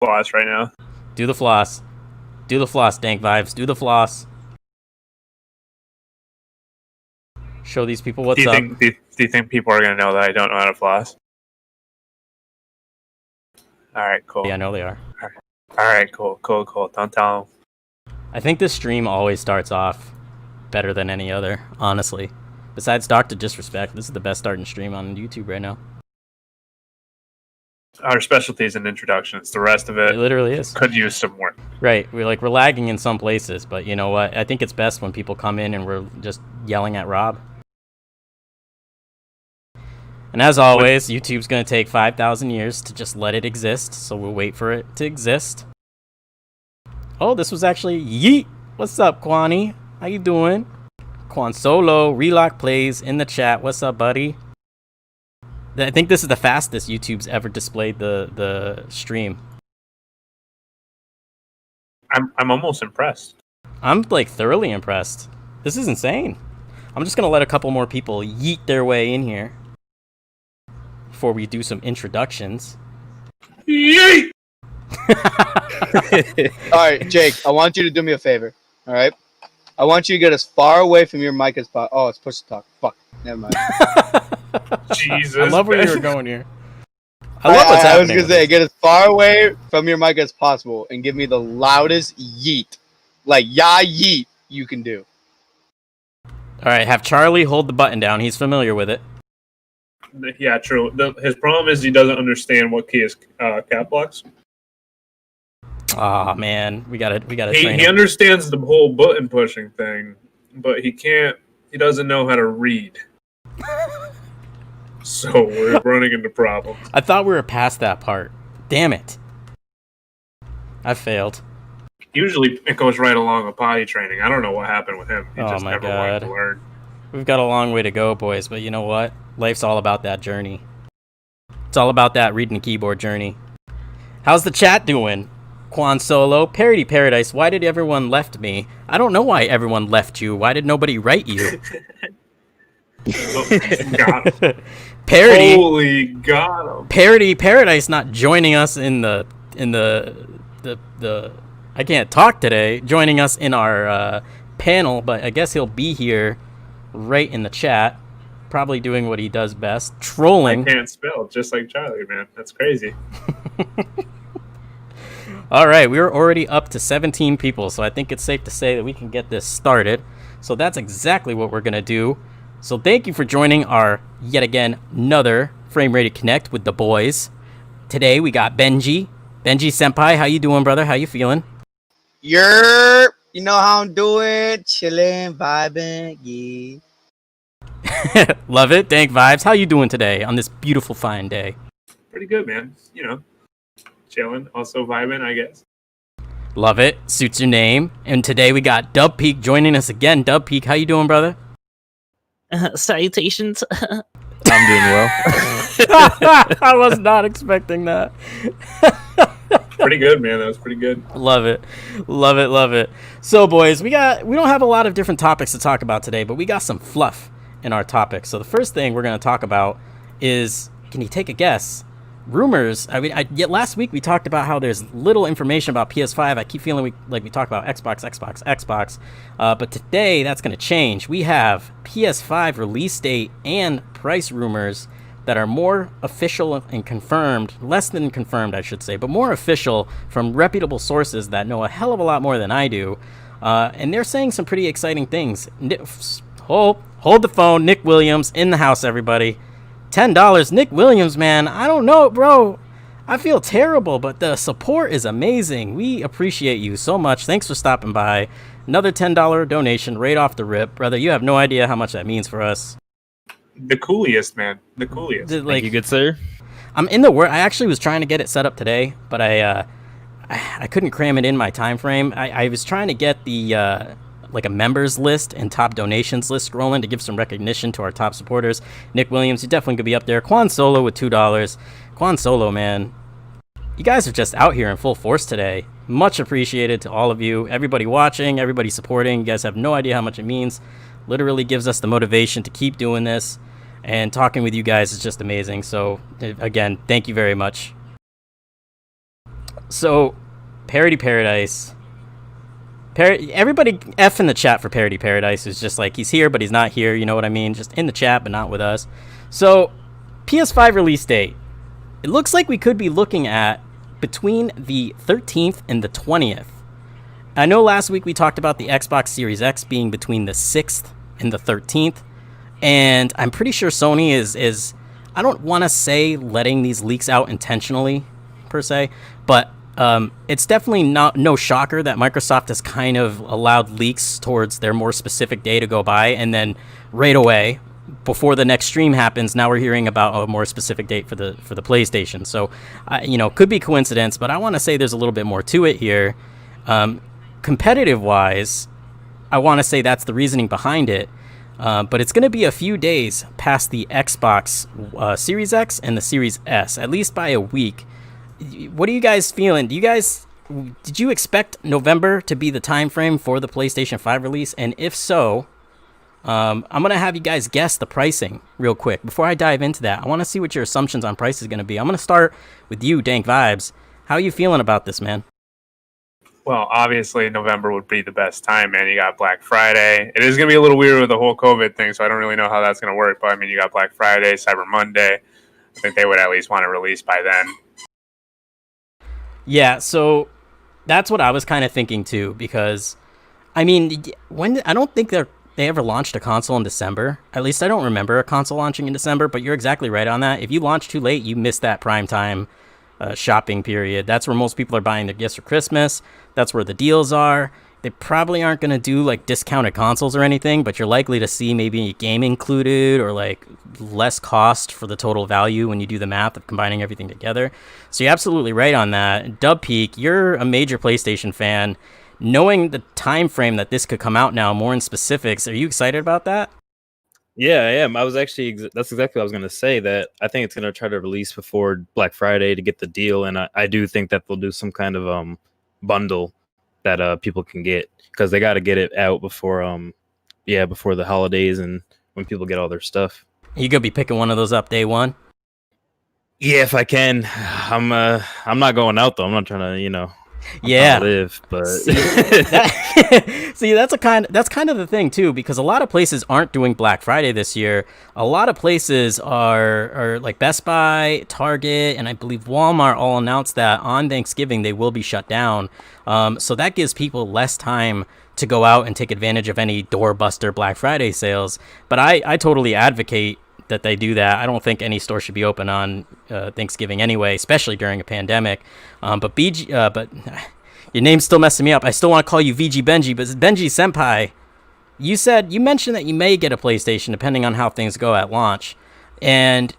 floss right now. Do the floss. Do the floss, DankVibez. Do the floss. Show these people what's up. Do you think people are going to know that I don't know how to floss? All right, cool. Yeah, I know they are. All right, cool. Don't tell them. I think this stream always starts off better than any other, honestly. Besides Dr. Disrespect, this is the best starting stream on YouTube right now. Our specialties and introductions. The rest of it literally is. Could use some work. Right. We're lagging in some places, but you know what? I think it's best when people come in and we're just yelling at Rob. And as always, YouTube's going to take 5,000 years to just let it exist, so we'll wait for it to exist. Oh, this was actually Yeet. What's up, Kwani? How you doing? Quan Solo, Relock Plays in the chat. What's up, buddy? I think this is the fastest YouTube's ever displayed the stream. I'm almost impressed. I'm like thoroughly impressed. This is insane. I'm just going to let a couple more people yeet their way in here before we do some introductions. Yeet! Alright, Jake, I want you to do me a favor. Alright? I want you to get as far away from your mic as possible. Oh, it's push to talk. Fuck. Never mind. Jesus. I love where you were going here. I love what's happening. I was going to say, get as far away from your mic as possible and give me the loudest yeet. Like, yeah, yeet you can do. Alright, have Charlie hold the button down. He's familiar with it. Yeah, true. His problem is he doesn't understand what key is cap blocks. Aw, man. We gotta train He him. understands the whole button pushing thing, but he doesn't know how to read. So we're running into problems. I thought we were past that part. Damn it. I failed. Usually it goes right along with potty training. I don't know what happened with him. He Oh just my never wanted God. to learn. We've got a long way to go, boys, but you know what? Life's all about that journey. It's all about that reading the keyboard journey. How's the chat doing? Quan Solo, Parody Paradise, why did everyone left me? I don't know why everyone left you. Why did nobody write you? Got him. Parody. Holy got him. Parody Paradise not joining us in the I can't talk today, joining us in our panel, but I guess he'll be here right in the chat, probably doing what he does best, trolling. I can't spell, just like Charlie, man. That's crazy. All right, we're already up to 17 people, so I think it's safe to say that we can get this started. So that's exactly what we're going to do. So thank you for joining our, yet again, another Frame Rated Connect with the boys. Today we got Benji. Benji Senpai, how you doing, brother? How you feeling? You know how I'm doing? Chilling, vibing, yeah. Love it. DankVibez, how you doing today on this beautiful, fine day? Pretty good, man. You know, chilling, also vibing, I guess. Love it. Suits your name. And today we got Dub Peak joining us again. Dub Peak, how you doing, brother? Salutations. I'm doing well. I was not expecting that. Pretty good, man. That was pretty good. Love it. Love it, love it. So, boys, we don't have a lot of different topics to talk about today, but we got some fluff in our topics. So the first thing we're going to talk about is, can you take a guess? Rumors. I mean, last week we talked about how there's little information about PS5. I keep feeling we talk about Xbox. But today that's going to change. We have PS5 release date and price rumors that are more official and confirmed, less than confirmed, I should say, but more official from reputable sources that know a hell of a lot more than I do. And they're saying some pretty exciting things. Hold the phone. Nick Williams in the house, everybody. $10. Nick Williams, man. I don't know, bro. I feel terrible, but the support is amazing. We appreciate you so much. Thanks for stopping by. Another $10 donation right off the rip. Brother, you have no idea how much that means for us. The coolest, man. The coolest. Thank you, good sir. I'm in the work. I actually was trying to get it set up today, but I couldn't cram it in my time frame. I was trying to get the like a members list and top donations list scrolling to give some recognition to our top supporters. Nick Williams, you definitely could be up there. Quan Solo with $2. Quan Solo, man, you guys are just out here in full force today. Much appreciated to all of you, everybody watching, everybody supporting. You guys have no idea how much it means. Literally gives us the motivation to keep doing this, and talking with you guys is just amazing. So again, thank you very much. So, Parody Paradise. Everybody F in the chat for Parody Paradise is just like, he's here, but he's not here. You know what I mean? Just in the chat, but not with us. So, PS5 release date. It looks like we could be looking at between the 13th and the 20th. I know last week we talked about the Xbox Series X being between the 6th and the 13th. And I'm pretty sure Sony is I don't want to say letting these leaks out intentionally, per se, but it's definitely no shocker that Microsoft has kind of allowed leaks towards their more specific day to go by, and then right away, before the next stream happens, now we're hearing about a more specific date for the PlayStation. So, could be coincidence, but I want to say there's a little bit more to it here. Competitive-wise, I want to say that's the reasoning behind it. But it's going to be a few days past the Xbox Series X and the Series S, at least by a week. What are you guys feeling? Did you expect November to be the time frame for the PlayStation 5 release? And if so, I'm going to have you guys guess the pricing real quick. Before I dive into that, I want to see what your assumptions on price is going to be. I'm going to start with you, DankVibez. How are you feeling about this, man? Well, obviously, November would be the best time, man. You got Black Friday. It is going to be a little weird with the whole COVID thing, so I don't really know how that's going to work. But, I mean, you got Black Friday, Cyber Monday. I think they would at least want to release by then. Yeah, so that's what I was kind of thinking, too, because, I mean, I don't think they ever launched a console in December. At least I don't remember a console launching in December, but you're exactly right on that. If you launch too late, you miss that prime time shopping period. That's where most people are buying their gifts for Christmas. That's where the deals are. They probably aren't going to do like discounted consoles or anything, but you're likely to see maybe a game included or like less cost for the total value when you do the math of combining everything together. So you're absolutely right on that. Dub Peak, you're a major PlayStation fan. Knowing the time frame that this could come out now, more in specifics, are you excited about that? Yeah, I am. That's exactly what I was going to say, that I think it's going to try to release before Black Friday to get the deal. And I do think that they'll do some kind of bundle that people can get, because they got to get it out before the holidays and when people get all their stuff. You gonna be picking one of those up day one? Yeah, if I can. I'm not going out though. I'm not trying to, live, but see, that's kind of the thing too, because a lot of places aren't doing Black Friday this year. A lot of places are like Best Buy, Target, and I believe Walmart all announced that on Thanksgiving they will be shut down. So that gives people less time to go out and take advantage of any doorbuster Black Friday sales. But I totally advocate that they do that. I don't think any store should be open on Thanksgiving anyway, especially during a pandemic. But your name's still messing me up. I still want to call you VG Benji, but Benji Senpai, you mentioned that you may get a PlayStation depending on how things go at launch. And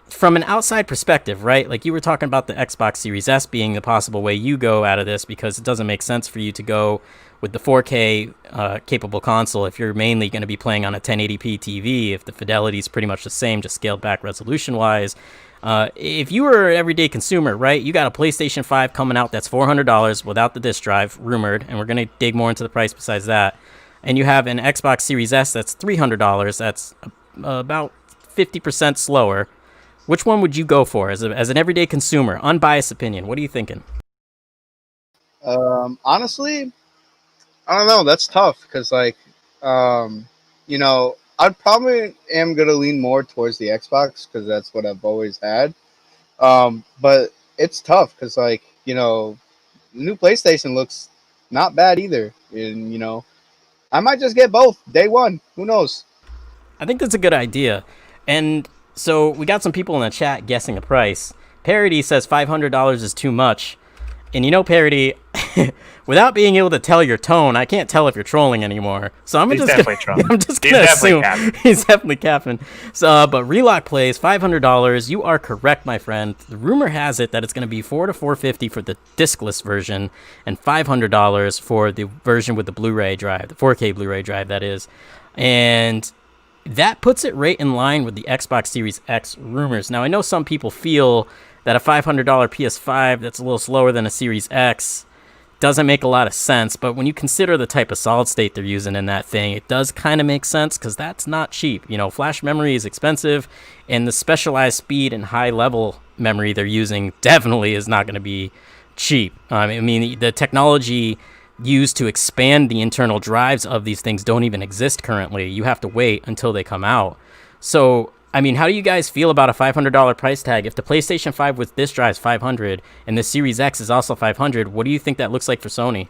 from an outside perspective, right? Like you were talking about the Xbox Series S being the possible way you go out of this, because it doesn't make sense for you to go with the 4K capable console if you're mainly going to be playing on a 1080p TV, if the fidelity is pretty much the same, just scaled back resolution wise. If you were an everyday consumer, right, you got a PlayStation 5 coming out that's $400 without the disc drive, rumored, and we're going to dig more into the price besides that, and you have an Xbox Series S that's $300, that's about 50% slower. Which one would you go for as an everyday consumer? Unbiased opinion. What are you thinking? Honestly, I don't know. That's tough because, like, I'd probably am gonna lean more towards the Xbox because that's what I've always had. But it's tough because, like, the new PlayStation looks not bad either, and I might just get both day one. Who knows? I think that's a good idea, and so we got some people in the chat guessing a price. Parody says $500 is too much. And Parody, without being able to tell your tone, I can't tell if you're trolling anymore. So I'm just gonna assume he's definitely capping. So, but Relock plays $500. You are correct, my friend. The rumor has it that it's going to be $400 to $450 for the discless version, and $500 for the version with the Blu-ray drive, the 4K Blu-ray drive, that is. And that puts it right in line with the Xbox Series X rumors. Now, I know some people feel that a $500 PS5 that's a little slower than a Series X doesn't make a lot of sense, but when you consider the type of solid state they're using in that thing, it does kind of make sense, because that's not cheap. Flash memory is expensive, and the specialized speed and high level memory they're using definitely is not going to be cheap. I mean, the technology used to expand the internal drives of these things don't even exist currently. You have to wait until they come out. So, I mean, how do you guys feel about a $500 price tag? If the PlayStation 5 with this drive is $500 and the Series X is also $500, what do you think that looks like for Sony?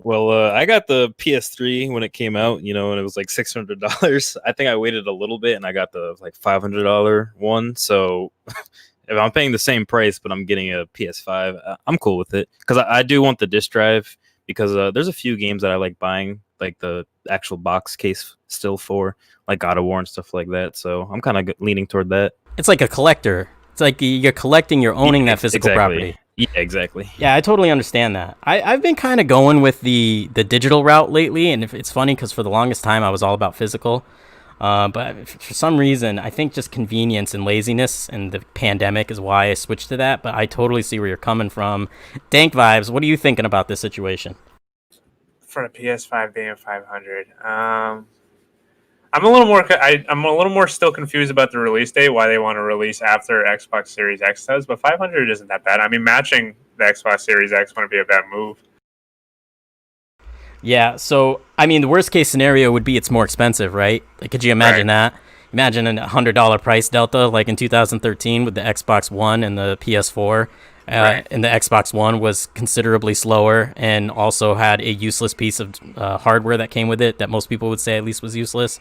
Well, I got the PS3 when it came out, you know, and it was like $600. I think I waited a little bit and I got the like $500 one. So if I'm paying the same price, but I'm getting a PS5, I'm cool with it. Because I do want the disc drive, because there's a few games that I like buying, like the actual box case still for, like God of War and stuff like that. So I'm kind of leaning toward that. It's like a collector. It's like you're collecting, you're owning that physical property. Yeah, exactly. Yeah, I totally understand that. I've been kind of going with the digital route lately, and it's funny because for the longest time I was all about physical. But for some reason, I think just convenience and laziness and the pandemic is why I switched to that. But I totally see where you're coming from. DankVibez, what are you thinking about this situation? For a PS5 being 500, I'm a little more still confused about the release date, why they want to release after Xbox Series X does, but 500 isn't that bad. I mean, matching the Xbox Series X wouldn't be a bad move. Yeah, so, I mean, the worst case scenario would be it's more expensive, right? Like, could you imagine that? Imagine a $100 price delta, like in 2013 with the Xbox One and the PS4. And the Xbox One was considerably slower and also had a useless piece of hardware that came with it that most people would say at least was useless.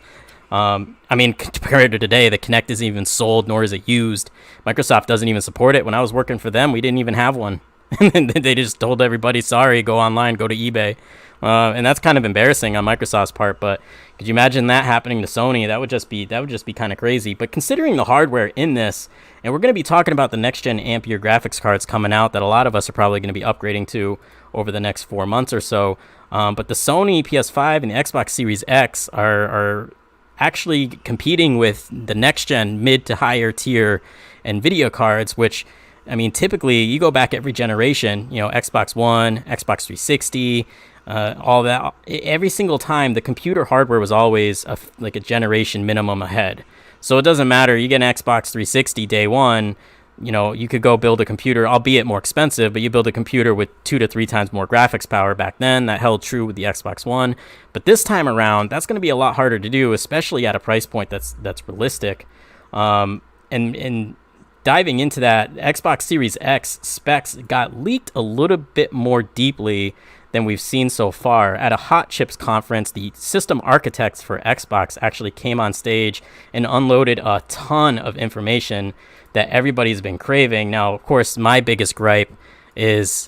I mean, compared to today, the Kinect isn't even sold, nor is it used. Microsoft doesn't even support it. When I was working for them, we didn't even have one. And they just told everybody, sorry, go online, go to eBay. And that's kind of embarrassing on Microsoft's part, but could you imagine that happening to Sony? That would just be kind of crazy. But considering the hardware in this, and we're going to be talking about the next gen Ampere graphics cards coming out that a lot of us are probably going to be upgrading to over the next 4 months or so. But the Sony PS5 and the Xbox Series X are actually competing with the next gen mid to higher tier NVIDIA cards, which, I mean, typically you go back every generation, you know, Xbox One, Xbox 360, all that. Every single time, the computer hardware was always like a generation minimum ahead. So it doesn't matter. You get an Xbox 360 day one, you know, you could go build a computer, albeit more expensive, but you build a computer with 2 to 3 times more graphics power back then. That held true with the Xbox One. But this time around, that's going to be a lot harder to do, especially at a price point that's realistic. And diving into that, Xbox Series X specs got leaked a little bit more deeply than we've seen so far. At a Hot Chips conference, the system architects for Xbox actually came on stage and unloaded a ton of information that everybody's been craving. Now, of course, my biggest gripe is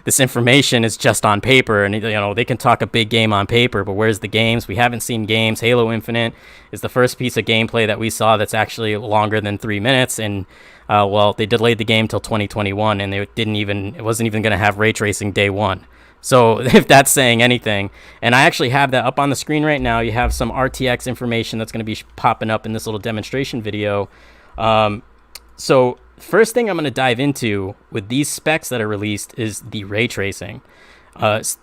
this information is just on paper, and you know, they can talk a big game on paper, but where's the games? We haven't seen games. Halo Infinite is the first piece of gameplay that we saw that's actually longer than 3 minutes, and well, they delayed the game till 2021, and it wasn't even going to have ray tracing day one. So if that's saying anything, and I actually have that up on the screen right now, you have some RTX information that's going to be popping up in this little demonstration video. So first thing I'm going to dive into with these specs that are released is the ray tracing.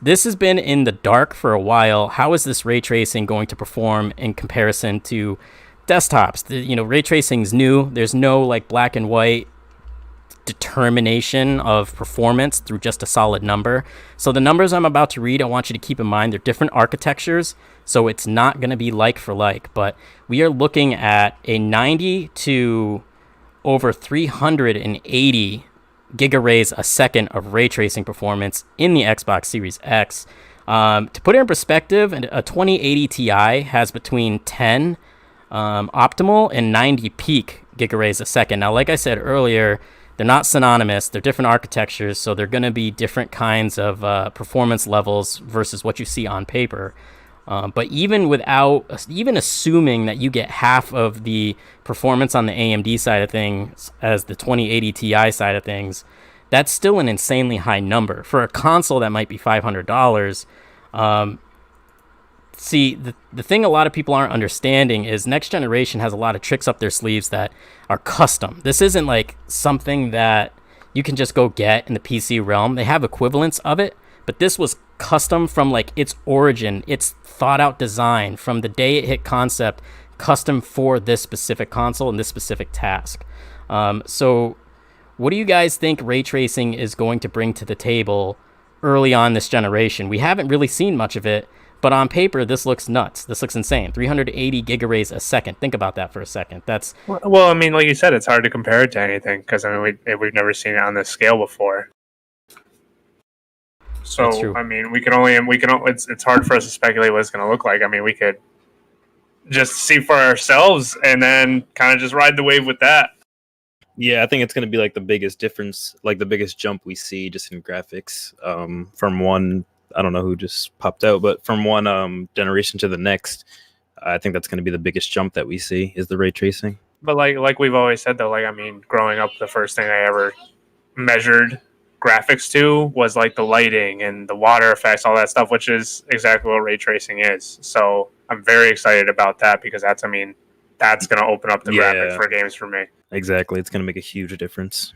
This has been in the dark for a while. How is this ray tracing going to perform in comparison to desktops? Ray tracing is new. There's no like black and white determination of performance through just a solid number. So the numbers I'm about to read, I want you to keep in mind they're different architectures, so it's not going to be like for like, but we are looking at a 90 to over 380 gigaраys a second of ray tracing performance in the Xbox Series X. To put it in perspective, a 2080 Ti has between 10 optimal and 90 peak gigaраys a second. Now, like I said earlier, they're not synonymous. They're different architectures, so they're going to be different kinds of performance levels versus what you see on paper. But even assuming that you get half of the performance on the AMD side of things as the 2080 Ti side of things, that's still an insanely high number for a console that might be $500. See, the thing a lot of people aren't understanding is next generation has a lot of tricks up their sleeves that are custom. This isn't like something that you can just go get in the PC realm. They have equivalents of it, but this was custom from like its origin, its thought out design from the day it hit concept, custom for this specific console and this specific task. So What do you guys think ray tracing is going to bring to the table early on this generation? We haven't really seen much of it, but on paper, this looks nuts. This looks insane. 380 gigaраys a second. Think about that for a second. That's well, I mean, like you said, it's hard to compare it to anything because I mean we've never seen it on this scale before. So I mean, it's hard for us to speculate what it's going to look like. I mean, we could just see for ourselves and then kind of just ride the wave with that. Yeah, I think it's going to be like the biggest difference, like the biggest jump we see just in graphics from one, I don't know who just popped out, but from one generation to the next. I think that's going to be the biggest jump that we see is the ray tracing. But like we've always said though, like I mean, growing up, the first thing I ever measured graphics to was like the lighting and the water effects, all that stuff, which is exactly what ray tracing is. So I'm very excited about that because that's going to open up the graphics for games for me. Exactly. It's going to make a huge difference.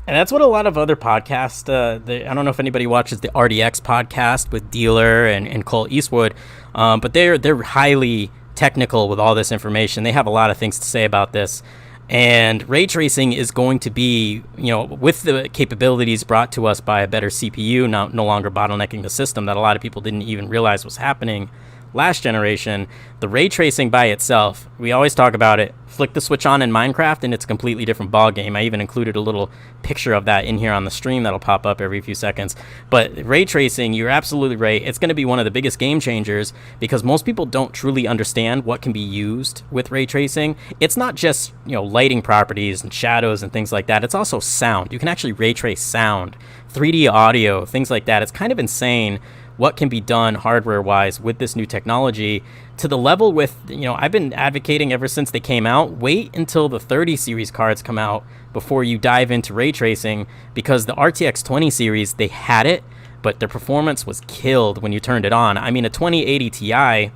And that's what a lot of other podcasts, I don't know if anybody watches the RDX podcast with Dealer and Cole Eastwood, but they're highly technical with all this information. They have a lot of things to say about this. And ray tracing is going to be, with the capabilities brought to us by a better CPU, no longer bottlenecking the system that a lot of people didn't even realize was happening last generation. The ray tracing by itself, we always talk about it, flick the switch on in Minecraft and it's a completely different ball game. I even included a little picture of that in here on the stream that'll pop up every few seconds. But ray tracing, you're absolutely right, it's going to be one of the biggest game changers because most people don't truly understand what can be used with ray tracing. It's not just lighting properties and shadows and things like that, it's also sound. You can actually ray trace sound, 3D audio, things like that. It's kind of insane what can be done hardware-wise with this new technology to the level with, I've been advocating ever since they came out, wait until the 30 series cards come out before you dive into ray tracing because the RTX 20 series, they had it, but their performance was killed when you turned it on. I mean, a 2080 Ti,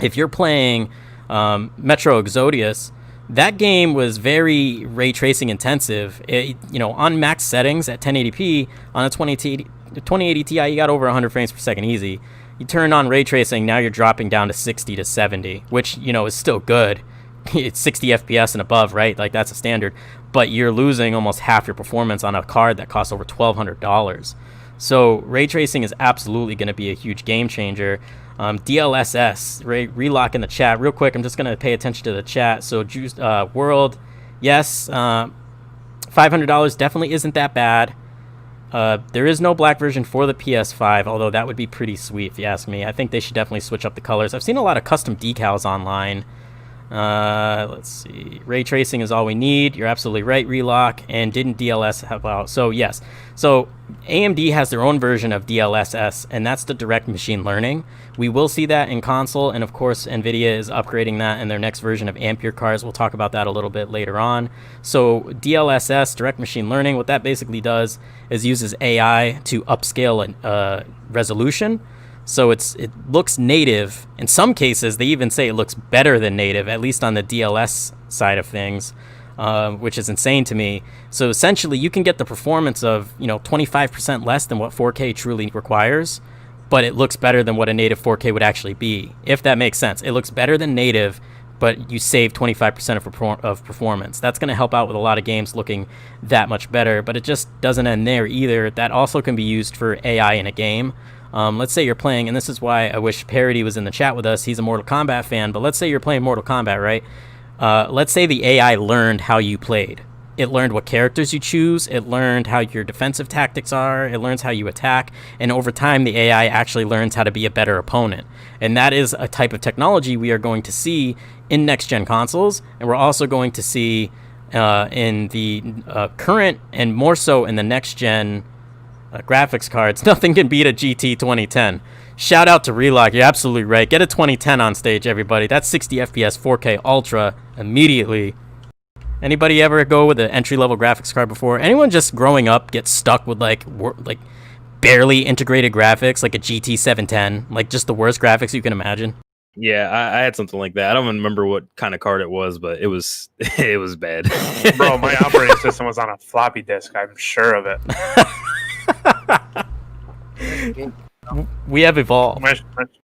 if you're playing Metro Exodus, that game was very ray tracing intensive. On max settings at 1080p on a 2080 Ti, you got over 100 frames per second easy. You turn on ray tracing, now you're dropping down to 60 to 70, which, is still good. It's 60 FPS and above, right? Like, that's a standard. But you're losing almost half your performance on a card that costs over $1,200. So ray tracing is absolutely going to be a huge game changer. DLSS, relock in the chat. Real quick, I'm just going to pay attention to the chat. So, World, yes, $500 definitely isn't that bad. There is no black version for the PS5, although that would be pretty sweet if you ask me. I think they should definitely switch up the colors. I've seen a lot of custom decals online. Let's see. Ray tracing is all we need. You're absolutely right, Relock. And didn't DLSS help out? So, yes. So, AMD has their own version of DLSS, and that's the direct machine learning. We will see that in console, and of course, NVIDIA is upgrading that in their next version of Ampere cards. We'll talk about that a little bit later on. So, DLSS, direct machine learning, what that basically does is uses AI to upscale resolution. So it looks native. In some cases, they even say it looks better than native, at least on the DLS side of things, which is insane to me. So essentially, you can get the performance of 25% less than what 4K truly requires, but it looks better than what a native 4K would actually be, if that makes sense. It looks better than native, but you save 25% of performance. That's going to help out with a lot of games looking that much better, but it just doesn't end there either. That also can be used for AI in a game. Let's say you're playing, and this is why I wish Parody was in the chat with us. He's a Mortal Kombat fan, but let's say you're playing Mortal Kombat, right? Let's say the AI learned how you played. It learned what characters you choose. It learned how your defensive tactics are. It learns how you attack. And over time, the AI actually learns how to be a better opponent. And that is a type of technology we are going to see in next-gen consoles. And we're also going to see in the current and more so in the next-gen graphics cards. Nothing can beat a GT 2010. Shout out to Relock. You're absolutely right. Get a 2010 on stage, everybody. That's 60 FPS 4K Ultra immediately. Anybody ever go with an entry-level graphics card before? Anyone just growing up get stuck with like barely integrated graphics, like a GT 710, like just the worst graphics you can imagine? Yeah, I had something like that. I don't even remember what kind of card it was, but it was bad. Bro, my operating system was on a floppy disk. I'm sure of it. We have evolved.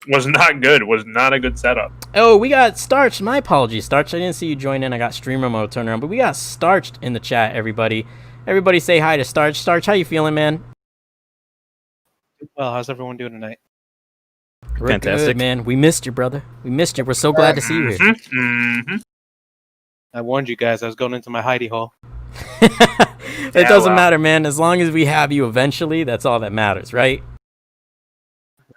Was not good. Was not a good setup. Oh, we got Starched. My apologies, Starched. I didn't see you join in. I got streamer mode turned around, but we got Starched in the chat, everybody. Everybody say hi to Starched. Starched, how you feeling, man? Well, how's everyone doing tonight? We're Fantastic. good, man. We missed you, brother. We missed you. We're so glad to see you here. Mm-hmm. I warned you guys I was going into my hidey hole. It doesn't matter, man. As long as we have you eventually, that's all that matters, right?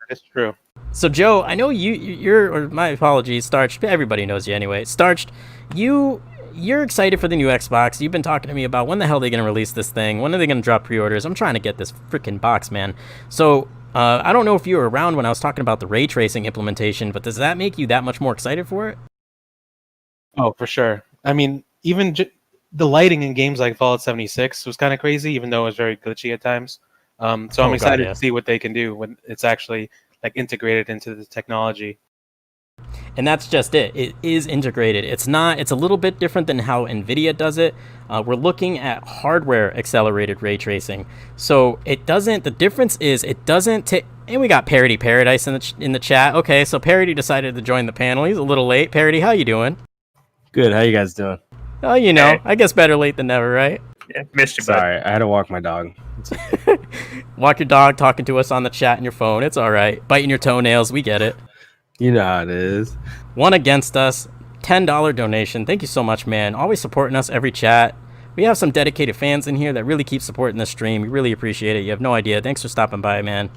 That's true. So, Joe, I know you're, or my apologies, Starched. Everybody knows you anyway. Starched, you're excited for the new Xbox. You've been talking to me about when the hell they're going to release this thing. When are they going to drop pre-orders? I'm trying to get this freaking box, man. So, I don't know if you were around when I was talking about the ray tracing implementation, but does that make you that much more excited for it? Oh, for sure. I mean, even the lighting in games like Fallout 76 was kind of crazy, even though it was very glitchy at times. So I'm excited to see what they can do when it's actually like integrated into the technology. And that's just it. It is integrated. It's a little bit different than how NVIDIA does it. We're looking at hardware accelerated ray tracing. So the difference is it doesn't take, and we got Parody Paradise in the chat. Okay, so Parody decided to join the panel. He's a little late. Parody, how you doing? Good. How you guys doing? Oh, I guess better late than never, right? Yeah, missed you, bud. Sorry, I had to walk my dog. Walk your dog, talking to us on the chat and your phone. It's all right. Biting your toenails. We get it. You know how it is. One Against Us, $10 donation. Thank you so much, man. Always supporting us every chat. We have some dedicated fans in here that really keep supporting the stream. We really appreciate it. You have no idea. Thanks for stopping by, man.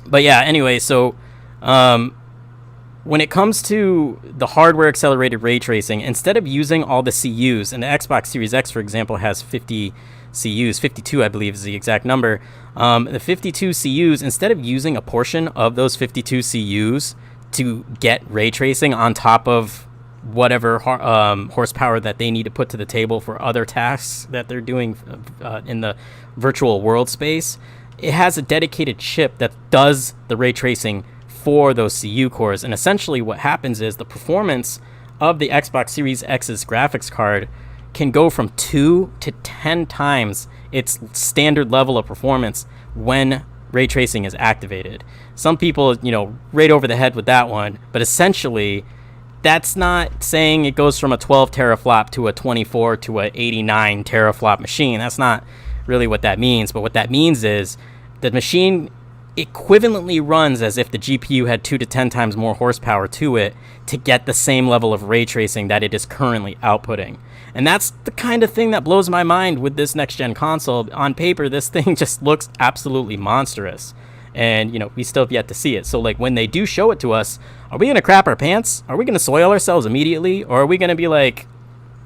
But yeah, anyway, so when it comes to the hardware accelerated ray tracing, instead of using all the CUs, and the Xbox Series X, for example, has 50 CUs, 52 I believe is the exact number. The 52 CUs, instead of using a portion of those 52 CUs to get ray tracing on top of whatever horsepower that they need to put to the table for other tasks that they're doing in the virtual world space, it has a dedicated chip that does the ray tracing for those CU cores. And essentially what happens is the performance of the Xbox Series X's graphics card can go from 2 to 10 times its standard level of performance when ray tracing is activated. Some people, right over the head with that one, but essentially that's not saying it goes from a 12 teraflop to a 24 to a 89 teraflop machine. That's not really what that means. But what that means is the machine equivalently runs as if the GPU had 2 to 10 times more horsepower to it to get the same level of ray tracing that it is currently outputting. And that's the kind of thing that blows my mind with this next-gen console. On paper, this thing just looks absolutely monstrous. And, we still have yet to see it. So, when they do show it to us, are we going to crap our pants? Are we going to soil ourselves immediately? Or are we going to be like,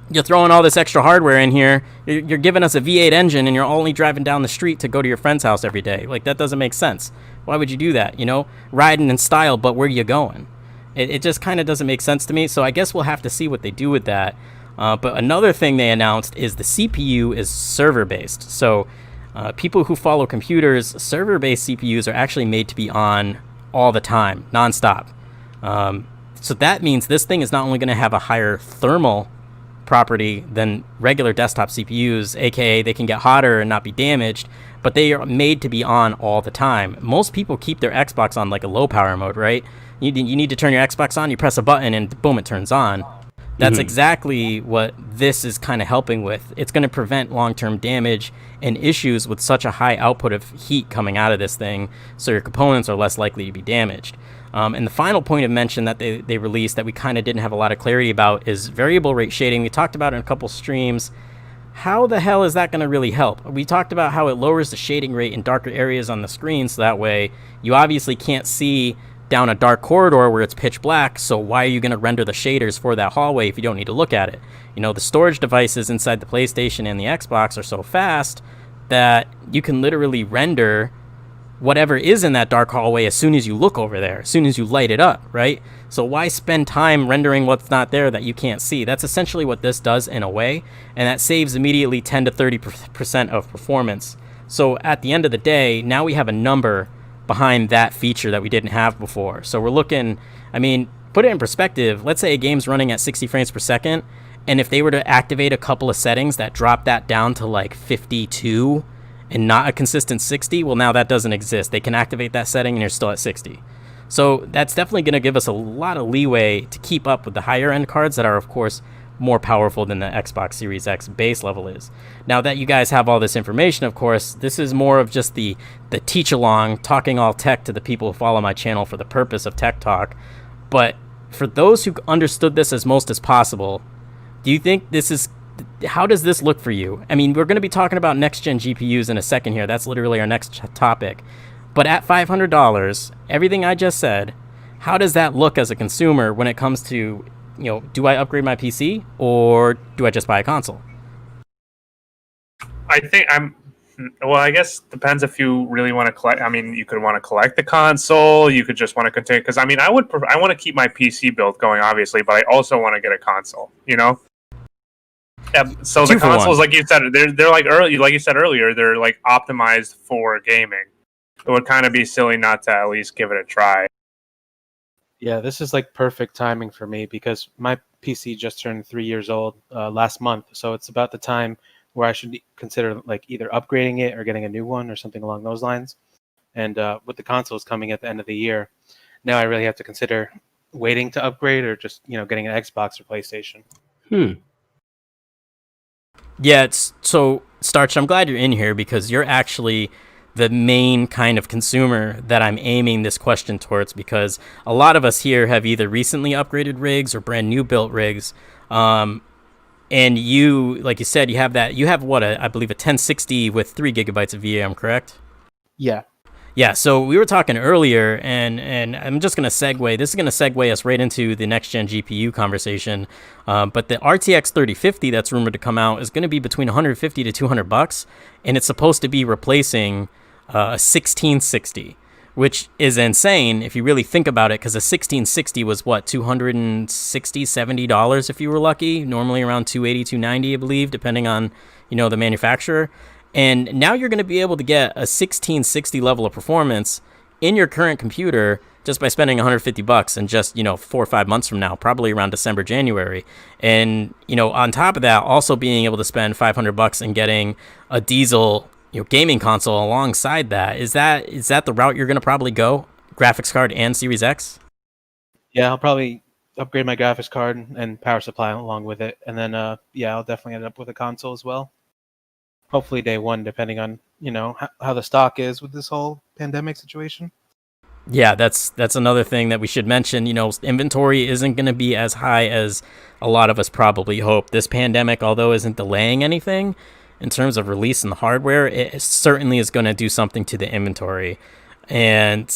you're throwing all this extra hardware in here, you're giving us a V8 engine, and you're only driving down the street to go to your friend's house every day? That doesn't make sense. Why would you do that? Riding in style, but where are you going? It just kind of doesn't make sense to me. So I guess we'll have to see what they do with that. But another thing they announced is the CPU is server-based. So people who follow computers, server-based CPUs are actually made to be on all the time, nonstop. So that means this thing is not only going to have a higher thermal property than regular desktop CPUs, aka they can get hotter and not be damaged, but they are made to be on all the time. Most people keep their Xbox on a low power mode, right? You need to turn your Xbox on, you press a button and boom, it turns on. That's exactly what this is kind of helping with. It's going to prevent long-term damage and issues with such a high output of heat coming out of this thing, so your components are less likely to be damaged. And the final point of mention that they released that we kind of didn't have a lot of clarity about is variable rate shading. We talked about it in a couple streams. How the hell is that going to really help? We talked about how it lowers the shading rate in darker areas on the screen, so that way you obviously can't see down a dark corridor where it's pitch black, so why are you going to render the shaders for that hallway if you don't need to look at it? The storage devices inside the PlayStation and the Xbox are so fast that you can literally render whatever is in that dark hallway as soon as you look over there, as soon as you light it up, right? So why spend time rendering what's not there that you can't see? That's essentially what this does in a way, and that saves immediately 10 to 30% of performance. So at the end of the day, now we have a number behind that feature that we didn't have before. So we're looking, put it in perspective. Let's say a game's running at 60 frames per second, and if they were to activate a couple of settings that drop that down to 52 and not a consistent 60, well, now that doesn't exist. They can activate that setting and you're still at 60. So that's definitely going to give us a lot of leeway to keep up with the higher end cards that are, of course, more powerful than the Xbox Series X base level is. Now that you guys have all this information, of course, this is more of just the teach along, talking all tech to the people who follow my channel for the purpose of tech talk. But for those who understood this as most as possible, do you think how does this look for you? I mean, we're going to be talking about next-gen GPUs in a second here. That's literally our next topic. But at $500, everything I just said, how does that look as a consumer when it comes to, do I upgrade my PC or do I just buy a console? I think I guess depends if you really want to collect. I mean, you could want to collect the console. You could just want to continue. Because, I mean, I want to keep my PC build going, obviously, but I also want to get a console, Yeah, so the consoles, like you said, they're like you said earlier, they're like optimized for gaming. It would kind of be silly not to at least give it a try. Yeah, this is like perfect timing for me because my PC just turned 3 years old last month. So it's about the time where I should consider like either upgrading it or getting a new one or something along those lines. And with the consoles coming at the end of the year, now I really have to consider waiting to upgrade or just, getting an Xbox or PlayStation. Yeah, so Starched, I'm glad you're in here because you're actually the main kind of consumer that I'm aiming this question towards, because a lot of us here have either recently upgraded rigs or brand new built rigs. And you, like you said, you have what, I believe a 1060 with 3 gigabytes of VRAM, correct? Yeah. Yeah, so we were talking earlier, and I'm just going to segue. This is going to segue us right into the next-gen GPU conversation. But the RTX 3050 that's rumored to come out is going to be between $150 to $200, and it's supposed to be replacing a 1660, which is insane if you really think about it, because a 1660 was, what, $260, $70 if you were lucky, normally around $280, $290, I believe, depending on, the manufacturer. And now you're going to be able to get a 1660 level of performance in your current computer just by spending $150 and just, 4 or 5 months from now, probably around December, January. And, on top of that, also being able to spend $500 and getting a diesel, gaming console alongside that. Is that the route you're going to probably go? Graphics card and Series X? Yeah, I'll probably upgrade my graphics card and power supply along with it. And then, I'll definitely end up with a console as well. Hopefully day one, depending on, how the stock is with this whole pandemic situation. Yeah, that's another thing that we should mention. Inventory isn't going to be as high as a lot of us probably hope. This pandemic, although isn't delaying anything in terms of release and the hardware, it certainly is going to do something to the inventory. And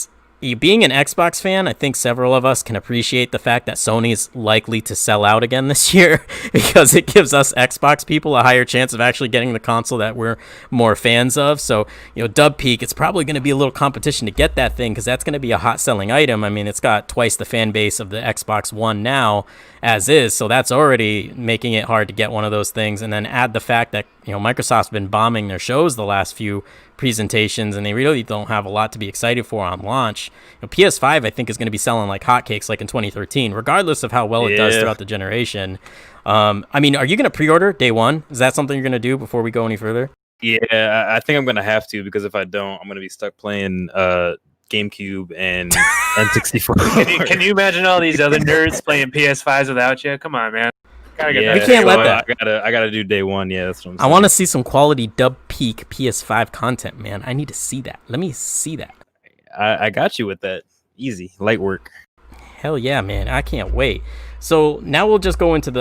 being an Xbox fan, I think several of us can appreciate the fact that Sony's likely to sell out again this year because it gives us Xbox people a higher chance of actually getting the console that we're more fans of. So, Dub Peak, it's probably going to be a little competition to get that thing because that's going to be a hot selling item. I mean, it's got twice the fan base of the Xbox One now as is, so that's already making it hard to get one of those things. And then add the fact that, Microsoft's been bombing their shows the last few presentations, and they really don't have a lot to be excited for on launch. PS5, I think, is going to be selling like hotcakes like in 2013, regardless of how well it does throughout the generation. I mean, are you going to pre-order day one? Is that something you're going to do before we go any further? Yeah, I think I'm going to have to, because if I don't, I'm going to be stuck playing GameCube and N64. Can you imagine all these other nerds playing PS5s without you? Come on, man. We can't let that. I gotta do day one. Yeah, that's what I'm saying. I want to see some quality Dub Peak PS5 content, man. I need to see that. Let me see that. I got you with that. Easy, light work. Hell yeah, man. I can't wait. So now we'll just go into the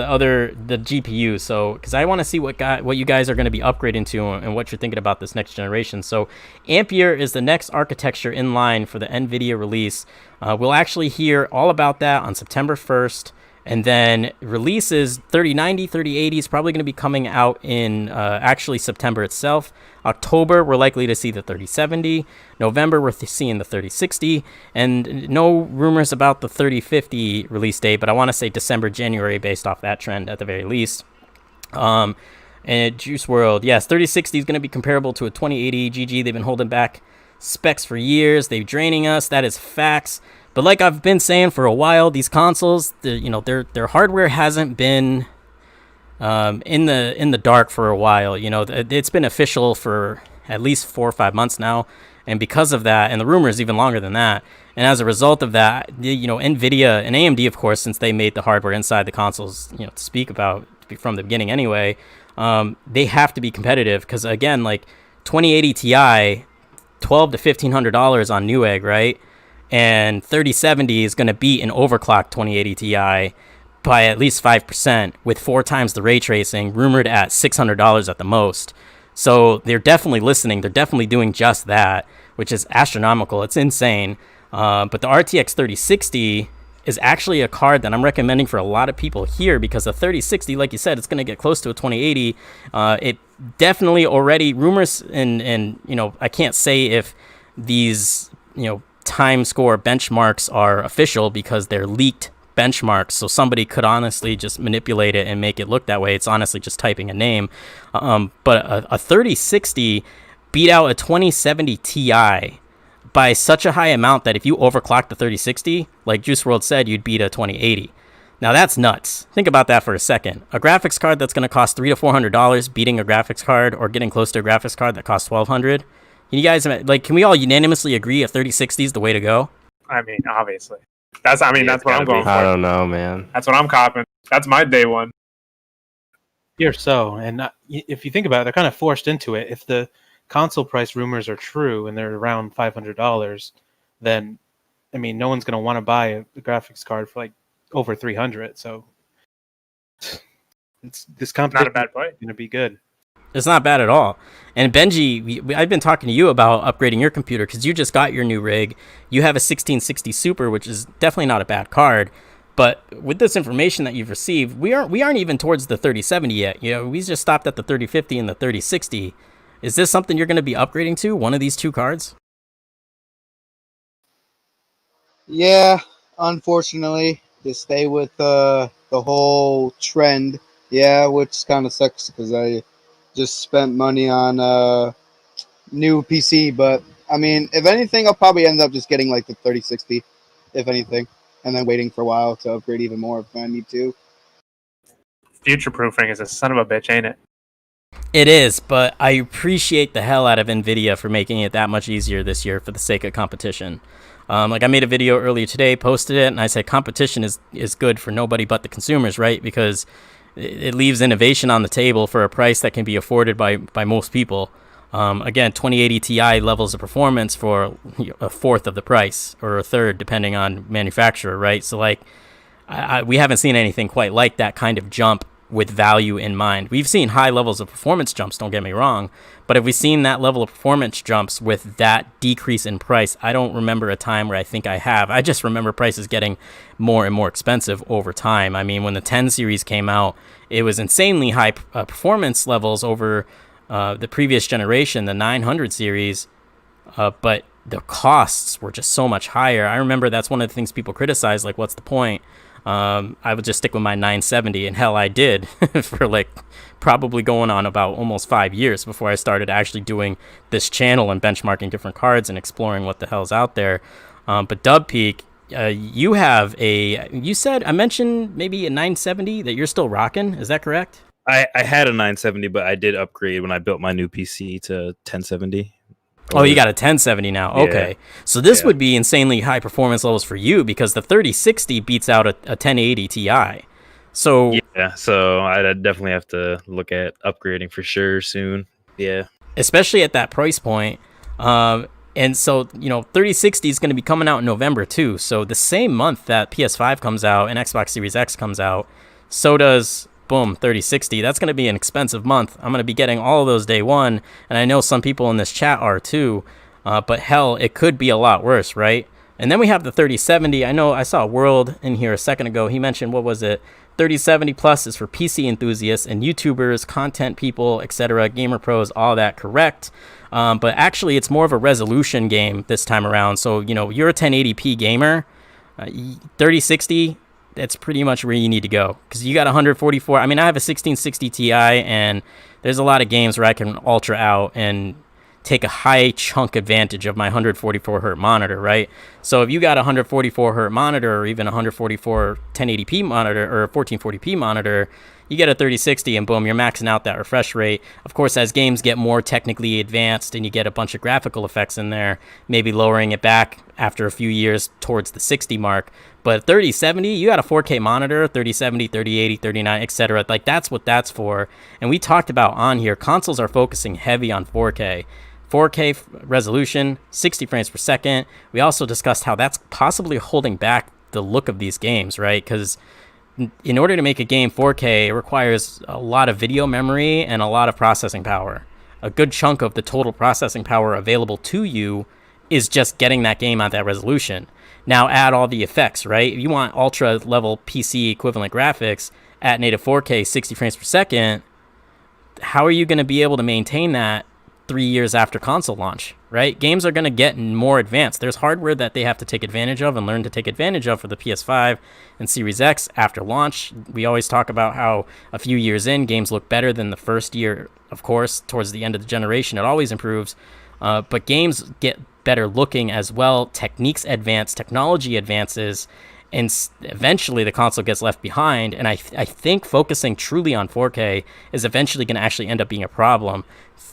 GPU. So, because I want to see what you guys are going to be upgrading to and what you're thinking about this next generation. So Ampere is the next architecture in line for the NVIDIA release. We'll actually hear all about that on September 1st. And then releases 3090, 3080 is probably going to be coming out in actually September itself. October, we're likely to see the 3070. November, we're seeing the 3060. And no rumors about the 3050 release date, but I want to say December, January based off that trend at the very least. And Juice WRLD, yes, 3060 is going to be comparable to a 2080 GG. They've been holding back specs for years. They're draining us. That is facts. But like I've been saying for a while, these consoles, their hardware hasn't been in the dark for a while. It's been official for at least 4 or 5 months now, and because of that, and the rumors even longer than that, and as a result of that, NVIDIA and AMD, of course, since they made the hardware inside the consoles, to speak about from the beginning anyway, they have to be competitive because, again, like 2080 Ti, $1,200 to $1,500 on Newegg, right? And 3070 is going to beat an overclocked 2080 Ti by at least 5% with 4 times the ray tracing, rumored at $600 at the most. So they're definitely listening. They're definitely doing just that, which is astronomical. It's insane. But the RTX 3060 is actually a card that I'm recommending for a lot of people here because the 3060, like you said, it's going to get close to a 2080. It definitely already rumors and I can't say if these time score benchmarks are official because they're leaked benchmarks, so somebody could honestly just manipulate it and make it look that way. It's honestly just typing a name. But a 3060 beat out a 2070 Ti by such a high amount that if you overclock the 3060, like Juice WRLD said, you'd beat a 2080. Now that's nuts. Think about that for a second. A graphics card that's going to cost $300 to $400 beating a graphics card or getting close to a graphics card that costs $1,200. Can you guys can we all unanimously agree a 3060 is the way to go? I mean, obviously. That's what I'm going for. I don't know, man. That's what I'm copping. That's my day one. Here, so, and if you think about it, they're kind of forced into it. If the console price rumors are true and they're around $500, then I mean, no one's going to want to buy a graphics card for like over $300. So this competition not a bad play. Going to be good. It's not bad at all. And Benji, I've been talking to you about upgrading your computer because you just got your new rig. You have a 1660 Super, which is definitely not a bad card. But with this information that you've received, we aren't even towards the 3070 yet. We just stopped at the 3050 and the 3060. Is this something you're going to be upgrading to, one of these two cards? Yeah, unfortunately, to stay with the whole trend. Yeah, which kind of sucks because I just spent money on a new PC. But I mean, if anything, I'll probably end up just getting like the 3060, if anything, and then waiting for a while to upgrade even more if I need to. Future proofing is a son of a bitch, ain't it? It is, but I appreciate the hell out of NVIDIA for making it that much easier this year for the sake of competition. I made a video earlier today, posted it, and I said competition is good for nobody but the consumers, right? Because it leaves innovation on the table for a price that can be afforded by most people. Again, 2080 Ti levels of performance for a fourth of the price or a third, depending on manufacturer, right? So we haven't seen anything quite like that kind of jump with value in mind. We've seen high levels of performance jumps, don't get me wrong, but have we seen that level of performance jumps with that decrease in price? I don't remember a time where I think I have. I just remember prices getting more and more expensive over time. I mean, when the 10 series came out, it was insanely high performance levels over the previous generation, the 900 series, but the costs were just so much higher. I remember that's one of the things people criticize, like, what's the point? I would just stick with my 970, and hell, I did for like probably going on about almost 5 years before I started actually doing this channel and benchmarking different cards and exploring what the hell's out there. But DubPeak, you said, I mentioned maybe a 970 that you're still rocking. Is that correct? I had a 970, but I did upgrade when I built my new PC to 1070. Oh, you got a 1070 now. Okay. Yeah. So this would be insanely high performance levels for you because the 3060 beats out a 1080 Ti. So yeah, so I'd definitely have to look at upgrading for sure soon. Yeah. Especially at that price point. And so, 3060 is going to be coming out in November too. So the same month that PS5 comes out and Xbox Series X comes out, so does 3060. That's going to be an expensive month. I'm going to be getting all of those day one, and I know some people in this chat are too, but hell, it could be a lot worse, right? And then we have the 3070. I know I saw World in here a second ago. He mentioned, what was it? 3070 Plus is for PC enthusiasts and YouTubers, content people, etc., gamer pros, all that correct. But actually, it's more of a resolution game this time around. So, you're a 1080p gamer, 3060, that's pretty much where you need to go because you got 144. I mean, I have a 1660 Ti, and there's a lot of games where I can ultra out and take a high chunk advantage of my 144 hertz monitor, right? So if you got a 144 hertz monitor or even a 144 1080p monitor or a 1440p monitor, you get a 3060 and boom, you're maxing out that refresh rate. Of course, as games get more technically advanced and you get a bunch of graphical effects in there, maybe lowering it back after a few years towards the 60 mark. But 3070, you got a 4K monitor, 3070, 3080, 39, etc. Like that's what that's for. And we talked about on here, consoles are focusing heavy on 4K. 4K resolution, 60 frames per second. We also discussed how that's possibly holding back the look of these games, right? Because in order to make a game 4K, it requires a lot of video memory and a lot of processing power. A good chunk of the total processing power available to you is just getting that game at that resolution. Now add all the effects, right? If you want ultra level PC equivalent graphics at native 4K, 60 frames per second, how are you going to be able to maintain that 3 years after console launch, right? Games are going to get more advanced. There's hardware that they have to take advantage of and learn to take advantage of for the PS5 and Series X after launch. We always talk about how a few years in, games look better than the first year. Of course, towards the end of the generation, it always improves. But games get better looking as well. Techniques advance, technology advances, and eventually the console gets left behind. And I think focusing truly on 4K is eventually going to actually end up being a problem.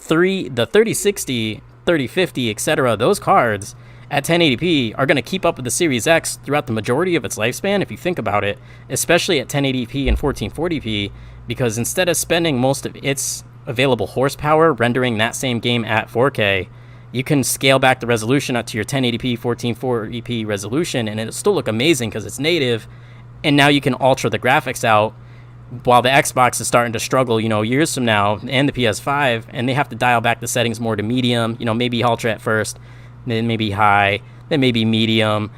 The 3060, 3050, etc., those cards at 1080p are going to keep up with the Series X throughout the majority of its lifespan, if you think about it, especially at 1080p and 1440p, because instead of spending most of its available horsepower rendering that same game at 4K, you can scale back the resolution up to your 1080p, 1440p resolution, and it'll still look amazing because it's native. And now you can ultra the graphics out while the Xbox is starting to struggle, years from now, and the PS5, and they have to dial back the settings more to medium, maybe ultra at first, then maybe high, then maybe medium.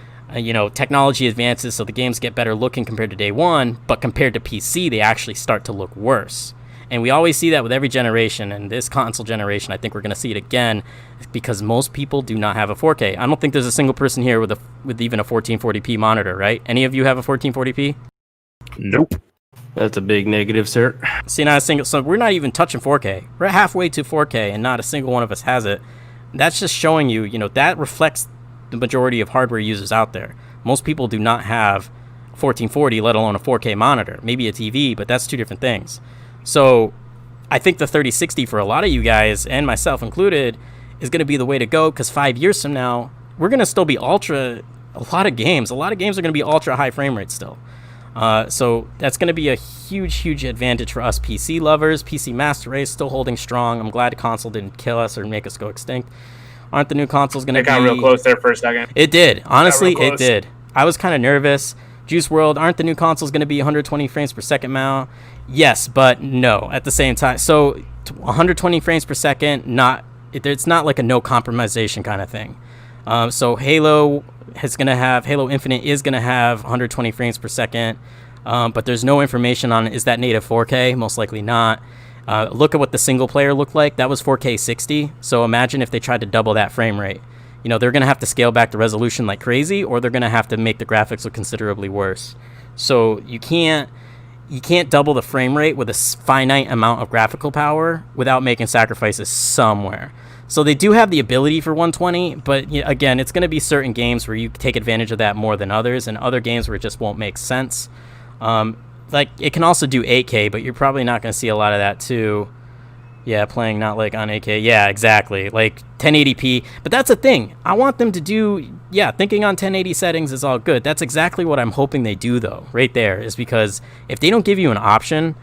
Technology advances, so the games get better looking compared to day one, but compared to PC, they actually start to look worse. And we always see that with every generation, and this console generation, I think we're going to see it again, because most people do not have a 4K. I don't think there's a single person here with even a 1440p monitor, right? Any of you have a 1440p? Nope. That's a big negative, sir. See, not a single. So we're not even touching 4K. We're halfway to 4K, and not a single one of us has it. That's just showing you, that reflects the majority of hardware users out there. Most people do not have 1440, let alone a 4K monitor. Maybe a TV, but that's two different things. So I think the 3060 for a lot of you guys, and myself included, is going to be the way to go, because 5 years from now, we're going to still be ultra. A lot of games are going to be ultra high frame rates still. So that's going to be a huge advantage for us PC lovers. PC Master Race still holding strong. I'm glad the console didn't kill us or make us go extinct. Aren't the new consoles going to be... It got real close there for a second. It did. Honestly, it did. I was kind of nervous. Juice World, aren't the new consoles going to be 120 frames per second now? Yes, but no at the same time. So 120 frames per second, it's not like a no compromisation kind of thing. So Halo Infinite is going to have 120 frames per second, but there's no information on is that native 4K? Most likely not. Look at what the single player looked like. That was 4K 60. So imagine if they tried to double that frame rate. They're going to have to scale back the resolution like crazy, or they're going to have to make the graphics look considerably worse. So you can't double the frame rate with a finite amount of graphical power without making sacrifices somewhere. So they do have the ability for 120, but again, it's going to be certain games where you take advantage of that more than others, and other games where it just won't make sense. Like it can also do 8K, but you're probably not going to see a lot of that too. Yeah, playing not like on 8K. Yeah, exactly. Like 1080p. But that's the thing. I want them to do, thinking on 1080 settings is all good. That's exactly what I'm hoping they do, though, right there, is because if they don't give you an option,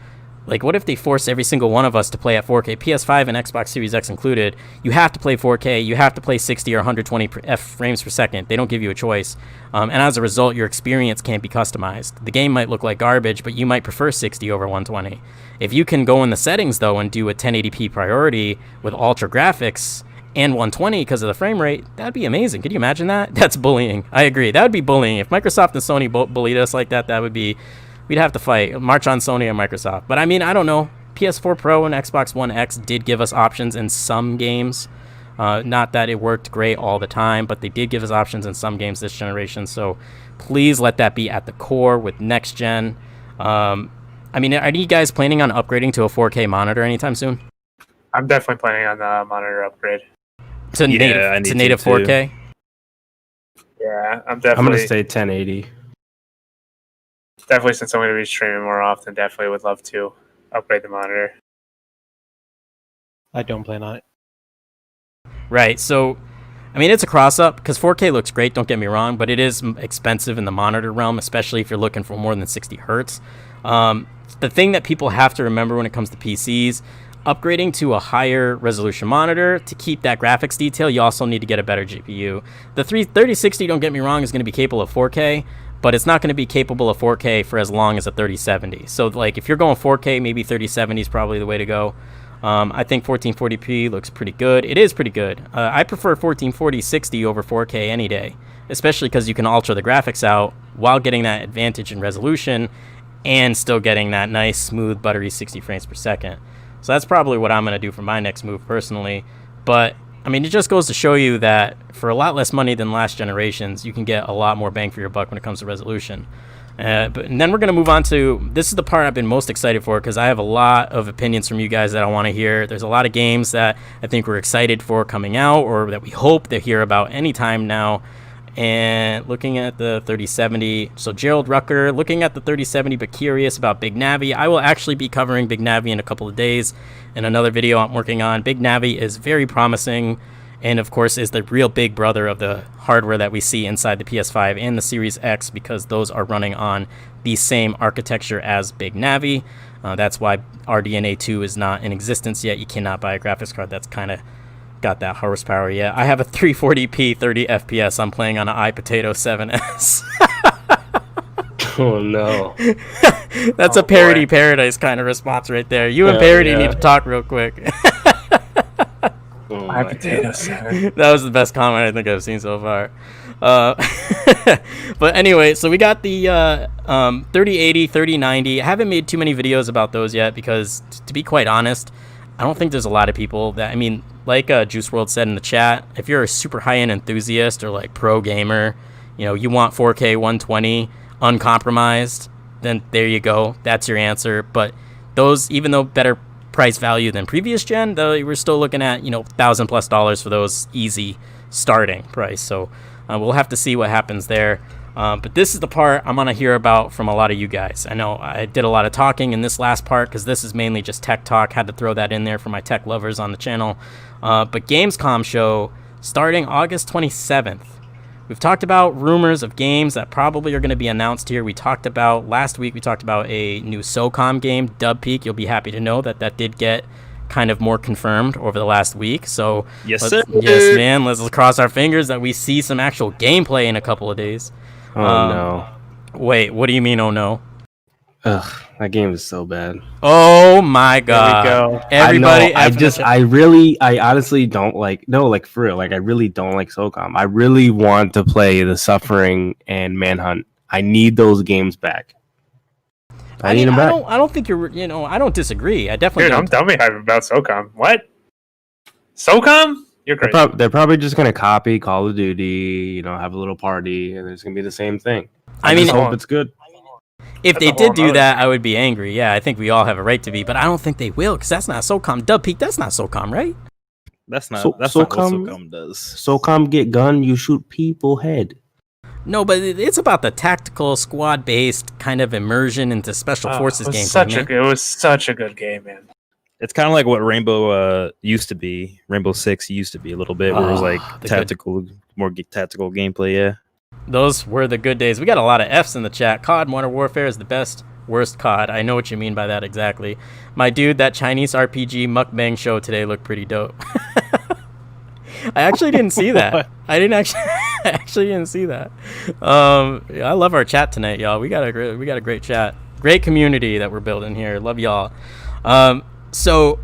like what if they force every single one of us to play at 4K, PS5 and Xbox Series X included, you have to play 4K, you have to play 60 or 120 frames per second. They don't give you a choice. And as a result, your experience can't be customized. The game might look like garbage, but you might prefer 60 over 120. If you can go in the settings, though, and do a 1080p priority with ultra graphics and 120 because of the frame rate, that'd be amazing. Could you imagine that? That's bullying. I agree. That would be bullying. If Microsoft and Sony bullied us like that, that would be... We'd have to fight, march on Sony and Microsoft. But I mean, I don't know. PS4 Pro and Xbox One X did give us options in some games. Not that it worked great all the time, but they did give us options in some games this generation. So please let that be at the core with next gen. I mean, are you guys planning on upgrading to a 4K monitor anytime soon? I'm definitely planning on the monitor upgrade. To native 4K? Yeah, I'm going to say 1080. Definitely, since I'm going to be streaming more often, definitely would love to upgrade the monitor. I don't plan on it. Right. So I mean, it's a cross-up because 4K looks great, don't get me wrong, but it is expensive in the monitor realm, especially if you're looking for more than 60 hertz. The thing that people have to remember when it comes to PCs, upgrading to a higher resolution monitor to keep that graphics detail, you also need to get a better GPU. The 3060, don't get me wrong, is going to be capable of 4K, but it's not going to be capable of 4K for as long as a 3070. So, like, if you're going 4K, maybe 3070 is probably the way to go. I think 1440p looks pretty good. It is pretty good. I prefer 1440-60 over 4K any day, especially because you can alter the graphics out while getting that advantage in resolution and still getting that nice, smooth, buttery 60 frames per second. So that's probably what I'm going to do for my next move personally. But, I mean, it just goes to show you that for a lot less money than last generations, you can get a lot more bang for your buck when it comes to resolution. And then we're going to move on to, this is the part I've been most excited for because I have a lot of opinions from you guys that I want to hear. There's a lot of games that I think we're excited for coming out or that we hope to hear about anytime now. And looking at the 3070, so Gerald Rucker, looking at the 3070 but curious about Big Navi. I will actually be covering Big Navi in a couple of days in another video I'm working on. Big Navi is very promising and of course is the real big brother of the hardware that we see inside the PS5 and the Series X because those are running on the same architecture as Big Navi. That's why RDNA 2 is not in existence yet. You cannot buy a graphics card that's kind of got that horsepower yet. I have a 340p 30 FPS. I'm playing on an iPotato 7S. Oh no. That's a Parody Paradise kind of response right there. You and Parody need to talk real quick. iPotato 7. That was the best comment I think I've seen so far. But anyway, so we got the 3080, 3090. I haven't made too many videos about those yet because, to be quite honest, I don't think there's a lot of people that, I mean, like Juice WRLD said in the chat, if you're a super high-end enthusiast or like pro gamer, you know, you want 4K 120 uncompromised, then there you go. That's your answer. But those, even though better price value than previous gen, though, we're still looking at, you know, $1,000+ for those easy starting price. So we'll have to see what happens there. But this is the part I'm going to hear about from a lot of you guys. I know I did a lot of talking in this last part because this is mainly just tech talk. Had to throw that in there for my tech lovers on the channel. But Gamescom show starting August 27th. We've talked about rumors of games that probably are going to be announced here. We talked about, last week we talked about a new SOCOM game, Dub Peak. You'll be happy to know that that did get kind of more confirmed over the last week. So yes, sir. Yes, man. Let's cross our fingers that we see some actual gameplay in a couple of days. Oh no. Wait, what do you mean, oh no? Ugh, that game is so bad. Oh my god. There we go. Everybody, I honestly don't like, no, like for real, like I really don't like SOCOM. I really want to play The Suffering and Manhunt. I need those games back. I need them back. I don't think you're, you know, I don't disagree. I definitely don't. Don't be hype about SOCOM. What? SOCOM? You're crazy. They're probably just gonna copy Call of Duty, you know, have a little party, and it's gonna be the same thing. I mean, hope it's good. If they did do that, I would be angry. Yeah, I think we all have a right to be, but I don't think they will because that's not SOCOM. Dub Peak, that's not SOCOM, right? That's not what SOCOM does. SOCOM get gun, you shoot people head. No, but it's about the tactical squad-based kind of immersion into special forces gameplay. It was such a good game, man. It's kind of like what Rainbow used to be. Rainbow Six used to be a little bit, where it was like tactical, more tactical gameplay. Yeah, those were the good days. We got a lot of Fs in the chat. COD Modern Warfare is the best, worst COD. I know what you mean by that exactly. My dude, that Chinese RPG mukbang show today looked pretty dope. I actually didn't see that. I actually didn't see that. I love our chat tonight, y'all. We got a great chat, great community that we're building here. Love y'all. So,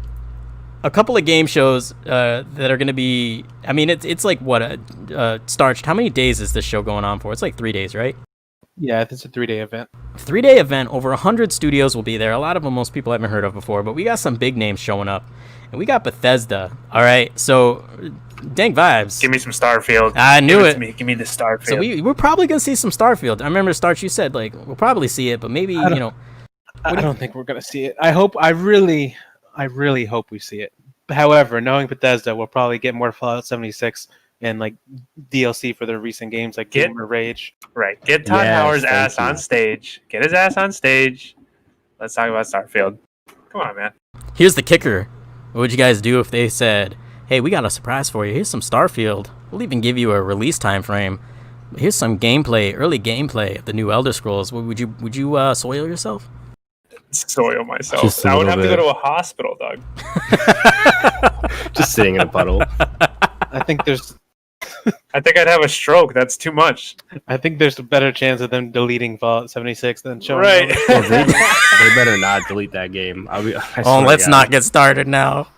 a couple of game shows that are going to be. I mean, it's like what Starched. How many days is this show going on for? It's like 3 days, right? Yeah, it's a 3-day event. 3-day event. Over 100 studios will be there. A lot of them most people haven't heard of before, but we got some big names showing up, and we got Bethesda. All right, so DankVibez. Give me some Starfield. I knew it. Give me the Starfield. So we're probably gonna see some Starfield. I remember Starch, you said like we'll probably see it, but maybe I don't think we're gonna see it. I really hope we see it. However, knowing Bethesda, we'll probably get more Fallout 76 and like DLC for their recent games like Gamer Rage. Right. Get Todd Howard's ass on stage. Get his ass on stage. Let's talk about Starfield. Come on, man. Here's the kicker. What would you guys do if they said, "Hey, we got a surprise for you. Here's some Starfield." We'll even give you a release time frame. Here's some gameplay, early gameplay of the new Elder Scrolls. Would you soil yourself? Soil myself. Just a I would little have to bit. go to a hospital, Doug. Just sitting in a puddle. I think I think I'd have a stroke. That's too much. I think there's a better chance of them deleting Fallout 76 than showing. Right. Well, they better not delete that game. I Oh, swear let's to not God. get started now.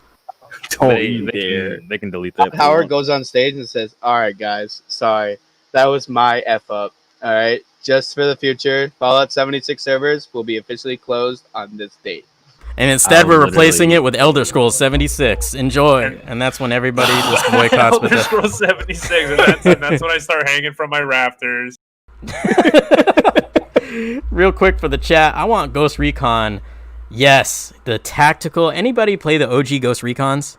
Don't They, you they, dare. can, they can delete that. Howard goes on stage and says, "All right, guys, sorry, that was my f up. All right, just for the future, Fallout 76 servers will be officially closed on this date." And instead, we're replacing literally- it with Elder Scrolls 76. Enjoy. And that's when everybody just boycotts. Elder Scrolls 76, and that's when I start hanging from my rafters. Real quick for the chat, I want Ghost Recon. Yes, the tactical. Anybody play the OG Ghost Recons?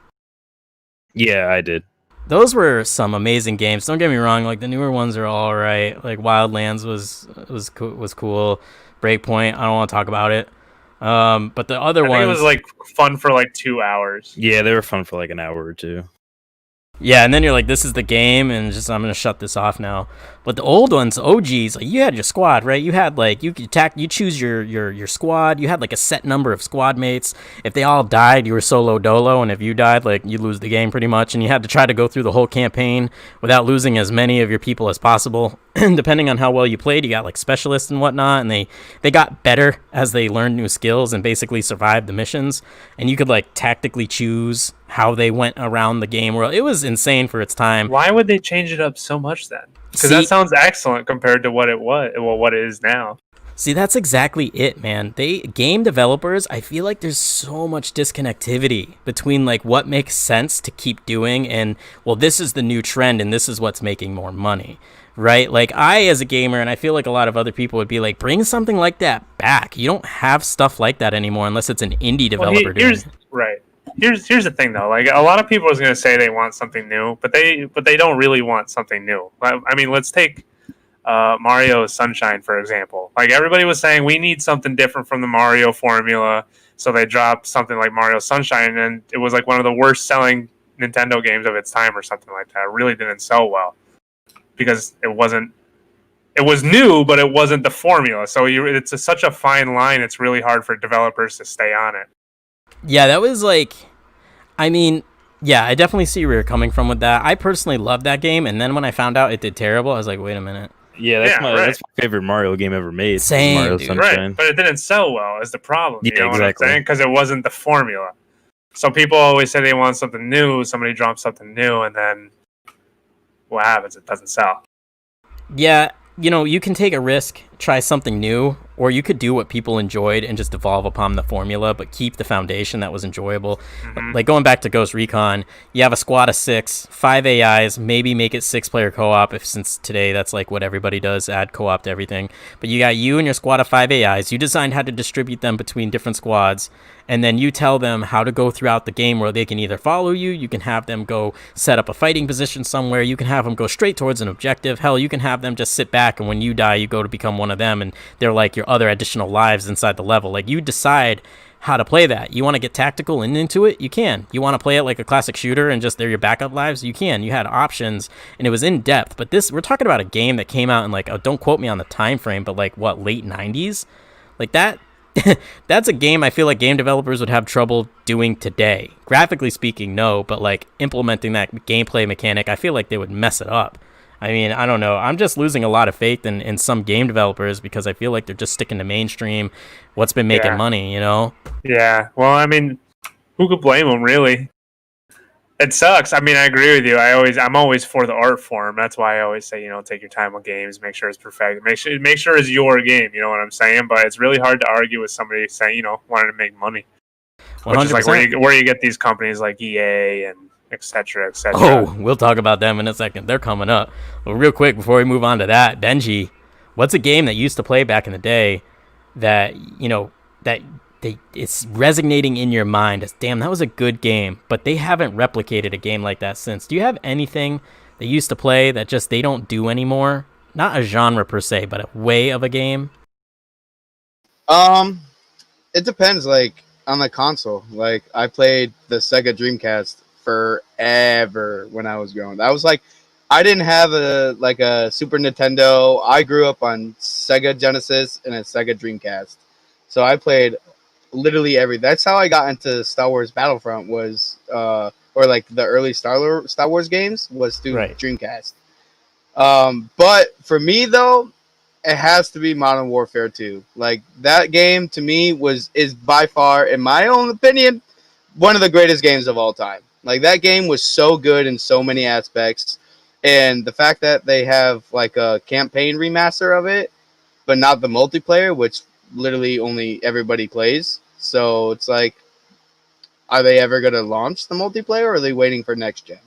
Yeah, I did. Those were some amazing games. Don't get me wrong; like the newer ones are all right. Like Wildlands was cool. Breakpoint, I don't want to talk about it. But the other I ones, think it was like fun for like 2 hours. Yeah, they were fun for like an hour or two. yeah, and then you're like, this is the game, and just I'm gonna shut this off now. But the old ones, OGs, like you had your squad, right? You had like you choose your squad. You had like a set number of squad mates. If they all died, you were solo dolo, and if you died, like you lose the game pretty much. And you had to try to go through the whole campaign without losing as many of your people as possible. And depending on how well you played, you got like specialists and whatnot, and they got better as they learned new skills and basically survived the missions. And you could like tactically choose how they went around the game world. It was insane for its time. Why would they change it up so much then? Because See- that sounds excellent compared to what it was, well, what it is now. See, that's exactly it, man. Game developers, I feel like there's so much disconnectivity between like what makes sense to keep doing and, well, this is the new trend and this is what's making more money, right? Like I, as a gamer, and I feel like a lot of other people would be like, bring something like that back. You don't have stuff like that anymore unless it's an indie developer doing it. Right. Here's the thing though. Like a lot of people is going to say they want something new, but they don't really want something new. I mean, let's take Mario Sunshine for example. Like everybody was saying, we need something different from the Mario formula, so they dropped something like Mario Sunshine, and it was like one of the worst selling Nintendo games of its time or something like that. It really didn't sell well because it was new, but it wasn't the formula. So it's such a fine line. It's really hard for developers to stay on it. Yeah, that was like, I mean, yeah, I definitely see where you're coming from with that. I personally loved that game, and then when I found out it did terrible, I was like, wait a minute. Yeah, that's Yeah, right. my favorite Mario game ever made. Same, Mario dude. Sunshine. Right, but it didn't sell well is the problem. You Yeah, know exactly. what I'm saying? Because it wasn't the formula. So people always say they want something new. Somebody drops something new, and then what happens? It doesn't sell. Yeah, you can take a risk, try something new, or you could do what people enjoyed and just evolve upon the formula, but keep the foundation that was enjoyable. Mhm. Like going back to Ghost Recon, you have a squad of 6, 5 AIs, maybe make it 6-player co-op, if since today that's like what everybody does, add co-op to everything. But you got you and your squad of 5 AIs. You designed how to distribute them between different squads, and then you tell them how to go throughout the game where they can either follow you, you can have them go set up a fighting position somewhere, you can have them go straight towards an objective. Hell, you can have them just sit back, and when you die, you go to become one of them, and they're like your other additional lives inside the level. Like, you decide how to play that. You want to get tactical and into it? You can. You want to play it like a classic shooter and just they're your backup lives? You can. You had options, and it was in depth. But this, we're talking about a game that came out in like, don't quote me on the time frame, but like what, late 90s? Like that. That's a game I feel like game developers would have trouble doing today. Graphically speaking, no, but like implementing that gameplay mechanic, I feel like they would mess it up. I mean, I don't know. I'm just losing a lot of faith in some game developers because I feel like they're just sticking to mainstream, what's been making money, you know? Yeah. Well, I mean, who could blame them, really? It sucks. I mean, I agree with you. I'm always for the art form. That's why I always say, take your time with games, make sure it's perfect, make sure it's your game. You know what I'm saying? But it's really hard to argue with somebody saying, wanting to make money, 100%. which is like where you get these companies like EA and et cetera, et cetera. Oh, we'll talk about them in a second. They're coming up. Well, real quick before we move on to that, Benji, what's a game that you used to play back in the day that it's resonating in your mind as, damn, that was a good game, but they haven't replicated a game like that since? Do you have anything they used to play that just they don't do anymore? Not a genre per se, but a way of a game? It depends, like, on the console. Like, I played the Sega Dreamcast forever when I was growing. I was like, I didn't have a Super Nintendo. I grew up on Sega Genesis and a Sega Dreamcast, so I played literally every. That's how I got into Star Wars Battlefront was, or like the early Star Wars games was through Dreamcast. But for me though, it has to be Modern Warfare 2. Like that game to me is by far, in my own opinion, one of the greatest games of all time. Like that game was so good in so many aspects, and the fact that they have like a campaign remaster of it, but not the multiplayer, which literally only everybody plays. So it's like, are they ever going to launch the multiplayer, or are they waiting for next gen?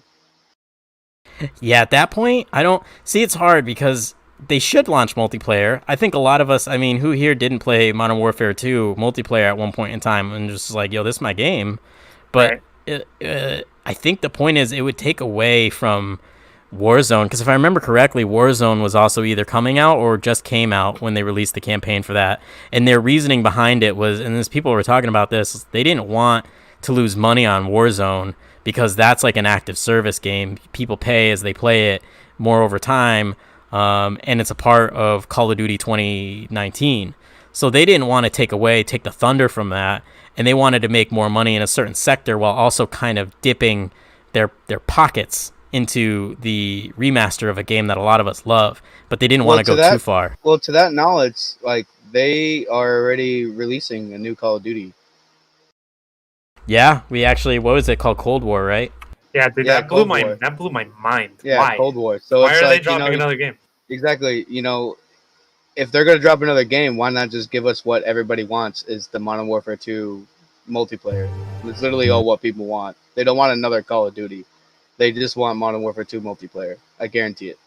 Yeah, at that point, I don't see. It's hard because they should launch multiplayer. I think a lot of us, I mean, who here didn't play Modern Warfare 2 multiplayer at one point in time and just like, yo, this is my game. But I think the point is it would take away from Warzone, because if I remember correctly, Warzone was also either coming out or just came out when they released the campaign for that. And their reasoning behind it was, and as people were talking about this, they didn't want to lose money on Warzone because that's like an active service game. People pay as they play it more over time, and it's a part of Call of Duty 2019. So they didn't want to take the thunder from that, and they wanted to make more money in a certain sector while also kind of dipping their pockets into the remaster of a game that a lot of us love, but they didn't want to go too far. Well, to that knowledge, like they are already releasing a new Call of Duty. Yeah, we actually, what was it called? Cold War, right? Yeah, dude, that blew my mind. Yeah, why? Cold War. So why it's are like, they dropping another game? Exactly. If they're gonna drop another game, why not just give us what everybody wants? Is the Modern Warfare 2 multiplayer? It's literally all what people want. They don't want another Call of Duty. They just want Modern Warfare 2 multiplayer. I guarantee it.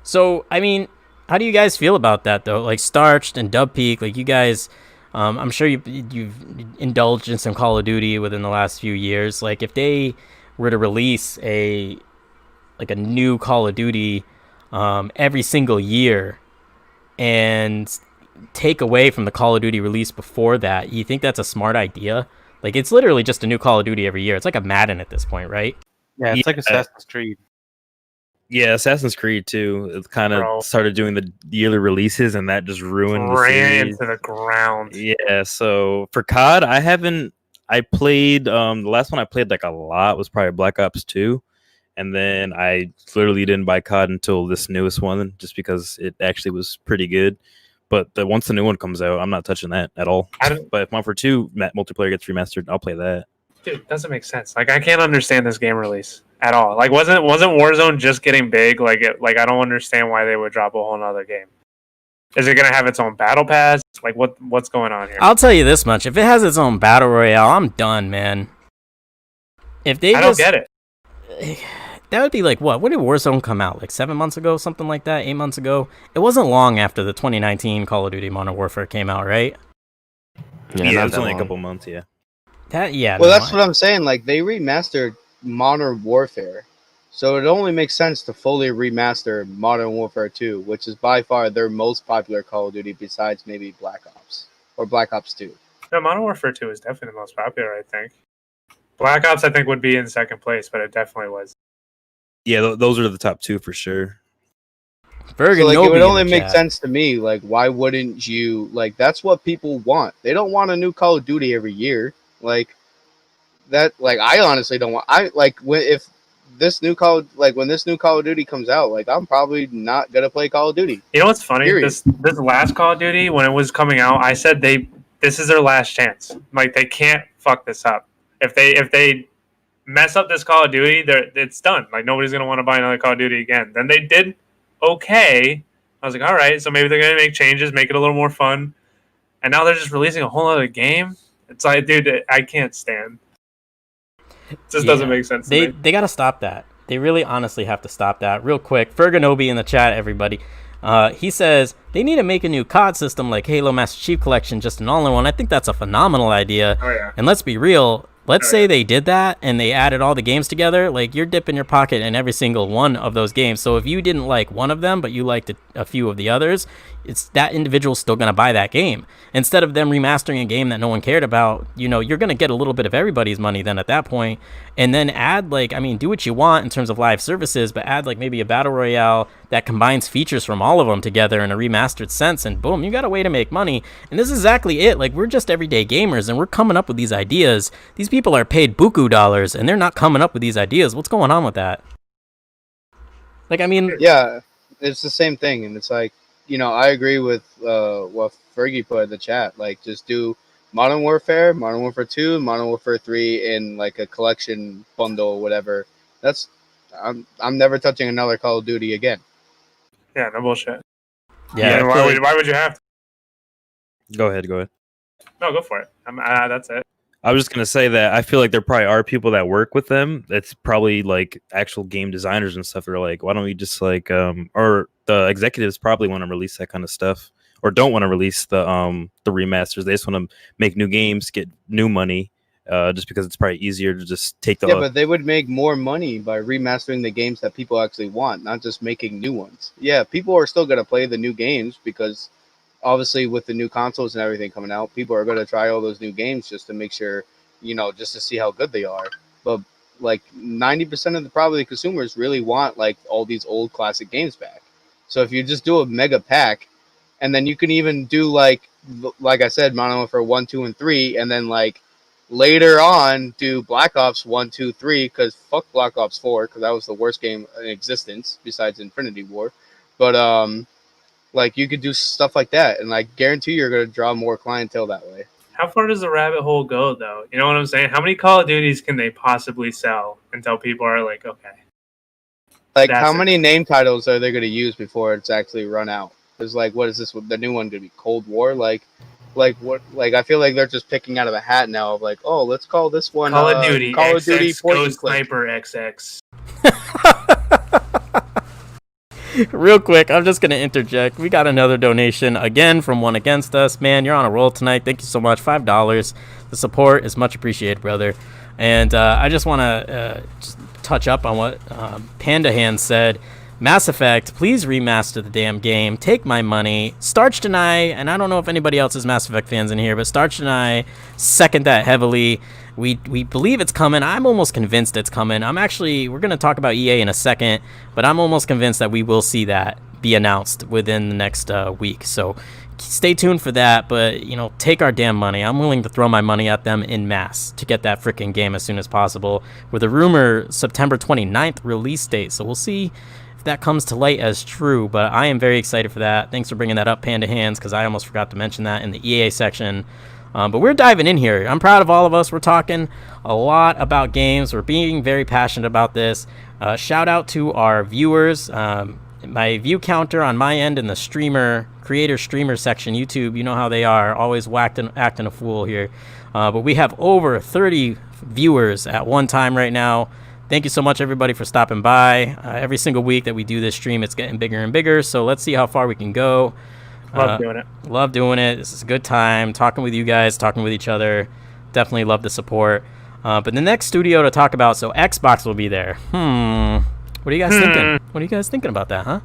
So, I mean, how do you guys feel about that, though? Like, Starched and Dubpeak, like, you guys, I'm sure you've indulged in some Call of Duty within the last few years. Like, if they were to release a new Call of Duty every single year and take away from the Call of Duty release before that, you think that's a smart idea? Like, it's literally just a new Call of Duty every year. It's like a Madden at this point, right? Yeah, it's like Assassin's Creed. Yeah, Assassin's Creed too. It kind of started doing the yearly releases, and that just ruined the series. Into the ground. Yeah, so for COD, I played the last one I played like a lot was probably Black Ops 2, and then I literally didn't buy COD until this newest one, just because it actually was pretty good. But once the new one comes out, I'm not touching that at all. But if Modern Warfare 2 multiplayer gets remastered, I'll play that. Dude, it doesn't make sense. Like, I can't understand this game release at all. Like, wasn't Warzone just getting big? Like, I don't understand why they would drop a whole nother game. Is it gonna have its own battle pass? Like, what's going on here? I'll tell you this much: if it has its own battle royale, I'm done, man. If they don't get it. That would be like what? When did Warzone come out? Like 7 months ago, something like that. 8 months ago. It wasn't long after the 2019 Call of Duty Modern Warfare came out, right? Yeah, it's only a couple months. Yeah. That's what I'm saying. Like, they remastered Modern Warfare, so it only makes sense to fully remaster Modern Warfare 2, which is by far their most popular Call of Duty besides maybe Black Ops or Black Ops 2. No, Modern Warfare 2 is definitely the most popular, I think. Black Ops, I think, would be in second place, but it definitely was. Yeah, those are the top two for sure. So, like, it would only make sense to me. Like, why wouldn't you? Like, that's what people want. They don't want a new Call of Duty every year. Like that. Like, I honestly don't want. When this new Call of Duty comes out, like, I'm probably not gonna play Call of Duty. You know what's funny? Period. This last Call of Duty, when it was coming out, I said this is their last chance. Like, they can't fuck this up. If they mess up this Call of Duty, it's done. Like, nobody's gonna want to buy another Call of Duty again. Then they did okay. I was like, all right, so maybe they're gonna make changes, make it a little more fun. And now they're just releasing a whole other game. It's like, dude, I can't stand. It just doesn't make sense. They got to stop that. They really honestly have to stop that. Real quick, Ferganobi in the chat, everybody. He says they need to make a new COD system like Halo Master Chief Collection, just an all-in-one. I think that's a phenomenal idea. Oh, yeah. And let's be real, let's say they did that and they added all the games together, like you're dipping your pocket in every single one of those games. So if you didn't like one of them, but you liked a few of the others, it's that individual's still going to buy that game. Instead of them remastering a game that no one cared about, you know, you're going to get a little bit of everybody's money then at that point. And then add like, I mean, do what you want in terms of live services, but add like maybe a battle royale that combines features from all of them together in a remastered sense, and boom, you got a way to make money. And this is exactly it. Like, we're just everyday gamers and we're coming up with these ideas. These people are paid buku dollars and they're not coming up with these ideas. What's going on with that? Like, I mean, yeah, it's the same thing. And it's like, you know, I agree with what Fergie put in the chat. Like, just do Modern Warfare 2, Modern Warfare 3 in like a collection bundle or whatever. That's I'm never touching another Call of Duty again. Yeah, no bullshit. yeah. Why would you have to? Go ahead. No, go for it. That's it. I was just gonna say that I feel like there probably are people that work with them. It's probably like actual game designers and stuff that are like, why don't we just like or the executives probably want to release that kind of stuff, or don't want to release the remasters. They just want to make new games, get new money, just because it's probably easier to just take the. Yeah, but they would make more money by remastering the games that people actually want, not just making new ones. Yeah, people are still gonna play the new games because obviously with the new consoles and everything coming out, people are going to try all those new games just to make sure, you know, just to see how good they are. But like 90% of the probably consumers really want like all these old classic games back. So if you just do a mega pack, and then you can even do like I said, Modern Warfare 1, 2, and 3, and then like later on do Black Ops 1, 2, 3, because fuck Black Ops 4, because that was the worst game in existence besides Infinity War. But like, you could do stuff like that, and like guarantee you're going to draw more clientele that way. How far does the rabbit hole go, though? You know what I'm saying? How many Call of Duties can they possibly sell until people are like, okay? Like, how many name titles are they going to use before it's actually run out? Because, like, what is this? The new one going to be Cold War? Like what? Like, I feel like they're just picking out of a hat now of like, oh, let's call this one Call of Duty. Call XX of Duty Ghost Sniper XX. Real quick, I'm just going to interject. We got another donation again from One Against Us. Man, you're on a roll tonight. Thank you so much. $5. The support is much appreciated, brother. And I just want to just touch up on what Panda Hand said. Mass Effect, please remaster the damn game. Take my money. Starched and I don't know if anybody else is Mass Effect fans in here, but Starched and I second that heavily. We believe it's coming. I'm almost convinced it's coming. We're going to talk about EA in a second, but I'm almost convinced that we will see that be announced within the next week. So stay tuned for that, but, you know, take our damn money. I'm willing to throw my money at them in mass to get that freaking game as soon as possible, with a rumor September 29th release date. So we'll see if that comes to light as true, but I am very excited for that. Thanks for bringing that up, Panda Hands, because I almost forgot to mention that in the EA section. But we're diving in here. I'm proud of all of us. We're talking a lot about games. We're being very passionate about this. Shout out to our viewers. My view counter on my end in the creator streamer section, YouTube, you know how they are, always acting a fool here. But we have over 30 viewers at one time right now. Thank you so much, everybody, for stopping by. Every single week that we do this stream, it's getting bigger and bigger. So let's see how far we can go. Love doing it. This is a good time talking with you guys, talking with each other. Definitely love the support. But the next studio to talk about, so Xbox will be there. What are you guys thinking? What are you guys thinking about that, huh?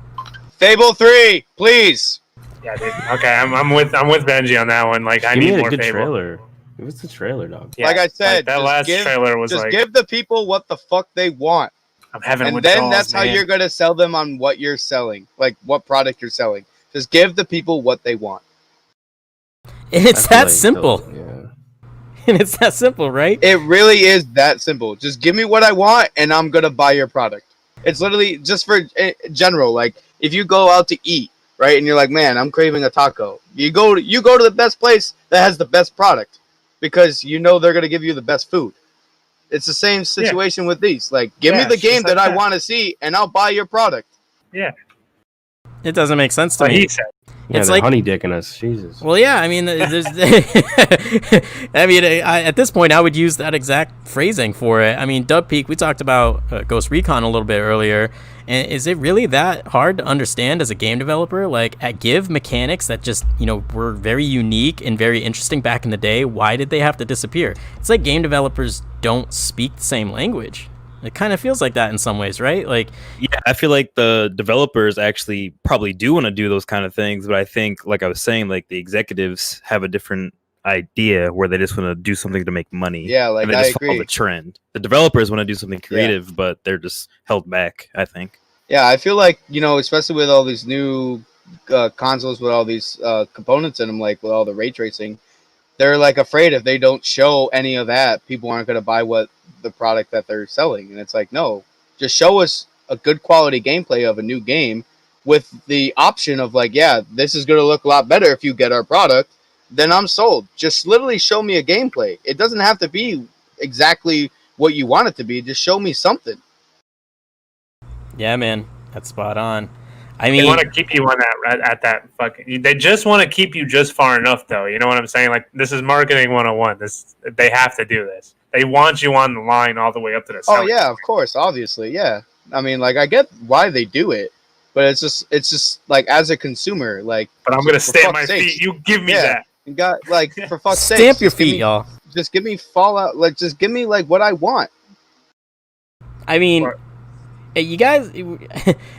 Fable 3, please. Yeah, dude. Okay, I'm with Benji on that one. Like, I need more good Fable. trailer. It was the trailer, dog. Yeah, like I said, that last trailer was like, give the people what the fuck they want. I'm having and then that's how you're gonna sell them on what you're selling, like what product you're selling. Just give the people what they want. It's that simple. And it's that simple, right? It really is that simple. Just give me what I want, and I'm gonna buy your product. It's literally just for general. Like, if you go out to eat, right, and you're like, man, I'm craving a taco. You go to the best place that has the best product, because you know they're gonna give you the best food. It's the same situation with these. Like, give me the game that I want to see, and I'll buy your product. Yeah. It doesn't make sense to me. He said. Yeah, it's they're like honey dicking us. Jesus. Well, yeah, I mean, there's, I mean, at this point, I would use that exact phrasing for it. I mean, Dub Peak, we talked about Ghost Recon a little bit earlier, and is it really that hard to understand as a game developer? Like, at Give mechanics that just, were very unique and very interesting back in the day, why did they have to disappear? It's like game developers don't speak the same language. It kind of feels like that in some ways, right? Like, yeah, I feel like the developers actually probably do want to do those kind of things, but I think, like I was saying, like the executives have a different idea where they just want to do something to make money. Yeah, like and they I just agree. follow the trend. The developers want to do something creative, but they're just held back, I think. Yeah, I feel like, especially with all these new consoles with all these components in them, like with all the ray tracing, they're like afraid if they don't show any of that, people aren't going to buy the product that they're selling. And it's like, no, just show us a good quality gameplay of a new game with the option of like, yeah, this is going to look a lot better if you get our product. Then I'm sold. Just literally show me a gameplay. It doesn't have to be exactly what you want it to be. Just show me something. yeah, man, that's spot on. I mean, they want to keep you on that at that fucking. They just want to keep you just far enough, though. You know what I'm saying? Like, this is marketing 101. They have to do this. They want you on the line all the way up to the. Oh yeah, of course, obviously, yeah. I mean, like, I get why they do it, but it's just like, as a consumer, like. But I'm gonna stamp my feet. You give me that. You got, like, for fuck's sake. Stamp your feet, y'all. Just give me Fallout. Like, just give me like what I want. I mean. You guys,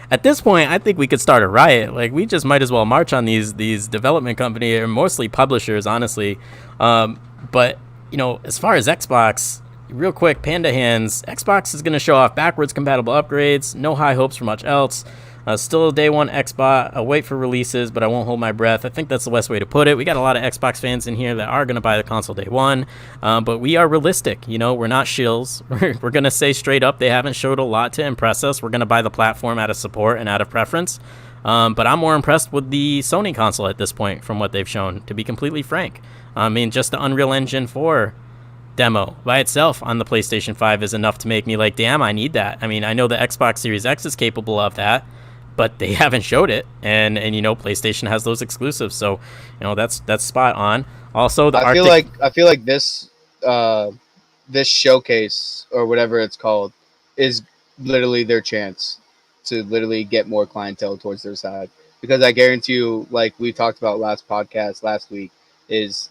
at this point, I think we could start a riot. Like, we just might as well march on these development companies, or mostly publishers, honestly. But as far as Xbox, real quick, Panda Hands, Xbox is going to show off backwards compatible upgrades. No high hopes for much else. Still a day one Xbox. I'll wait for releases, but I won't hold my breath. I think that's the best way to put it. We got a lot of Xbox fans in here that are going to buy the console day one, but we are realistic. We're not shills. We're going to say straight up they haven't showed a lot to impress us. We're going to buy the platform out of support and out of preference. But I'm more impressed with the Sony console at this point from what they've shown, to be completely frank. I mean, just the Unreal Engine 4 demo by itself on the PlayStation 5 is enough to make me like, damn, I need that. I mean, I know the Xbox Series X is capable of that, but they haven't showed it, and PlayStation has those exclusives, so that's spot on. Also, I feel like this this showcase, or whatever it's called, is literally their chance to literally get more clientele towards their side, because I guarantee you, like we talked about last week, is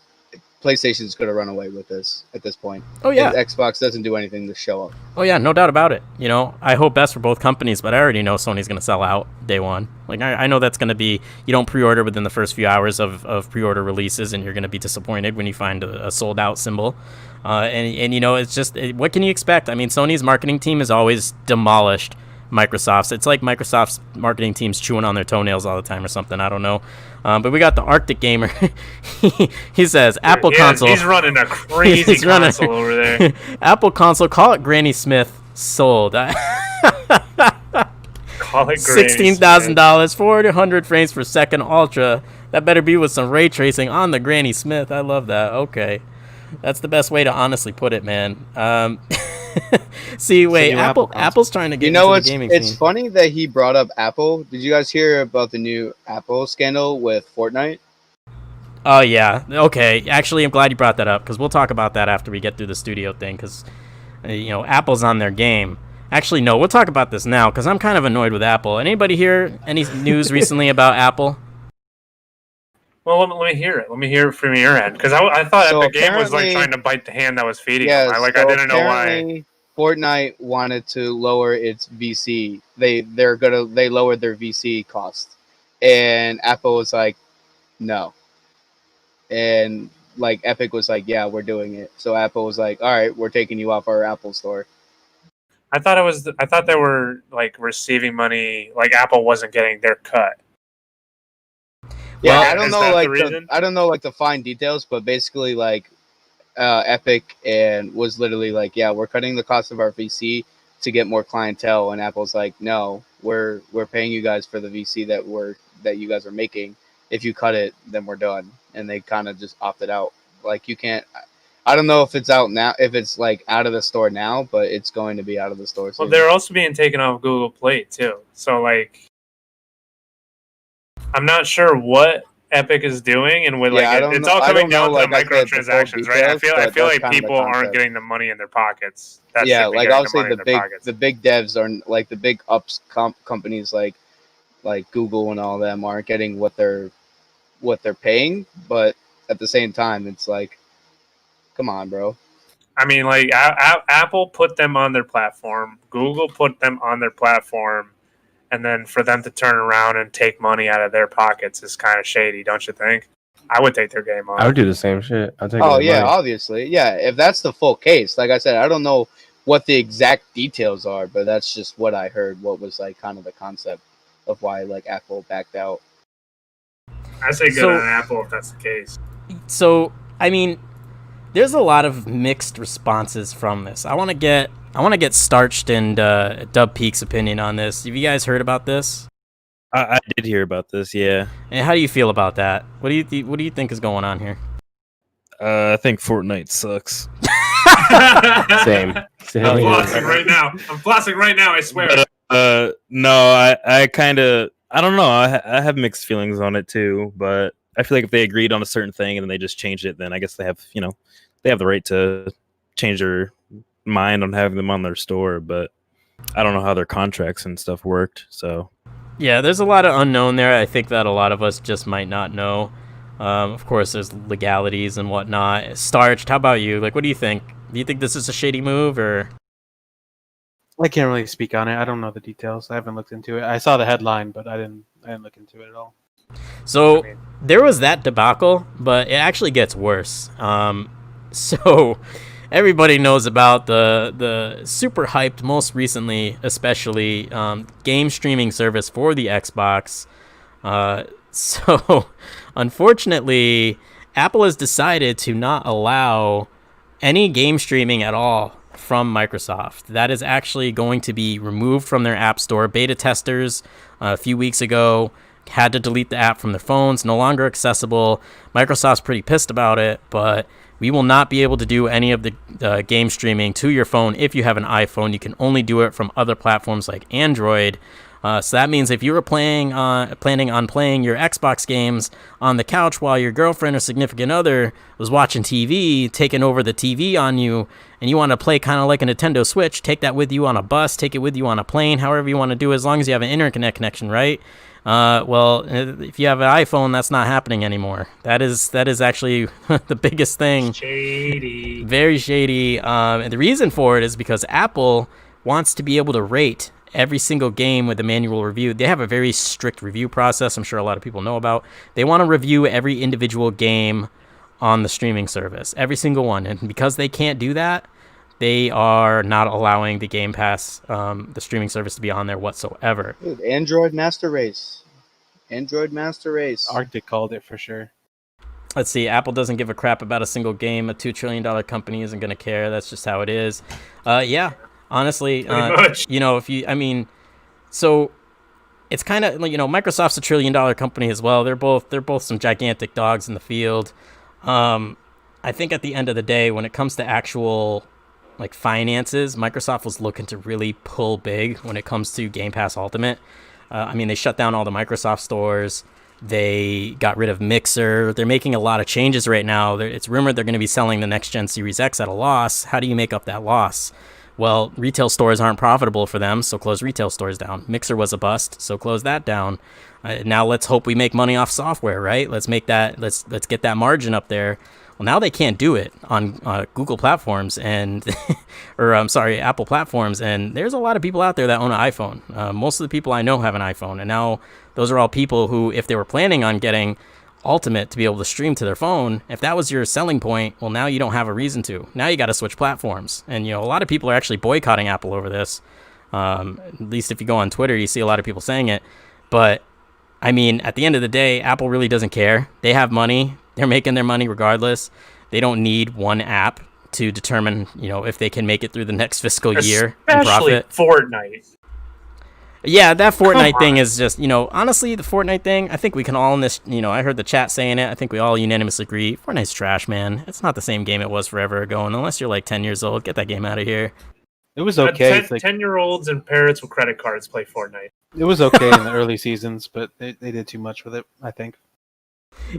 PlayStation's going to run away with this at this point. Oh yeah, if Xbox doesn't do anything to show up. Oh yeah, no doubt about it. I hope best for both companies, but I already know Sony's going to sell out day one. Like, I know that's going to be, you don't pre-order within the first few hours of pre-order releases, and you're going to be disappointed when you find a sold out symbol. And it's just, what can you expect? I mean, Sony's marketing team has always demolished Microsoft's. It's like Microsoft's marketing team's chewing on their toenails all the time or something. I don't know. But we got the Arctic Gamer. He says, Apple console. He's running a crazy console over there. Apple console, call it Granny Smith, sold. Call it $16,000, 400 frames per second, ultra. That better be with some ray tracing on the Granny Smith. I love that. Okay. That's the best way to honestly put it, man. See, wait, Apple's trying to get into the gaming scene. It's funny that he brought up Apple. Did you guys hear about the new Apple scandal with Fortnite? Oh, yeah. Okay. Actually, I'm glad you brought that up, because we'll talk about that after we get through the studio thing, because, Apple's on their game. Actually, no, we'll talk about this now, because I'm kind of annoyed with Apple. Anybody hear any news recently about Apple? Well, let me hear it. Let me hear it from your end, because I thought Epic Game was like trying to bite the hand that was feeding them. I didn't know why. Fortnite wanted to lower its VC. They lowered their VC cost, and Apple was like, no. And like Epic was like, yeah, we're doing it. So Apple was like, all right, we're taking you off our Apple Store. I thought they were like receiving money, like Apple wasn't getting their cut. Yeah, I don't know like the fine details, but basically like Epic and was literally like, yeah, we're cutting the cost of our VC to get more clientele, and Apple's like, no, we're paying you guys for the VC that you guys are making. If you cut it, then we're done. And they kind of just opted out. Like, you can't. I don't know if it's out now, if it's like out of the store now, but it's going to be out of the store soon. Well, they're also being taken off Google Play too. So like, I'm not sure what Epic is doing, and with it's all coming down to microtransactions, right? I feel like people aren't getting the money in their pockets. Like obviously the big devs are like the big companies like Google and all them aren't getting what they're paying, but at the same time, it's like, come on, bro. I mean, like Apple put them on their platform, Google put them on their platform, and then for them to turn around and take money out of their pockets is kind of shady, don't you think? I would take their game on. I would do the same shit. I'd take money. Obviously. Yeah, if that's the full case. Like I said, I don't know what the exact details are, but that's just what I heard, what was like kind of the concept of why like Apple backed out. I say good on Apple if that's the case. So, I mean, there's a lot of mixed responses from this. I want to get Starched and Dub Peak's opinion on this. Have you guys heard about this? I did hear about this, yeah. And how do you feel about that? What do you think is going on here? I think Fortnite sucks. Same. I'm flossing right now. I swear. No, I kind of. I don't know. I have mixed feelings on it too, but I feel like if they agreed on a certain thing and then they just changed it, then I guess they have the right to change their mind on having them on their store. But I don't know how their contracts and stuff worked. So yeah, there's a lot of unknown there. I think that a lot of us just might not know. Of course, there's legalities and whatnot. Starched, how about you? Like, what do you think? Do you think this is a shady move, or? I can't really speak on it. I don't know the details. I haven't looked into it. I saw the headline, but I didn't look into it at all. So there was that debacle, but it actually gets worse. So everybody knows about the super hyped, most recently, especially game streaming service for the Xbox. So unfortunately, Apple has decided to not allow any game streaming at all from Microsoft. That is actually going to be removed from their App Store. Beta testers a few weeks ago had to delete the app from their phones, no longer accessible. Microsoft's pretty pissed about it, but we will not be able to do any of the game streaming to your phone if you have an iPhone. You can only do it from other platforms like Android. So that means if you were planning on playing your Xbox games on the couch while your girlfriend or significant other was watching TV, taking over the TV on you, and you want to play kind of like a Nintendo Switch, take that with you on a bus, take it with you on a plane, however you want to do, as long as you have an internet connection, right? Well, if you have an iPhone, that's not happening anymore. That is actually the biggest thing. Shady. Very shady. And the reason for it is because Apple wants to be able to rate every single game with a manual review. They have a very strict review process, I'm sure a lot of people know about. They want to review every individual game on the streaming service, every single one. And because they can't do that, they are not allowing the Game Pass, the streaming service, to be on there whatsoever. Dude, Android Master Race. Arctic called it for sure. Let's see. Apple doesn't give a crap about a single game. A $2 trillion company isn't going to care. That's just how it is. Yeah. Honestly, so it's kind of, Microsoft's $1 trillion company as well. They're both some gigantic dogs in the field. I think at the end of the day, when it comes to actual finances, Microsoft was looking to really pull big when it comes to Game Pass Ultimate. They shut down all the Microsoft stores. They got rid of Mixer. They're making a lot of changes right now. It's rumored they're going to be selling the next gen Series X at a loss. How do you make up that loss? Well, retail stores aren't profitable for them, so close retail stores down. Mixer was a bust, so close that down. Now let's hope we make money off software, right? Let's get that margin up there. Well, now they can't do it on Google platforms Apple platforms, and there's a lot of people out there that own an iPhone. Most of the people I know have an iPhone, and now those are all people who, if they were planning on getting Ultimate to be able to stream to their phone, if that was your selling point, well, now you don't have a reason to. Now you got to switch platforms. And, a lot of people are actually boycotting Apple over this. At least if you go on Twitter, you see a lot of people saying it. But, at the end of the day, Apple really doesn't care. They have money. They're making their money regardless. They don't need one app to determine, if they can make it through the next fiscal year and profit. Fortnite. Yeah, that Fortnite thing is just, honestly, the Fortnite thing, I think we can all in this, I heard the chat saying it. I think we all unanimously agree. Fortnite's trash, man. It's not the same game it was forever ago. And unless you're 10 years old, get that game out of here. It was okay. 10-year-olds and parents with credit cards play Fortnite. It was okay in the early seasons, but they did too much with it, I think.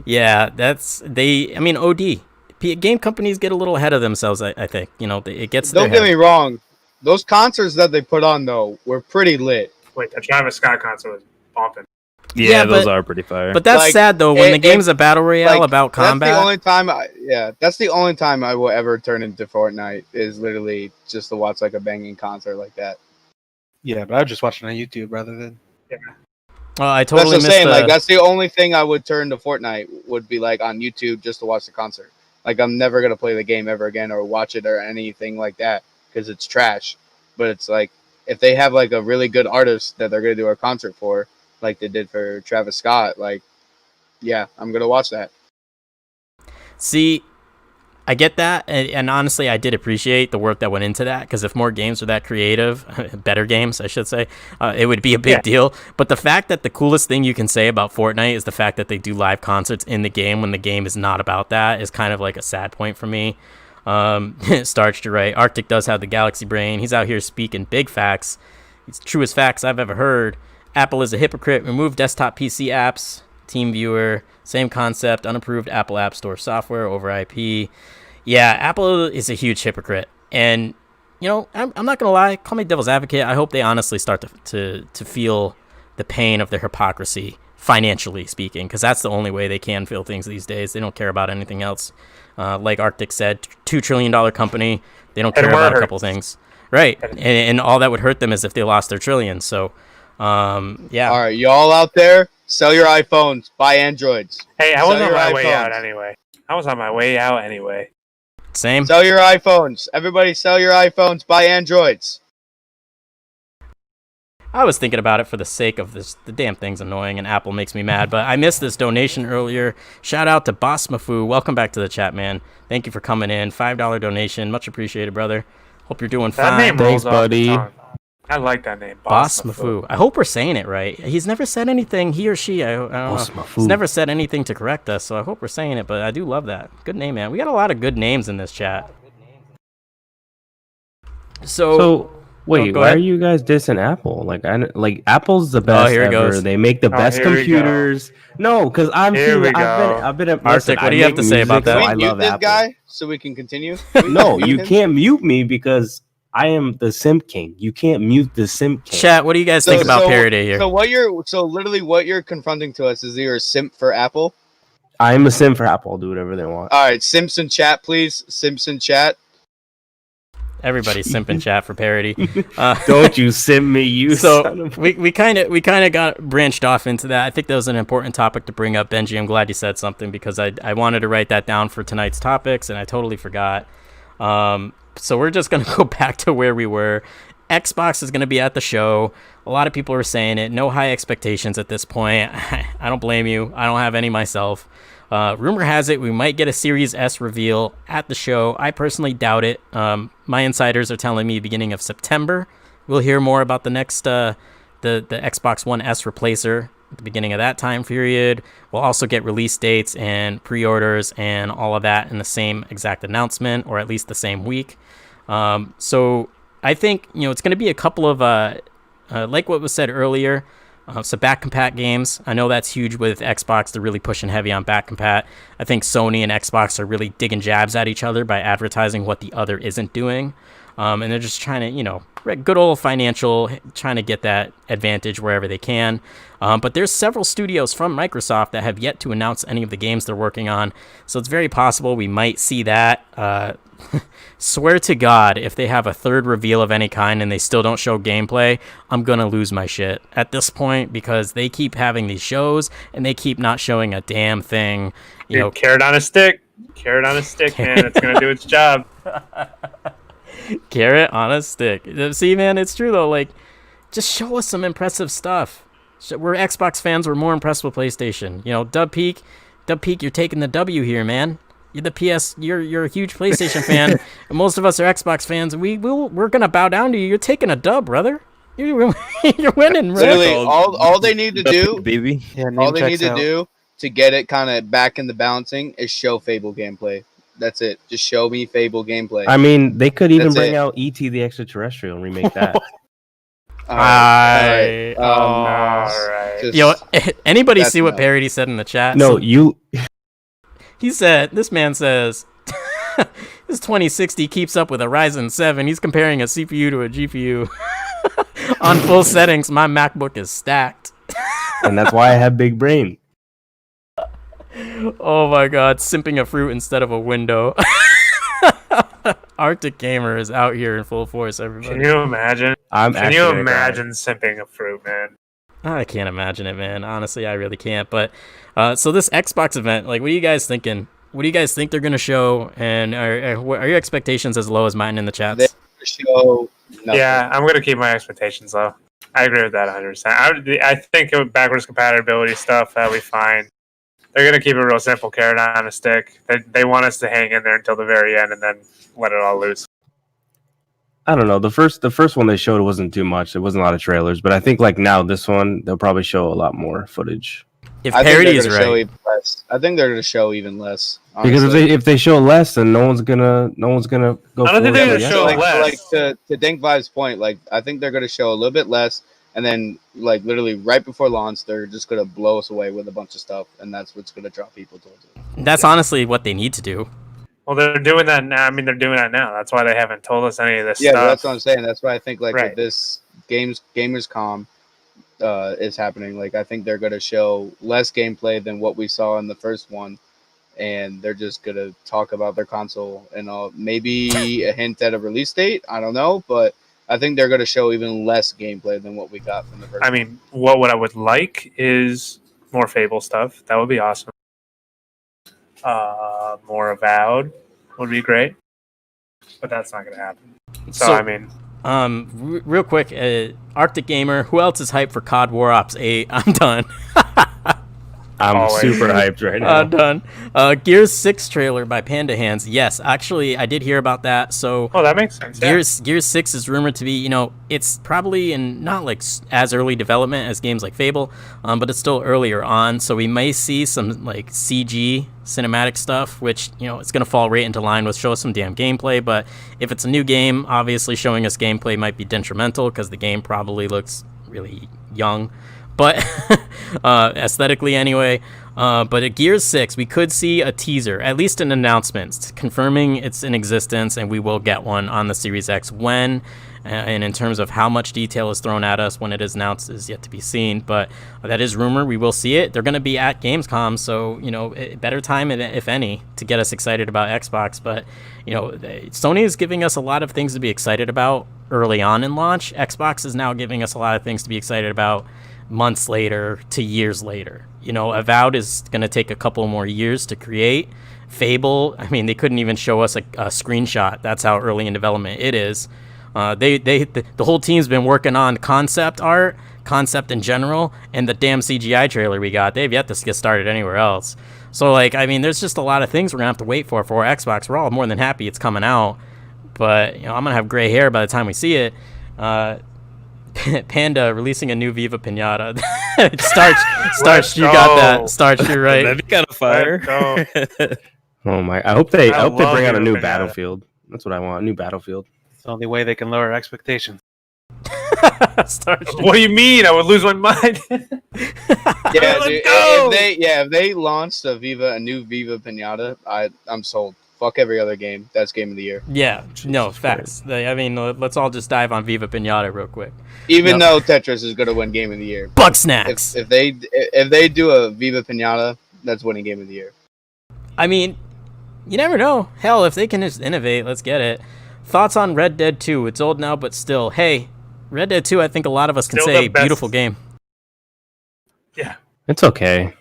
Yeah, I mean, OD. Game companies get a little ahead of themselves, I think. It gets to Don't their get head. me wrong. Those concerts that they put on, though, were pretty lit. Wait, the Travis Scott concert was bumping. Yeah, those but- are pretty fire. But that's Like, sad, though, when the it- game's a battle royale about combat. That's the only time I will ever turn into Fortnite is literally just to watch like a banging concert like that. Yeah, but I was just watching on YouTube rather than. Oh, I That's totally what I'm missed saying. the... Like that's the only thing I would turn to Fortnite would be like on YouTube just to watch the concert. Like I'm never gonna play the game ever again or watch it or anything like that because it's trash. But it's like if they have like a really good artist that they're gonna do a concert for, like they did for Travis Scott, like yeah, I'm gonna watch that. See, I get that, and honestly, I did appreciate the work that went into that, because if more games were that creative, better games, I should say, it would be a big deal. But the fact that the coolest thing you can say about Fortnite is the fact that they do live concerts in the game when the game is not about that is kind of like a sad point for me. Starched, you're right. Arctic does have the galaxy brain. He's out here speaking big facts. It's truest facts I've ever heard. Apple is a hypocrite. Remove desktop PC apps. TeamViewer. Same concept. Unapproved Apple App Store software over IP. Yeah, Apple is a huge hypocrite. And, I'm not going to lie. Call me devil's advocate. I hope they honestly start to feel the pain of their hypocrisy, financially speaking, because that's the only way they can feel things these days. They don't care about anything else. Like Arctic said, $2 trillion company. They don't care about a couple things. Right. And all that would hurt them is if they lost their trillion. So, yeah. All right, y'all out there, sell your iPhones, buy Androids. Hey, I Sell was on your my way out iPhones. anyway. Same. Sell your iPhones. Everybody sell your iPhones, buy Androids. I was thinking about it for the sake of this. The damn thing's annoying, and Apple makes me mad. But I missed this donation earlier. Shout out to Boss Mafu. Welcome back to the chat, man. Thank you for coming in. $5 donation. Much appreciated, brother. Hope you're doing fine. That name rolls Thanks, off the buddy. tongue. I like that name, Boss Mafu. I hope we're saying it right. He's never said anything, he or she, I don't know. He's never said anything to correct us, so I hope we're saying it, but I do love that. Good name, man. We got a lot of good names in this chat. So wait, go why ahead. are you guys dissing Apple? Like Apple's the best here it ever. goes. They make the best here we go. computers. No, because I've been Arctic, listen, what do you have to say about that? Can I we mute love this Apple. guy so we can continue? Can we No, mute you him? can't mute me because I am the Simp King. You can't mute the Simp King. Chat, what do you guys think about parody here? So literally what you're confronting to us is you're a simp for Apple. I'm a Simp for Apple. I'll do whatever they want. All right, Simpson chat, please. Simpson chat. Everybody's simping chat for parody. Don't you simp me, you son So of we kind of got branched off into that. I think that was an important topic to bring up, Benji. I'm glad you said something because I wanted to write that down for tonight's topics and I totally forgot. So we're just gonna go back to where we were. Xbox is gonna be at the show. A lot of people are saying it. No high expectations at this point. I don't blame you. I don't have any myself. Rumor has it we might get a Series S reveal at the show. I personally doubt it. My insiders are telling me beginning of September. We'll hear more about the next the Xbox One S replacer at the beginning of that time period. We'll also get release dates and pre-orders and all of that in the same exact announcement, or at least the same week. So I think it's going to be a couple of like what was said earlier. So back compat games. I know that's huge with Xbox. They're really pushing heavy on back compat. I think Sony and Xbox are really digging jabs at each other by advertising what the other isn't doing. And they're just trying to, good old financial, trying to get that advantage wherever they can. But there's several studios from Microsoft that have yet to announce any of the games they're working on. So it's very possible we might see that. Swear to God, if they have a third reveal of any kind and they still don't show gameplay, I'm going to lose my shit at this point because they keep having these shows and they keep not showing a damn thing. Carrot on a stick. Carrot on a stick, man. It's going to do its job. Carrot on a stick. See, man, it's true, though. Like, just show us some impressive stuff. We're Xbox fans. We're more impressed with PlayStation. Dub Peak, you're taking the W here, man. You're the PS. You're a huge PlayStation fan, and most of us are Xbox fans. We're gonna bow down to you. You're taking a dub, brother. You're winning, right? Literally, all they need to do, baby. Yeah, all they need to do to get it kind of back in the balancing is show Fable gameplay. That's it. Just show me Fable gameplay. I mean, they could even That's bring it. out E.T. the Extraterrestrial and remake that. All right. All right. Yo, anybody see what Parody said in the chat? No, He said, this man says, this 2060 keeps up with a Ryzen 7. He's comparing a CPU to a GPU. On full settings, my MacBook is stacked. And that's why I have big brain. Oh my god, simping a fruit instead of a window. Arctic Gamer is out here in full force, everybody. Can you imagine? Can you imagine simping a fruit, man? I can't imagine it, man. Honestly, I really can't. But so this Xbox event, like, what are you guys thinking? What do you guys think they're going to show? And are your expectations as low as mine in the chats? They show nothing. Yeah, I'm going to keep my expectations low. I agree with that 100%. I think it backwards compatibility stuff, that'll be fine. They're going to keep it real simple, carrot on a stick. They want us to hang in there until the very end and then let it all loose. I don't know. The first one they showed wasn't too much. There wasn't a lot of trailers, but I think like now this one they'll probably show a lot more footage. If Parody is right, I think they're going to show even less. Honestly. Because if they show less, then no one's gonna go. I don't think they're going to show less. Like to DankVibez point, like I think they're going to show a little bit less, and then like literally right before launch, they're just going to blow us away with a bunch of stuff, and that's what's going to draw people towards it. That's honestly what they need to do. Well, they're doing that now. I mean, they're doing that now. That's why they haven't told us any of this stuff. Yeah, that's what I'm saying. That's why I think like with this Gamescom is happening. Like I think they're going to show less gameplay than what we saw in the first one, and they're just going to talk about their console and maybe a hint at a release date. I don't know, but I think they're going to show even less gameplay than what we got from the first. I mean, what I would like is more Fable stuff. That would be awesome. More Avowed would be great, but that's not going to happen. So I mean, real quick, Arctic Gamer, who else is hyped for COD War Ops 8? I'm done. I'm super hyped right now. I'm done. Gears 6 trailer by Panda Hands. Yes, actually, I did hear about that. So, that makes sense. Gears 6 is rumored to be, it's probably in not like as early development as games like Fable, but it's still earlier on. So we may see some like CG cinematic stuff, which it's gonna fall right into line with show us some damn gameplay. But if it's a new game, obviously showing us gameplay might be detrimental because the game probably looks really young. But aesthetically anyway. But at Gears 6, we could see a teaser, at least an announcement, confirming it's in existence, and we will get one on the Series X. When, and in terms of how much detail is thrown at us when it is announced, is yet to be seen. But that is rumor. We will see it. They're going to be at Gamescom, so better time, if any, to get us excited about Xbox. But Sony is giving us a lot of things to be excited about early on in launch. Xbox is now giving us a lot of things to be excited about months later to years later. Avowed is going to take a couple more years to create. Fable, I mean, they couldn't even show us a screenshot. That's how early in development it is. The whole team's been working on concept art, concept in general, and the damn CGI trailer we got. They've yet to get started anywhere else. So, there's just a lot of things we're going to have to wait for Xbox. We're all more than happy it's coming out. But, I'm going to have gray hair by the time we see it. Panda releasing a new Viva Pinata. Starched, you got that. Starched, you're right. That'd be kind of fire. Oh my! I hope they bring out a new Battlefield. That's what I want. A new Battlefield. It's the only way they can lower expectations. Starched. What do you mean? I would lose my mind. Yeah, dude, if they launched a new Viva Pinata, I'm sold. Fuck every other game. That's game of the year. Yeah, no, facts. I mean, let's all just dive on Viva Pinata real quick. Even though Tetris is going to win game of the year. Bug snacks. If they do a Viva Pinata, that's winning game of the year. I mean, you never know. Hell, if they can just innovate, let's get it. Thoughts on Red Dead 2? It's old now, but still. Hey, Red Dead 2, I think a lot of us can say beautiful game. Yeah. It's okay.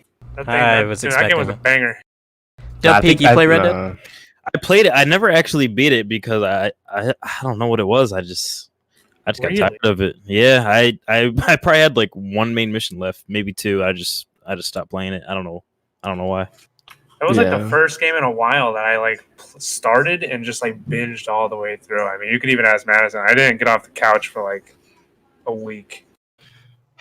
I was expecting that game was a banger. Dub Peak, you play Red Dead? I played it. I never actually beat it because I don't know what it was. I just got tired of it. Yeah, I probably had like one main mission left, maybe two. I just stopped playing it. I don't know why. That was like the first game in a while that I started and just binged all the way through. I mean, you could even ask Madison. I didn't get off the couch for a week.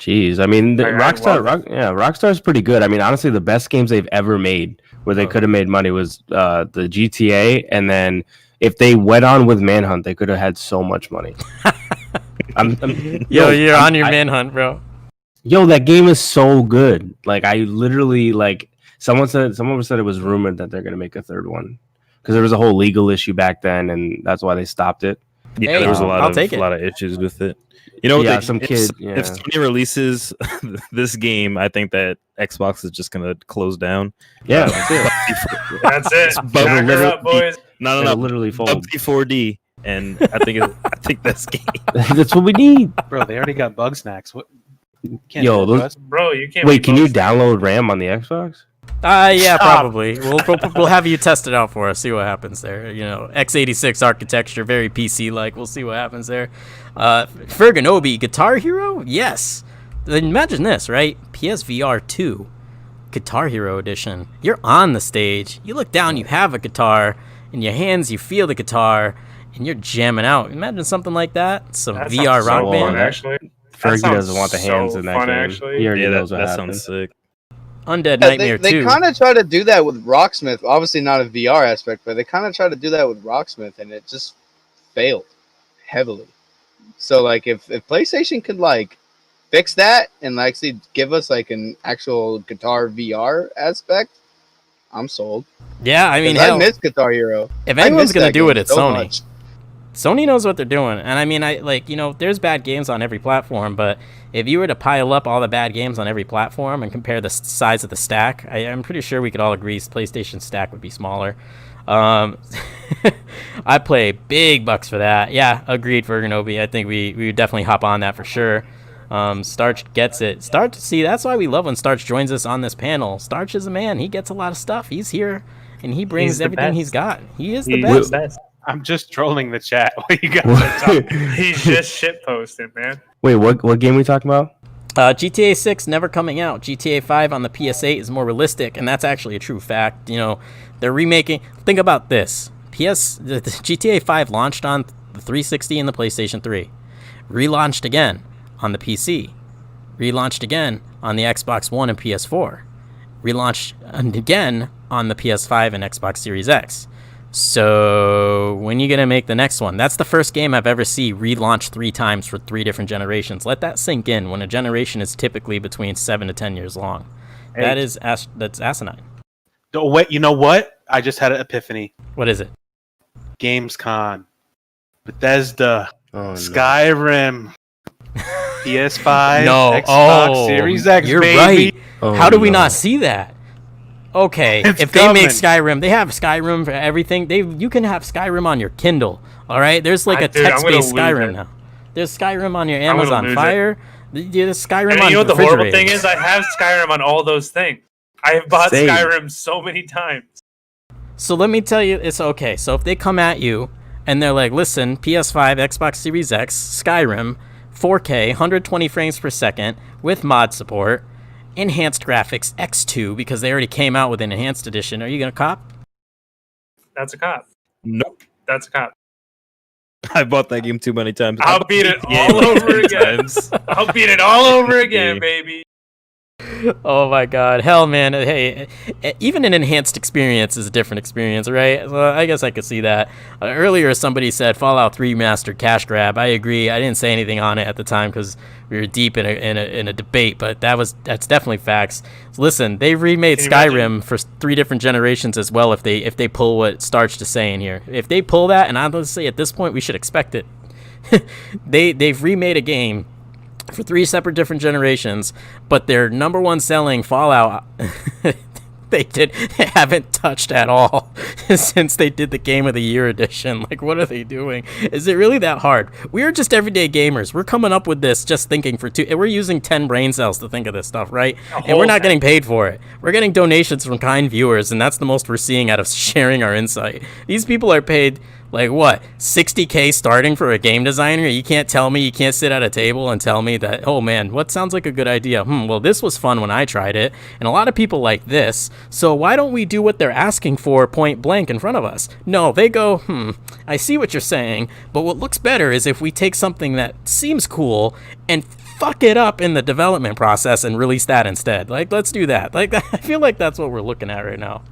Jeez, I mean, Rockstar's pretty good. I mean, honestly, the best games they've ever made where they could have made money was the GTA, and then if they went on with Manhunt, they could have had so much money. You're on your manhunt, bro. Yo, that game is so good. Like I literally like someone said it was rumored that they're gonna make a third one because there was a whole legal issue back then, and that's why they stopped it. Yeah, Hey, there was a I'll lot of issues with it. You know, yeah, if Sony releases this game, I think that Xbox is just gonna close down. Yeah, That's it. Back her up, boys. No, literally fold. 4D, and I think that's game. That's what we need, Bro, they already got bug snacks. What? Bro, you can't. Wait, can you download RAM on the Xbox? Yeah, probably. We'll have you test it out for us. See what happens there. You know, x86 architecture, very PC-like. We'll see what happens there. Ferganobi, Guitar Hero? Yes. Imagine this, right? PSVR 2, Guitar Hero Edition. You're on the stage. You look down, you have a guitar. In your hands, you feel the guitar, and you're jamming out. Imagine something like that. Some VR Rock Band. Actually. Fergie doesn't want the hands in that game. Actually. He already knows what that happened. sounds sick. Undead Nightmare 2. They kind of try to do that with Rocksmith. Obviously not a VR aspect, but they kind of try to do that with Rocksmith, and it just failed heavily. So, like, if PlayStation could, like, fix that and actually give us, like, an actual guitar VR aspect, I'm sold. Yeah, I mean, I miss Guitar Hero. If anyone's going to do it, it's so Sony. much. Sony knows what they're doing. And I mean, there's bad games on every platform, but if you were to pile up all the bad games on every platform and compare the size of the stack, I'm pretty sure we could all agree PlayStation stack would be smaller. I play big bucks for that. Yeah, agreed, Ferganobi. I think we would definitely hop on that for sure. Starched gets it. See, that's why we love when Starched joins us on this panel. Starched is a man. He gets a lot of stuff. He's here, and he brings everything he's got. He is the best. I'm just trolling the chat. What you guys He's just shit posting, man. Wait, what game are we talking about? GTA 6 never coming out. GTA 5 on the PS8 is more realistic, and that's actually a true fact. You know, they're remaking. Think about this. The GTA 5 launched on the 360 and the PlayStation 3. Relaunched again on the PC. Relaunched again on the Xbox One and PS4. Relaunched again on the PS5 and Xbox Series X. So when you gonna make the next one? That's the first game I've ever seen relaunched 3 times for 3 different generations. Let that sink in. When a generation is typically between 7 to 10 years long, that's asinine. Oh, wait, you know what? I just had an epiphany. What is it? Gamescon, Bethesda, Skyrim, PS5, Xbox Series X. You're baby. right. How do we not see that? Okay, if they make Skyrim, they have Skyrim for everything. You can have Skyrim on your Kindle. All right, there's like a text-based Skyrim now. There's Skyrim on your Amazon Fire. There's Skyrim on you know what the horrible thing refrigerators. is? I have Skyrim on all those things. I have bought Skyrim so many times. So let me tell you, it's okay. So if they come at you and they're like, listen, PS5, Xbox Series X, Skyrim, 4K, 120 frames per second with mod support, enhanced graphics X2 because they already came out with an enhanced edition. Are you gonna cop? That's a cop. Nope. That's a cop. I bought that game too many times. I'll beat it all over again. I'll beat it all over again, baby. Oh my god. Hell, man. Hey, even an enhanced experience is a different experience, right? So I guess I could see that. Earlier, somebody said Fallout 3 Remastered cash grab. I agree. I didn't say anything on it at the time because we were deep in a debate, but that's definitely facts. So listen, they've remade Skyrim for 3 different generations as well if they pull what Starched is saying here. If they pull that, and honestly, at this point, we should expect it. They've remade a game for 3 separate different generations, but their number one selling Fallout they haven't touched at all since they did the Game of the Year edition. Like, what are they doing? Is it really that hard? We're just everyday gamers. We're coming up with this just thinking for 2. We're using 10 brain cells to think of this stuff, right? And we're not getting paid for it. We're getting donations from kind viewers, and that's the most we're seeing out of sharing our insight. These people are paid, like, what, $60K starting for a game designer? You can't tell me, you can't sit at a table and tell me that, oh man, what sounds like a good idea? Well, this was fun when I tried it, and a lot of people like this, so why don't we do what they're asking for point blank in front of us? No, they go, I see what you're saying, but what looks better is if we take something that seems cool and fuck it up in the development process and release that instead. Like, let's do that. Like, I feel like that's what we're looking at right now.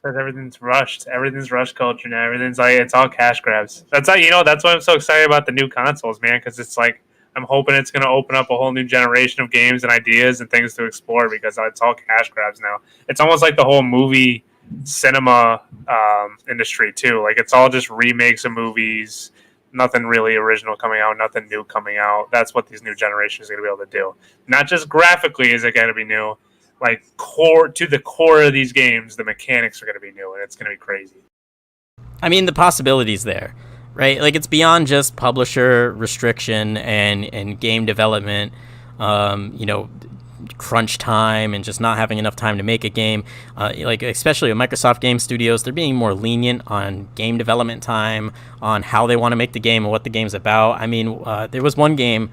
because everything's rushed. Everything's rush culture now. Everything's like it's all cash grabs. That's how that's why I'm so excited about the new consoles, man. Because it's like I'm hoping it's going to open up a whole new generation of games and ideas and things to explore. Because it's all cash grabs now. It's almost like the whole movie cinema industry too. Like it's all just remakes of movies. Nothing really original coming out. Nothing new coming out. That's what these new generations are going to be able to do. Not just graphically is it going to be new. Like the core of these games, the mechanics are going to be new, and it's going to be crazy. I mean, the possibilities there, right? Like it's beyond just publisher restriction and game development, crunch time and just not having enough time to make a game. Like especially with Microsoft Game Studios, they're being more lenient on game development time, on how they want to make the game and what the game's about. I mean, there was one game.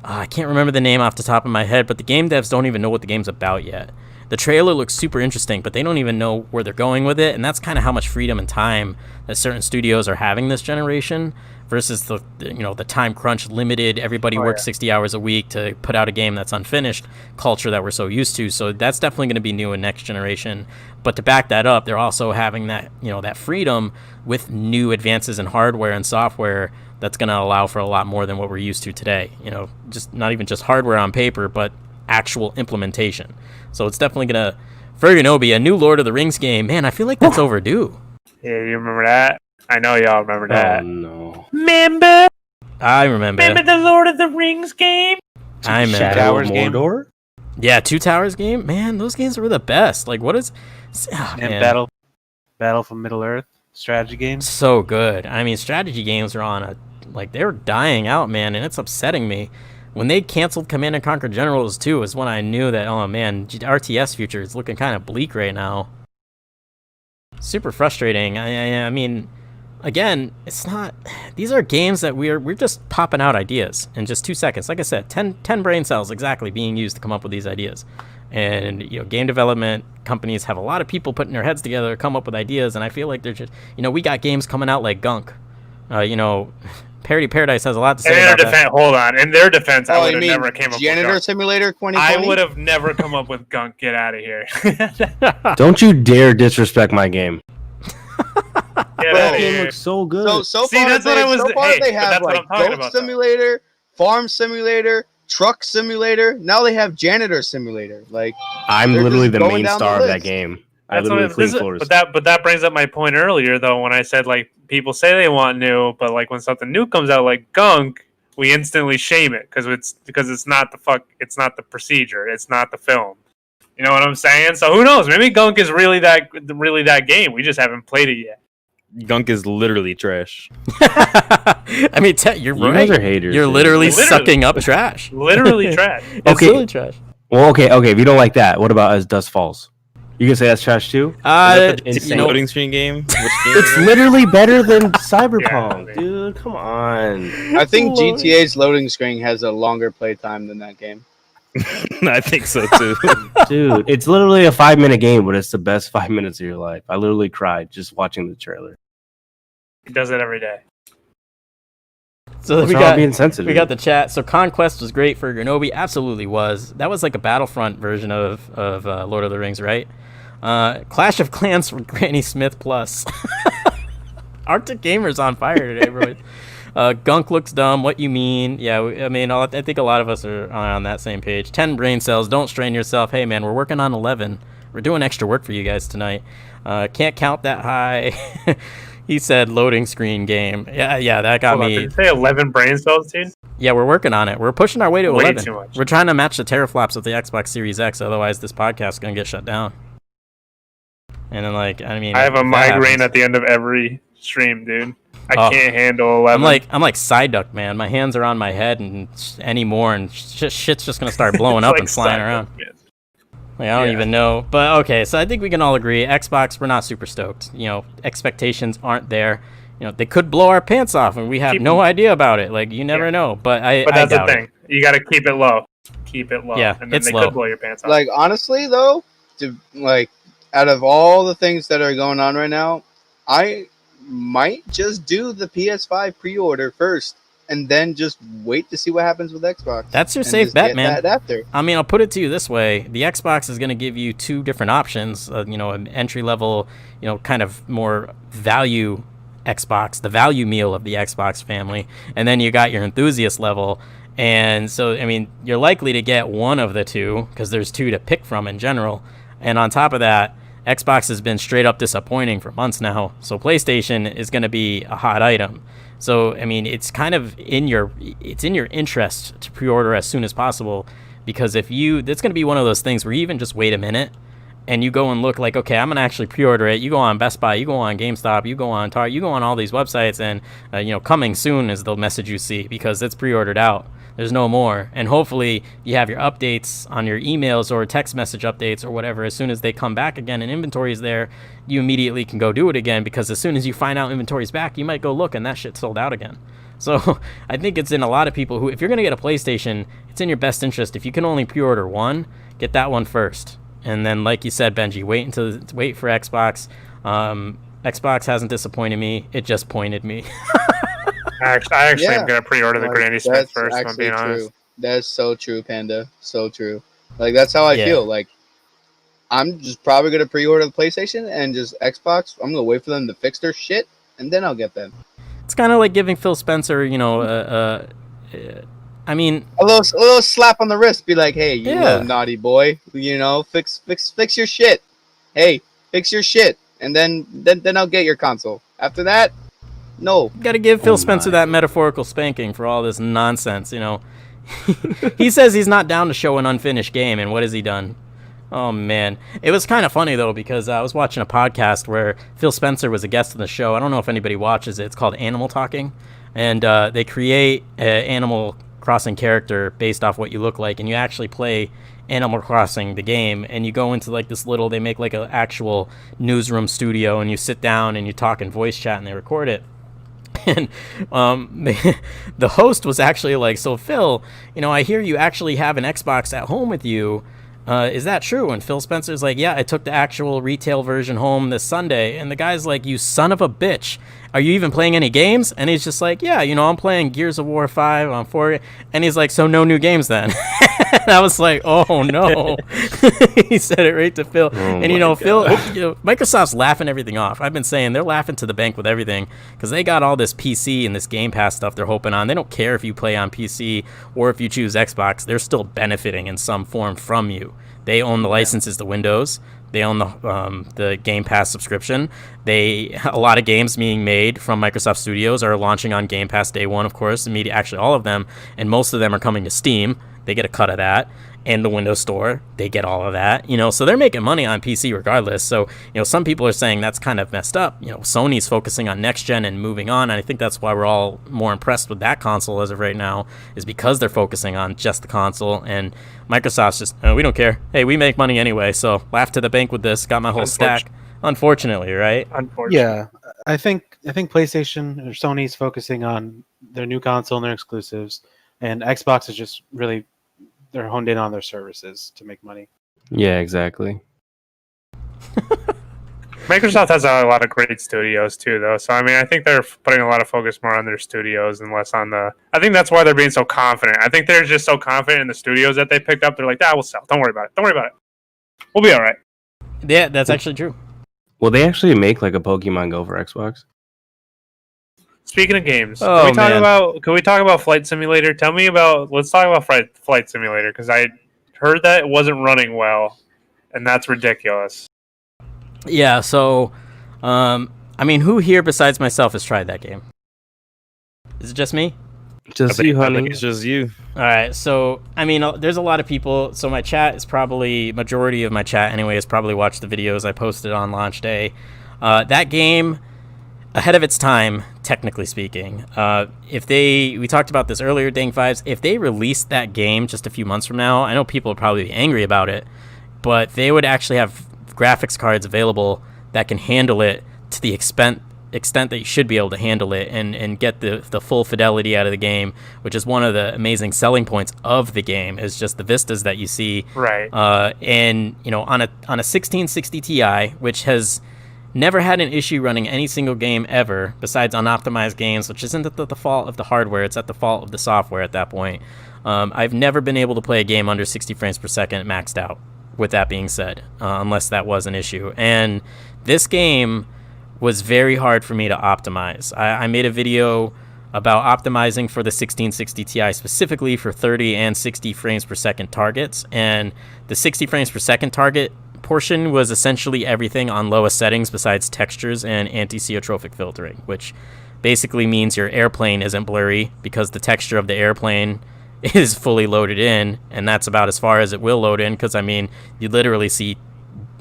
I can't remember the name off the top of my head, but the game devs don't even know what the game's about yet. The trailer looks super interesting, but they don't even know where they're going with it, and that's kind of how much freedom and time that certain studios are having this generation versus the time crunch limited, everybody works 60 hours a week to put out a game that's unfinished culture that we're so used to. So that's definitely going to be new in next generation. But to back that up, they're also having that, that freedom with new advances in hardware and software that's going to allow for a lot more than what we're used to today. Just not even just hardware on paper, but actual implementation. So it's definitely going to, for Kenobi, a new Lord of the Rings game. Man, I feel like that's overdue. Yeah, you remember that? I know y'all remember that. Oh, no. Remember? I remember. Remember the Lord of the Rings game? I remember. Shadow Towers of game? Mordor? Yeah, Two Towers game. Man, those games were the best. Like, what is... And Battle for Middle Earth strategy games. So good. I mean, strategy games are on they're dying out, man, and it's upsetting me. When they canceled Command and Conquer Generals 2 is when I knew that, oh man, RTS future is looking kind of bleak right now. Super frustrating. I mean, again, it's not... These are games that we're just popping out ideas in just 2 seconds. Like I said, 10 brain cells exactly being used to come up with these ideas. And, game development companies have a lot of people putting their heads together to come up with ideas, and I feel like they're just... we got games coming out like Gunk. Parody Paradise has a lot to say about that. Hold on. In their defense, I would have never came up with Janitor Gunk. Simulator 2020? I would have never come up with Gunk. Get out of here. Don't you dare disrespect my game. Get That out of game here. looks so good. So See, far, that's what I was- hey, they but have that's what I'm talking Goat about, though. Simulator, Farm Simulator, Truck Simulator. Now they have Janitor Simulator. Like, I'm they're literally just the going main down the star of that list. game. I That's literally what clean floors. but that brings up my point earlier, though, when I said like people say they want new, but like when something new comes out like Gunk, we instantly shame it because it's not the procedure, it's not the film. You know what I'm saying? So who knows? Maybe Gunk is really that game. We just haven't played it yet. Gunk is literally trash. I mean, you're You right. guys are haters. You're dude. literally Literally. sucking up trash. Literally trash. It's Okay. literally trash. Well, okay. If you don't like that, what about As Dust Falls? You can say that's trash too? Insane loading screen game. Which game? It's literally better than Cyberpunk, Yeah, dude. Come on. I think GTA's loading screen has a longer playtime than that game. I think so too. Dude, it's literally a 5-minute game, but it's the best 5 minutes of your life. I literally cried just watching the trailer. He does it every day. So What's we wrong got with being sensitive? We got the chat. So Conquest was great for Kenobi. Absolutely was. That was like a Battlefront version of Lord of the Rings, right? Clash of Clans for Granny Smith Plus. Arctic Gamer's on fire today, bro. Gunk looks dumb. What you mean? Yeah, I think a lot of us are on that same page. 10 brain cells. Don't strain yourself. Hey, man, we're working on 11. We're doing extra work for you guys tonight. Can't count that high. He said loading screen game. Yeah, that got me. Did you say 11 brain cells, dude? Yeah, we're working on it. We're pushing our way to Way 11. too much. We're trying to match the teraflops with the Xbox Series X. Otherwise, this podcast is going to get shut down. And then, I have a if that migraine happens- at the end of every stream, dude. I Oh. can't handle 11. I'm like Psyduck, man. My hands are on my head and anymore, and shit's just gonna start blowing up Like and flying Psyduck, around. man. Like, I don't Yeah. even know. But okay, so I think we can all agree, Xbox, we're not super stoked. Expectations aren't there. They could blow our pants off, and we have no idea about it. Like, you never know. But But that's the doubt thing. You got to keep it low. Keep it low. Yeah, and then it's they low. could blow your pants off. Like, honestly, though, out of all the things that are going on right now, I might just do the PS5 pre-order first and then just wait to see what happens with Xbox. That's your and safe just bet, get man. that adapter. I mean, I'll put it to you this way: the Xbox is going to give you two different options. An entry level, kind of more value Xbox, the value meal of the Xbox family, and then you got your enthusiast level. And so, I mean, you're likely to get one of the two because there's two to pick from in general. And on top of that, Xbox has been straight up disappointing for months now. So PlayStation is going to be a hot item. So, I mean, it's kind of in your interest to pre-order as soon as possible, because that's going to be one of those things where you even just wait a minute and you go and look like, okay, I'm going to actually pre-order it. You go on Best Buy, you go on GameStop, you go on Target, you go on all these websites, and, coming soon is the message you see because it's pre-ordered out. There's no more. And hopefully you have your updates on your emails or text message updates or whatever. As soon as they come back again and inventory is there, you immediately can go do it again, because as soon as you find out inventory's back, you might go look and that shit's sold out again. So I think it's in a lot of people who, if you're going to get a PlayStation, it's in your best interest. If you can only pre-order one, get that one first. And then, like you said, Benji, wait for Xbox. Xbox hasn't disappointed me. It just pointed me. I actually am going to pre-order the Granny Smith first, if I'm being honest. That's so true, Panda. So true. Like, that's how I feel. Like, I'm just probably going to pre-order the PlayStation and just Xbox. I'm going to wait for them to fix their shit, and then I'll get them. It's kind of like giving Phil Spencer, I mean, a little slap on the wrist. Be like, hey, you little naughty boy. Fix your shit. Hey, fix your shit, and then I'll get your console. After that, no. You got to give Phil Spencer that metaphorical spanking for all this nonsense. He says he's not down to show an unfinished game, and what has he done? Oh, man. It was kind of funny, though, because I was watching a podcast where Phil Spencer was a guest on the show. I don't know if anybody watches it. It's called Animal Talking. And they create an Animal Crossing character based off what you look like. And you actually play Animal Crossing, the game. And you go into, like, they make, like, an actual newsroom studio. And you sit down and you talk in voice chat and they record it. And the host was actually like, so Phil, I hear you actually have an Xbox at home with you. Is that true? And Phil Spencer's like, yeah, I took the actual retail version home this Sunday. And the guy's like, you son of a bitch. Are you even playing any games? And he's just like, yeah, I'm playing Gears of War 5 on 4. And he's like, so no new games then? And I was like, oh, no. He said it right to Phil. And, Phil, Microsoft's laughing everything off. I've been saying they're laughing to the bank with everything because they got all this PC and this Game Pass stuff they're hoping on. They don't care if you play on PC or if you choose Xbox. They're still benefiting in some form from you. They own the licenses to Windows. They own the Game Pass subscription. A lot of games being made from Microsoft Studios are launching on Game Pass day one, of course. Actually, all of them, and most of them are coming to Steam. They get a cut of that. And the Windows Store, they get all of that. So they're making money on PC regardless. So, some people are saying that's kind of messed up. Sony's focusing on next gen and moving on. And I think that's why we're all more impressed with that console as of right now, is because they're focusing on just the console. And Microsoft's just, we don't care. Hey, we make money anyway. So laugh to the bank with this. Got my whole stack. Unfortunately, right? Unfortunately. Yeah. I think PlayStation or Sony's focusing on their new console and their exclusives. And Xbox is just really, they're honed in on their services to make money. Yeah, exactly. Microsoft has a lot of great studios too, though. So I think they're putting a lot of focus more on their studios and less on the. I think that's why they're being so confident. I think they're just so confident in the studios that they picked up. They're like, we'll sell. Don't worry about it. We'll be all right. Yeah, that's actually true. Will they actually make like a Pokemon Go for Xbox? Speaking of games, can we talk about Flight Simulator? Let's talk about Flight Simulator, because I heard that it wasn't running well, and that's ridiculous. Yeah, so, who here besides myself has tried that game? Is it just me? Just you, honey. I think it's just you. All right, so, there's a lot of people. So my chat is majority of my chat anyway, has probably watched the videos I posted on launch day. That game, ahead of its time, technically speaking. We talked about this earlier, DankVibez, if they released that game just a few months from now, I know people would probably be angry about it, but they would actually have graphics cards available that can handle it to the extent that you should be able to handle it and get the full fidelity out of the game, which is one of the amazing selling points of the game, is just the vistas that you see. Right. And on a 1660 Ti, which has Never had an issue running any single game ever, besides unoptimized games, which isn't at the fault of the hardware, it's at the fault of the software at that point. I've never been able to play a game under 60 frames per second maxed out, with that being said, unless that was an issue. And this game was very hard for me to optimize. I made a video about optimizing for the 1660 Ti specifically for 30 and 60 frames per second targets, and the 60 frames per second target portion was essentially everything on lowest settings besides textures and anti-ceotrophic filtering, which basically means your airplane isn't blurry because the texture of the airplane is fully loaded in, and that's about as far as it will load in, because I mean you literally see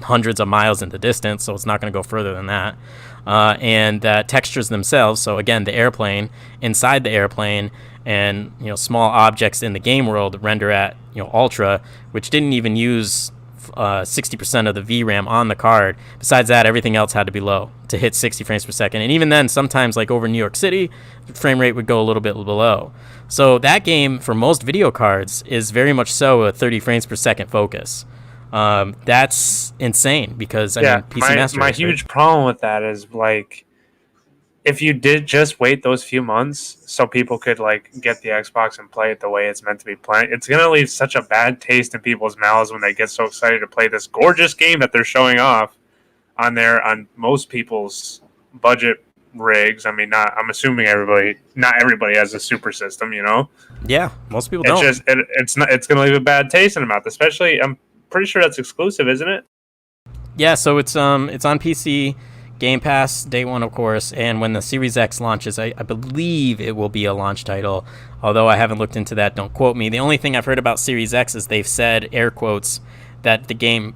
hundreds of miles in the distance, so it's not going to go further than that. And textures themselves, so again the airplane, inside the airplane, and small objects in the game world render at ultra, which didn't even use 60% of the VRAM on the card. Besides that, everything else had to be low to hit 60 frames per second. And even then, sometimes like over New York City, the frame rate would go a little bit below. So that game, for most video cards, is very much so a 30 frames per second focus. That's insane because I mean, PC Master my Race, huge right? problem with that is like, if you did just wait those few months so people could like get the Xbox and play it the way it's meant to be playing, it's gonna leave such a bad taste in people's mouths when they get so excited to play this gorgeous game that they're showing off on most people's budget rigs. I mean, I'm assuming not everybody has a super system, Yeah, most people don't. It's gonna leave a bad taste in the mouth, especially. I'm pretty sure that's exclusive, isn't it? Yeah, so it's on PC, Game Pass, day one, of course, and when the Series X launches, I believe it will be a launch title, although I haven't looked into that, don't quote me. The only thing I've heard about Series X is they've said, air quotes, that the game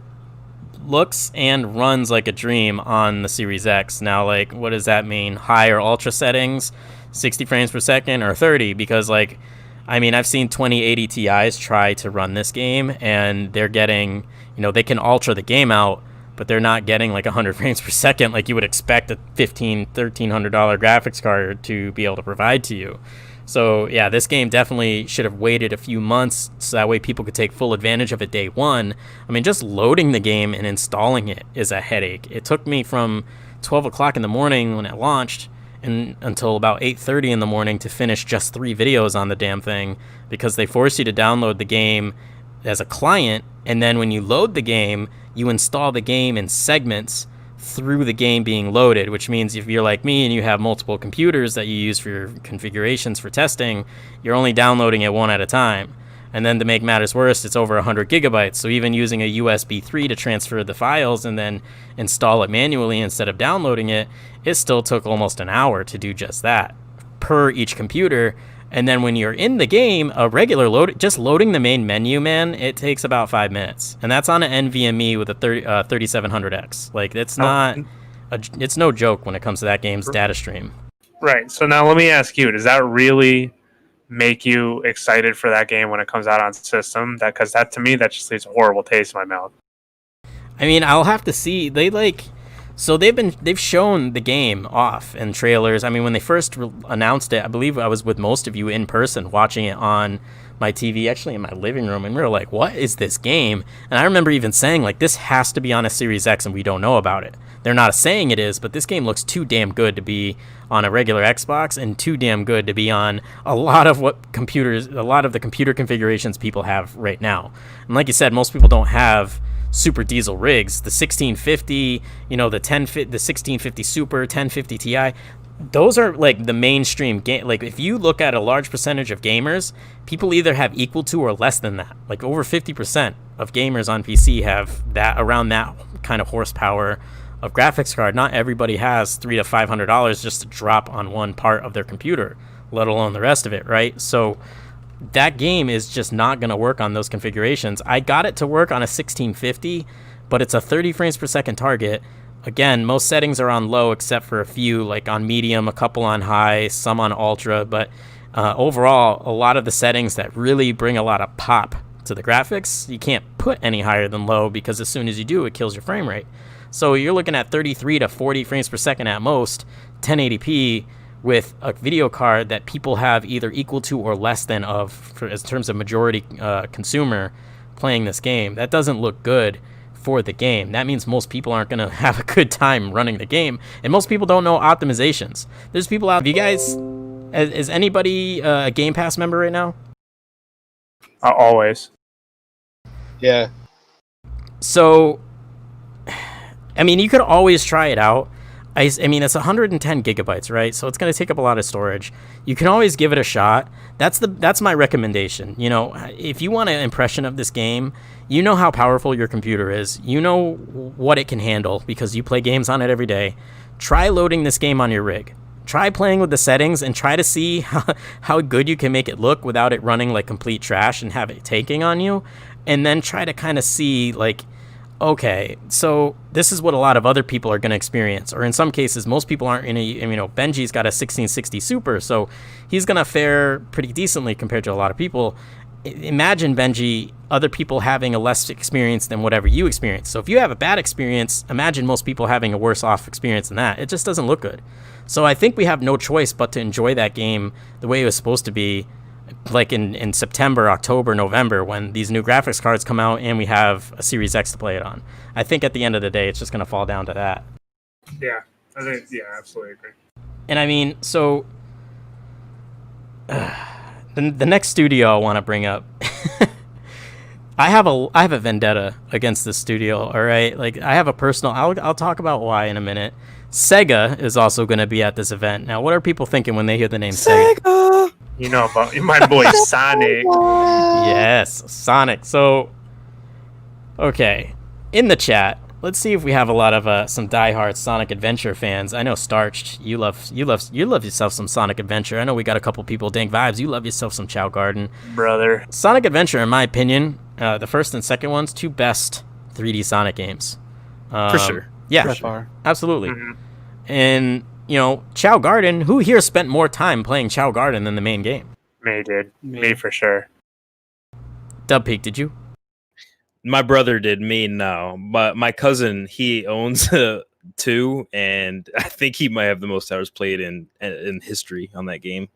looks and runs like a dream on the Series X. Now, like, what does that mean? High or ultra settings, 60 frames per second, or 30? Because, like, I mean, I've seen 2080 Ti's try to run this game, and they're getting, they can ultra the game out, but they're not getting like 100 frames per second like you would expect a $1,300 graphics card to be able to provide to you. So yeah, this game definitely should have waited a few months so that way people could take full advantage of it day one. I mean, just loading the game and installing it is a headache. It took me from 12 o'clock in the morning when it launched and until about 8:30 in the morning to finish just 3 videos on the damn thing, because they force you to download the game as a client, and then when you load the game, you install the game in segments through the game being loaded, which means if you're like me and you have multiple computers that you use for your configurations for testing, you're only downloading it one at a time. And then to make matters worse, it's over 100 gigabytes, so even using a USB 3 to transfer the files and then install it manually instead of downloading it, it still took almost an hour to do just that per each computer. And then when you're in the game, a regular load, just loading the main menu, man, it takes about 5 minutes. And that's on an NVMe with a 3700X. Like, it's it's no joke when it comes to that game's data stream. Right. So now let me ask you, does that really make you excited for that game when it comes out on system? Because that, to me, that just leaves a horrible taste in my mouth. I mean, I'll have to see. So they've shown the game off in trailers. I mean, when they first announced it, I believe I was with most of you in person watching it on my TV, actually in my living room, and we were like, what is this game? And I remember even saying, like, this has to be on a Series X and we don't know about it. They're not saying it is, but this game looks too damn good to be on a regular Xbox and too damn good to be on a lot of the computer configurations people have right now. And like you said, most people don't have super diesel rigs. The 1650, the 1650 Super, 1050 Ti, those are like the mainstream game. Like, if you look at a large percentage of gamers, people either have equal to or less than that. Like, over 50% of gamers on PC have that, around that kind of horsepower of graphics card. Not everybody has $300 to $500 just to drop on one part of their computer, let alone the rest of it, right? So that game is just not going to work on those configurations. I got it to work on a 1650, but it's a 30 frames per second target. Again, most settings are on low except for a few, like on medium, a couple on high, some on ultra, but overall, a lot of the settings that really bring a lot of pop to the graphics, you can't put any higher than low, because as soon as you do, it kills your frame rate. So you're looking at 33 to 40 frames per second at most, 1080p, with a video card that people have either equal to or less than in terms of majority consumer playing this game. That doesn't look good for the game. That means most people aren't going to have a good time running the game, and most people don't know optimizations. There's people out. Have you guys? Is anybody a Game Pass member right now? Always. Yeah. So, I mean, you could always try it out. I mean, it's 110 gigabytes, right? So it's going to take up a lot of storage. You can always give it a shot. That's my recommendation. You know, if you want an impression of this game, you know how powerful your computer is. You know what it can handle because you play games on it every day. Try loading this game on your rig. Try playing with the settings and try to see how good you can make it look without it running like complete trash and have it taking on you. And then try to kind of see like, okay, so this is what a lot of other people are going to experience. Or in some cases, most people aren't in a, you know, Benji's got a 1660 Super, so he's going to fare pretty decently compared to a lot of people. Imagine, Benji, other people having a less experience than whatever you experience. So if you have a bad experience, imagine most people having a worse off experience than that. It just doesn't look good. So I think we have no choice but to enjoy that game the way it was supposed to be, like in September, October, November, when these new graphics cards come out and we have a Series X to play it on. I think at the end of the day, it's just going to fall down to that. Yeah, I think, yeah, absolutely agree. And I mean, so the next studio I want to bring up, I have a vendetta against this studio. All right, like I have a personal. I'll talk about why in a minute. Sega is also going to be at this event. Now, what are people thinking when they hear the name Sega? You know about my boy Sonic. Yes, Sonic. So, okay, in the chat, let's see if we have a lot of some diehard Sonic Adventure fans. I know Starched, you love yourself some Sonic Adventure. I know we got a couple people. DankVibez, you love yourself some Chow Garden, brother. Sonic Adventure, in my opinion, the first and second ones, two best 3D Sonic games. For sure. Yeah, sure. Absolutely. Mm-hmm. And you know, Chow Garden. Who here spent more time playing Chow Garden than the main game? Me did. Me for sure. Dub Peak, did you? My brother did. Me, no. But my cousin, he owns two, and I think he might have the most hours played in history on that game.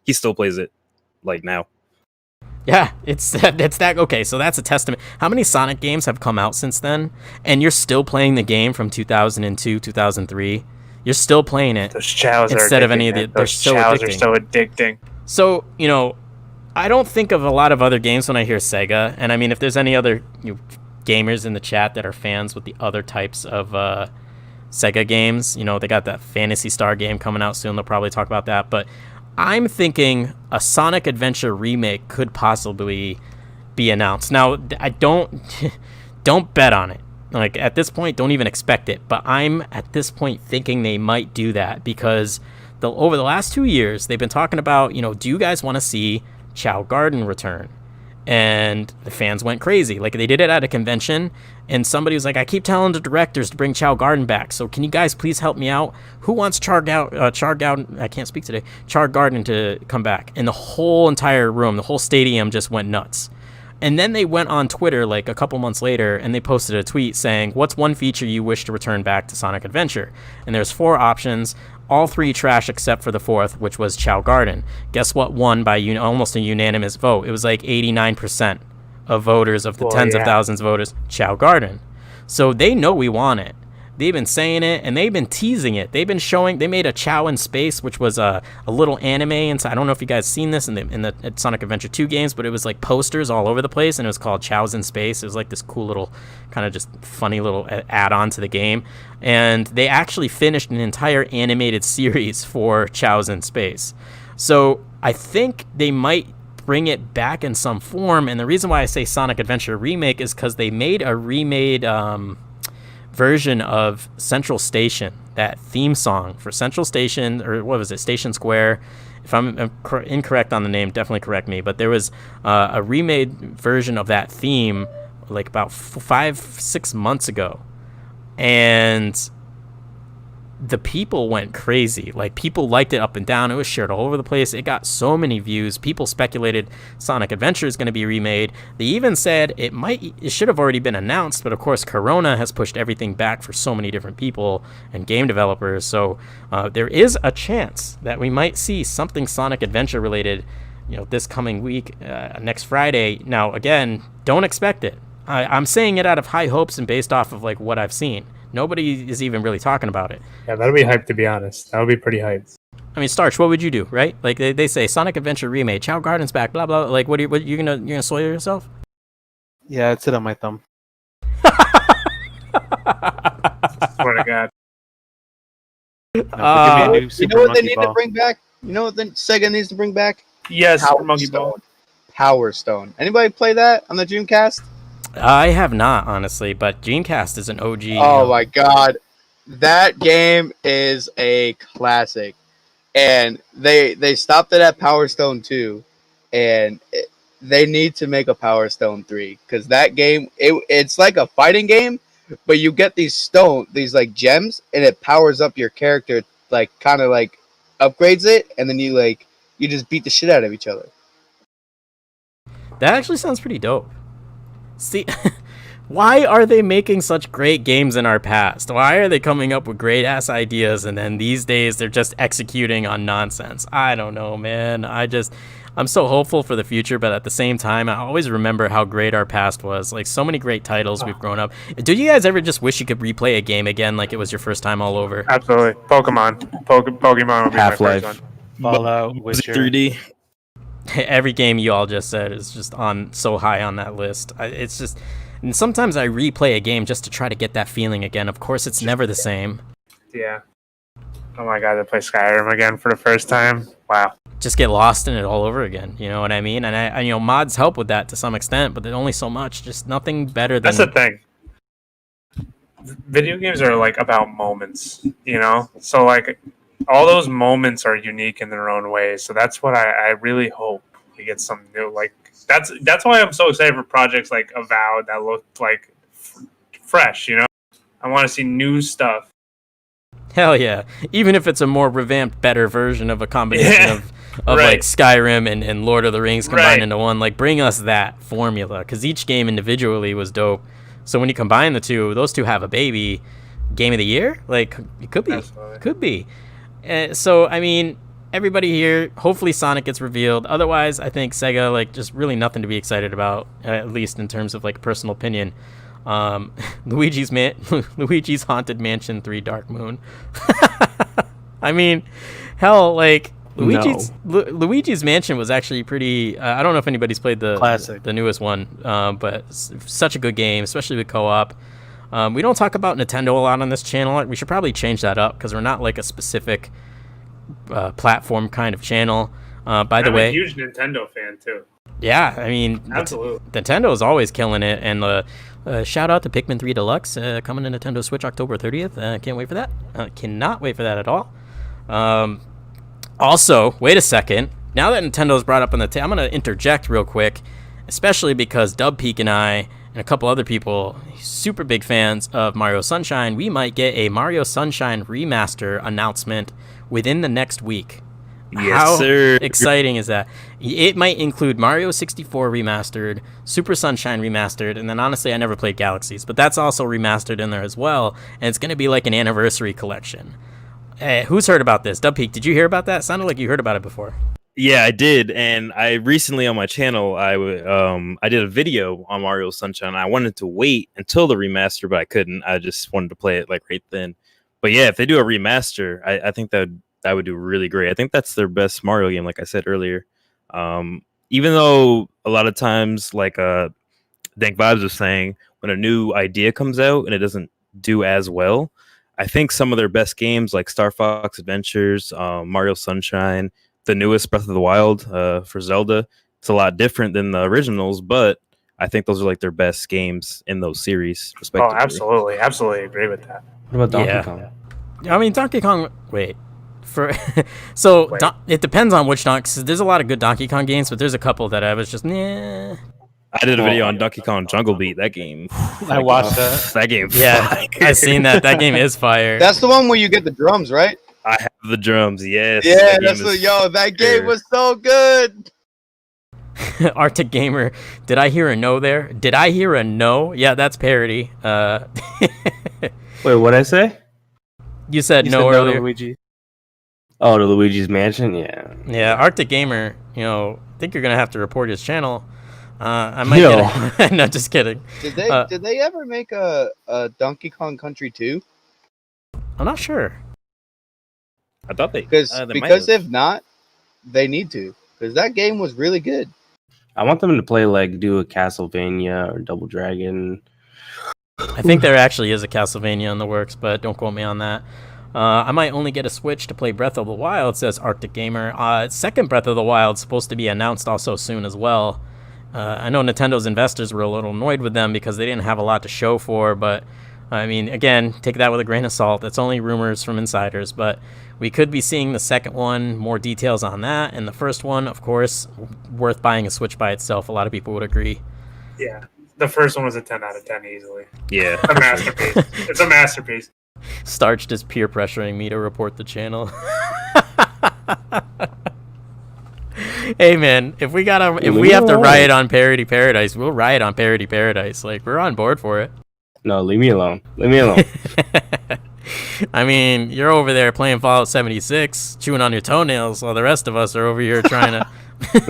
He still plays it like now. Yeah, it's that. Okay, so that's a testament. How many Sonic games have come out since then? And you're still playing the game from 2002, 2003. You're still playing it. Those chows instead are of any of the. They're so addicting. Are so addicting. So you know, I don't think of a lot of other games when I hear Sega. And I mean, if there's any other gamers in the chat that are fans with the other types of Sega games, you know, they got that Phantasy Star game coming out soon. They'll probably talk about that, but I'm thinking a Sonic Adventure remake could possibly be announced. Now, I don't bet on it. Like at this point, don't even expect it. But I'm at this point thinking they might do that because over the last 2 years, they've been talking about, you know, do you guys want to see Chow Garden return? And the fans went crazy. Like they did it at a convention, and somebody was like, I keep telling the directors to bring Chow Garden back. So can you guys please help me out? Who wants Char Garden? I can't speak today. Char Garden to come back. And the whole entire room, the whole stadium just went nuts. And then they went on Twitter like a couple months later and they posted a tweet saying, what's one feature you wish to return back to Sonic Adventure? And there's 4 options. All 3 trash except for the 4th, which was Chow Garden. Guess what won by almost a unanimous vote? It was like 89% of voters, of the tens of thousands of voters, Chow Garden. So they know we want it. They've been saying it, and they've been teasing it. They've been showing. They made a Chow in Space, which was a little anime. And so I don't know if you guys seen this in the Sonic Adventure 2 games, but it was like posters all over the place, and it was called Chow's in Space. It was like this cool little, kind of just funny little add-on to the game. And they actually finished an entire animated series for Chow's in Space. So I think they might bring it back in some form. And the reason why I say Sonic Adventure Remake is because they made a remade version of Central Station, that theme song for Central Station, or what was it, Station Square. If I'm incorrect on the name, definitely correct me, but there was a remade version of that theme like about 5-6 months ago, and the people went crazy. Like, people liked it up and down. It was shared all over the place. It got so many views. People speculated Sonic Adventure is going to be remade. They even said it should have already been announced, but of course Corona has pushed everything back for so many different people and game developers. So there is a chance that we might see something Sonic Adventure related, you know, this coming week, next Friday. Now, again, don't expect it. I'm saying it out of high hopes and based off of like what I've seen. Nobody is even really talking about it. Yeah, that'll be hyped, to be honest. That would be pretty hyped. I mean, Starched, what would you do, right? Like they say Sonic Adventure remake, Chow Garden's back, blah blah. Like, what you gonna soil yourself? Yeah, I'd sit on my thumb. Swear to God. No, give me a new You Super know what they Monkey need Ball. to bring back? You know what the Sega needs to bring back? Yes, Power Monkey Ball. Stone. Power Stone. Anybody play that on the Dreamcast? I have not, honestly, but Dreamcast is an OG. Oh my god, that game is a classic, and they stopped it at Power Stone 2, and they need to make a Power Stone 3 because that game it's like a fighting game, but you get these like gems, and it powers up your character, like kind of like upgrades it, and then you just beat the shit out of each other. That actually sounds pretty dope. See, why are they making such great games in our past? Why are they coming up with great ass ideas and then these days they're just executing on nonsense? I don't know, man. I'm so hopeful for the future, but at the same time, I always remember how great our past was. Like, so many great titles we've grown up. Do you guys ever just wish you could replay a game again like it was your first time all over? Absolutely. Pokemon. Pokemon would be Half-Life. my first one. Fallout, Witcher. 3D. Every game you all just said is just on so high on that list. It's just, and sometimes I replay a game just to try to get that feeling again. Of course, it's never the same. Yeah. Oh my God, to play Skyrim again for the first time. Wow. Just get lost in it all over again. You know what I mean? And I mods help with that to some extent, but there's only so much. Just nothing better than. That's the thing. Video games are like about moments, you know? So like all those moments are unique in their own ways. So that's what I really hope we get some new, like that's why I'm so excited for projects like Avowed that look like fresh, you know? I want to see new stuff. Hell yeah. Even if it's a more revamped, better version of a combination of Right. like Skyrim and Lord of the Rings combined Right. into one, like bring us that formula, because each game individually was dope. So when you combine the two, those two have a baby. Game of the year? Like, it could be. Absolutely. Could be. So, I mean, everybody here, hopefully Sonic gets revealed. Otherwise, I think Sega, like, just really nothing to be excited about, at least in terms of, like, personal opinion. Luigi's Haunted Mansion 3 Dark Moon. I mean, hell, like, Luigi's Mansion was actually pretty. I don't know if anybody's played the newest one, but such a good game, especially with co-op. We don't talk about Nintendo a lot on this channel. We should probably change that up because we're not like a specific platform kind of channel. By the way, I'm a huge Nintendo fan too. Yeah, I mean, Absolutely. Nintendo is always killing it. And shout out to Pikmin 3 Deluxe coming to Nintendo Switch October 30th. Can't wait for that. Cannot wait for that at all. Also, wait a second. Now that Nintendo's brought up on the I'm going to interject real quick, especially because DubPeak and I and a couple other people, super big fans of Mario Sunshine, we might get a Mario Sunshine remaster announcement within the next week. Yes, How sir. exciting is that? It might include Mario 64 remastered, Super Sunshine remastered, and then honestly, I never played Galaxies, but that's also remastered in there as well, and it's going to be like an anniversary collection. Who's heard about this? DubPeak, did you hear about that? Sounded like you heard about it before. Yeah, I did, and I recently on my channel I did a video on Mario Sunshine. I wanted to wait until the remaster, but I couldn't. I just wanted to play it like right then. But yeah, if they do a remaster, I think that would do really great. I think that's their best Mario game, like I said earlier. Even though a lot of times, like DankVibez was saying, when a new idea comes out and it doesn't do as well, I think some of their best games, like Star Fox Adventures, Mario Sunshine, the newest Breath of the Wild for Zelda, it's a lot different than the originals, but I think those are like their best games in those series, respectively. Oh, absolutely agree with that. What about Donkey Kong? I mean, Donkey Kong. Wait. It depends on which Donkey. There's a lot of good Donkey Kong games, but there's a couple that I was just nah. I did a video on Donkey Kong Jungle Beat. That game. I watched that. That game. Yeah, I've seen that. That game is fire. That's the one where you get the drums, right? I have the drums. Yes. Yeah, that game was so good. Arctic Gamer, did I hear a no there? Did I hear a no? Yeah, that's parody. Wait, what'd I say? You said You no said earlier. Luigi. Oh, the Luigi's Mansion? Yeah. Yeah, Arctic Gamer, I think you're going to have to report his channel. I might get it. No, just kidding. Did they ever make a Donkey Kong Country 2? I'm not sure. I thought they because if not, they need to, because that game was really good. I want them to play do a Castlevania or Double Dragon. I think there actually is a Castlevania in the works, but don't quote me on that. I might only get a Switch to play Breath of the Wild, says Arctic Gamer. Second Breath of the Wild is supposed to be announced also soon as well. I know Nintendo's investors were a little annoyed with them because they didn't have a lot to show for, but I mean, again, take that with a grain of salt. That's only rumors from insiders, but we could be seeing the second one, more details on that, and the first one, of course, worth buying a Switch by itself. A lot of people would agree. Yeah, the first one was a 10 out of 10 easily. Yeah. A masterpiece. It's a masterpiece. Starched is peer pressuring me to report the channel. Hey man, if we have to riot on Parody Paradise, we'll riot on Parody Paradise. Like, we're on board for it. No, leave me alone. Leave me alone. I mean, you're over there playing Fallout 76, chewing on your toenails, while the rest of us are over here trying to.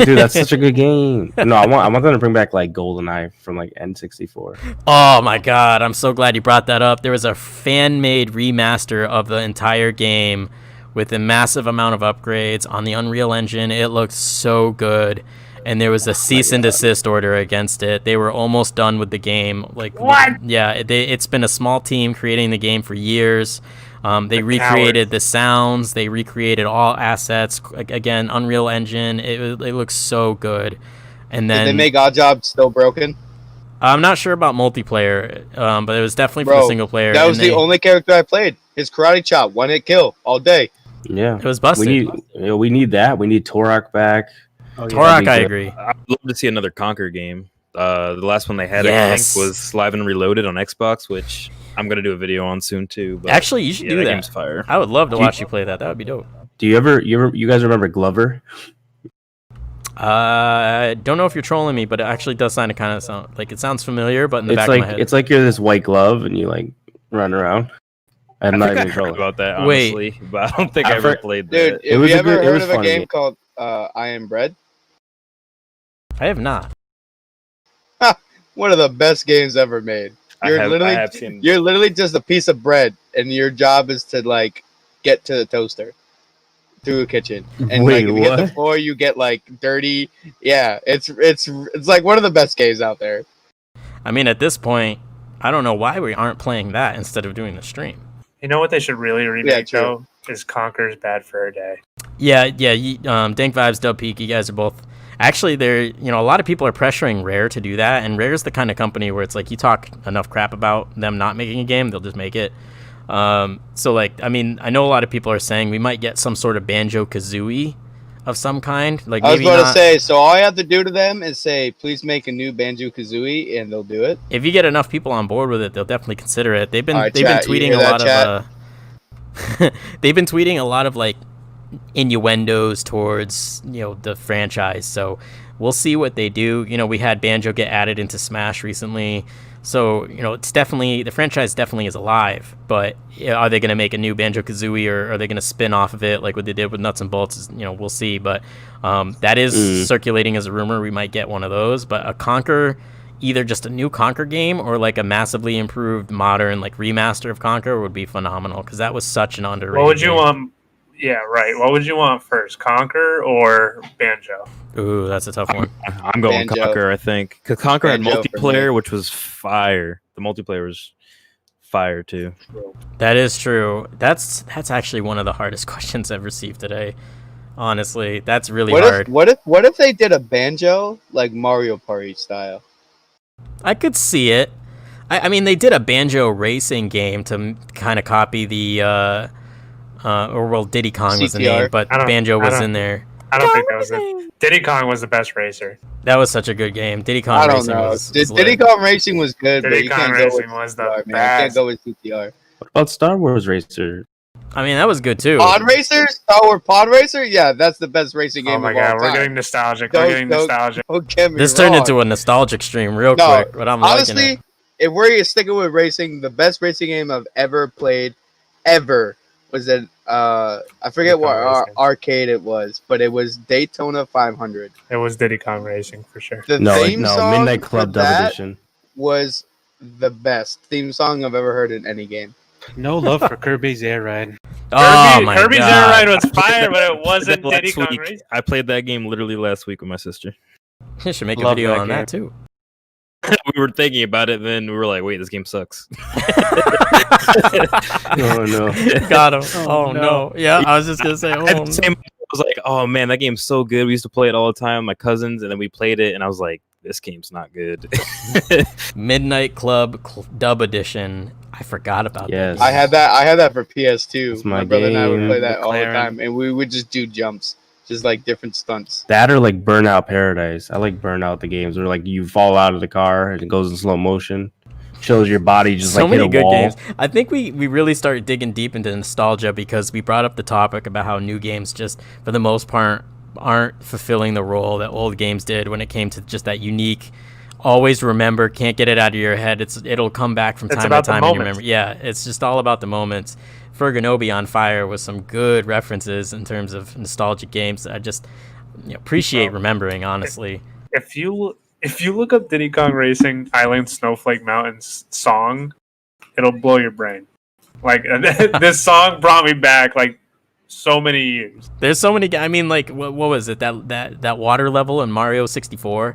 Dude, that's such a good game. No, I want them to bring back GoldenEye from N64. Oh my god, I'm so glad you brought that up. There was a fan-made remaster of the entire game with a massive amount of upgrades on the Unreal Engine. It looked so good. And there was a cease and desist order against it. They were almost done with the game. What? It's been a small team creating the game for years. They recreated the sounds. They recreated all assets. Again, Unreal Engine. It looks so good. And then did they make Oddjob still broken? I'm not sure about multiplayer, but it was definitely for the single player. That was the only character I played. His karate chop, one hit kill all day. Yeah, it was busted. We need that. We need Turok back. Oh, yeah. Turok, I agree. I'd love to see another Conquer game. The last one they had, I think, was Live and Reloaded on Xbox, which I'm gonna do a video on soon too. But actually, you should do that. Game's fire. I would love to watch you play that. That would be dope. Do you guys remember Glover? I don't know if you're trolling me, but it actually does sound it sounds familiar, but in the back of my head, it's like you're this white glove and you run around. I'm not even trolling about that, honestly, but I don't think I ever played that. Dude, have you ever heard of a game called I Am Bread? I have not. One of the best games ever made. You're literally just a piece of bread, and your job is to get to the toaster through a kitchen. And Wait, if you hit the floor, you get dirty. Yeah, it's one of the best games out there. I mean, at this point, I don't know why we aren't playing that instead of doing the stream. You know what they should really remake though is Conker's Bad Fur Day. Yeah. DankVibez, Dub Peak, you guys are both. Actually, a lot of people are pressuring Rare to do that, and Rare's the kind of company where it's you talk enough crap about them not making a game, they'll just make it. I know a lot of people are saying we might get some sort of Banjo-Kazooie of some kind. I was about to say, so all I have to do to them is say, please make a new Banjo-Kazooie, and they'll do it. If you get enough people on board with it, they'll definitely consider it. They've been tweeting a lot of they've been tweeting a lot of innuendos towards the franchise, so we'll see what they do. We had Banjo get added into Smash recently, so it's definitely, the franchise definitely is alive, but are they going to make a new Banjo-Kazooie, or are they going to spin off of it like what they did with Nuts and Bolts? We'll see, but that is circulating as a rumor. We might get one of those, but a Conker, either just a new Conker game or a massively improved modern remaster of Conker would be phenomenal, because that was such an underrated What would you game. want? Yeah, right. What would you want first, Conker or Banjo? Ooh, that's a tough one. I'm going Banjo. Conker, I think. Because Conker had Banjo multiplayer, which was fire. The multiplayer was fire, too. That is true. That's actually one of the hardest questions I've received today. Honestly, that's really hard. What if they did a Banjo Mario Party style? I could see it. I mean, they did a Banjo racing game to kind of copy the Diddy Kong was the name, but Banjo was in there. I don't think that was it. Diddy Kong was the best racer. That was such a good game. Diddy Kong Racing was Diddy Kong Racing was good, Diddy but Kong Racing was the best. I can't go with CTR. What about Star Wars Racer? I mean, that was good too. Pod Racer? Star Wars Pod Racer? Yeah, that's the best racing game Oh my of all god, we're time. getting nostalgic. Don't get me This wrong. turned into a nostalgic stream real quick, but I'm liking honestly, it. if we're sticking with racing, the best racing game I've ever played, was I forget what Racing. arcade it was, but it was Daytona 500. It was Diddy Kong Racing for sure. The theme song Midnight Club for Dub that Edition was the best theme song I've ever heard in any game. No love for Kirby's Air Ride. Oh my Kirby's Air god! Ride was fire, but it wasn't Last Diddy Kong week, Racing. I played that game literally last week with my sister. You should make a Love video that on game. that too. We were thinking about it, then we were like, "Wait, this game sucks." Oh no. Got him. Oh, no. Yeah, I was just gonna say. At Oh the same, no. I was like, "Oh man, that game's so good." We used to play it all the time, with my cousins, and then we played it, and I was like, "This game's not good." Midnight Club Dub Edition. I forgot about Yes. I had that for PS2. It's my My brother and I would game. play that all the McLaren. time, and we would just do jumps, just like different stunts. That or like Burnout Paradise. I like Burnout the games where like you fall out of the car and it goes in slow motion, shows your body just So like many hit a good wall. games. I think we really started digging deep into nostalgia because we brought up the topic about how new games just, for the most part, aren't fulfilling the role that old games did when it came to just that unique, always remember, can't get it out of your head. It'll come back from It's time to about the time in your moments. memory. Yeah, it's just all about the moments. Ferganobi on fire with some good references in terms of nostalgic games. I just appreciate remembering, honestly. If you look up Diddy Kong Racing Island Snowflake Mountains song, it'll blow your brain. Like this song brought me back like so many years. There's so many. I mean, like, what was it? That water level in Mario 64.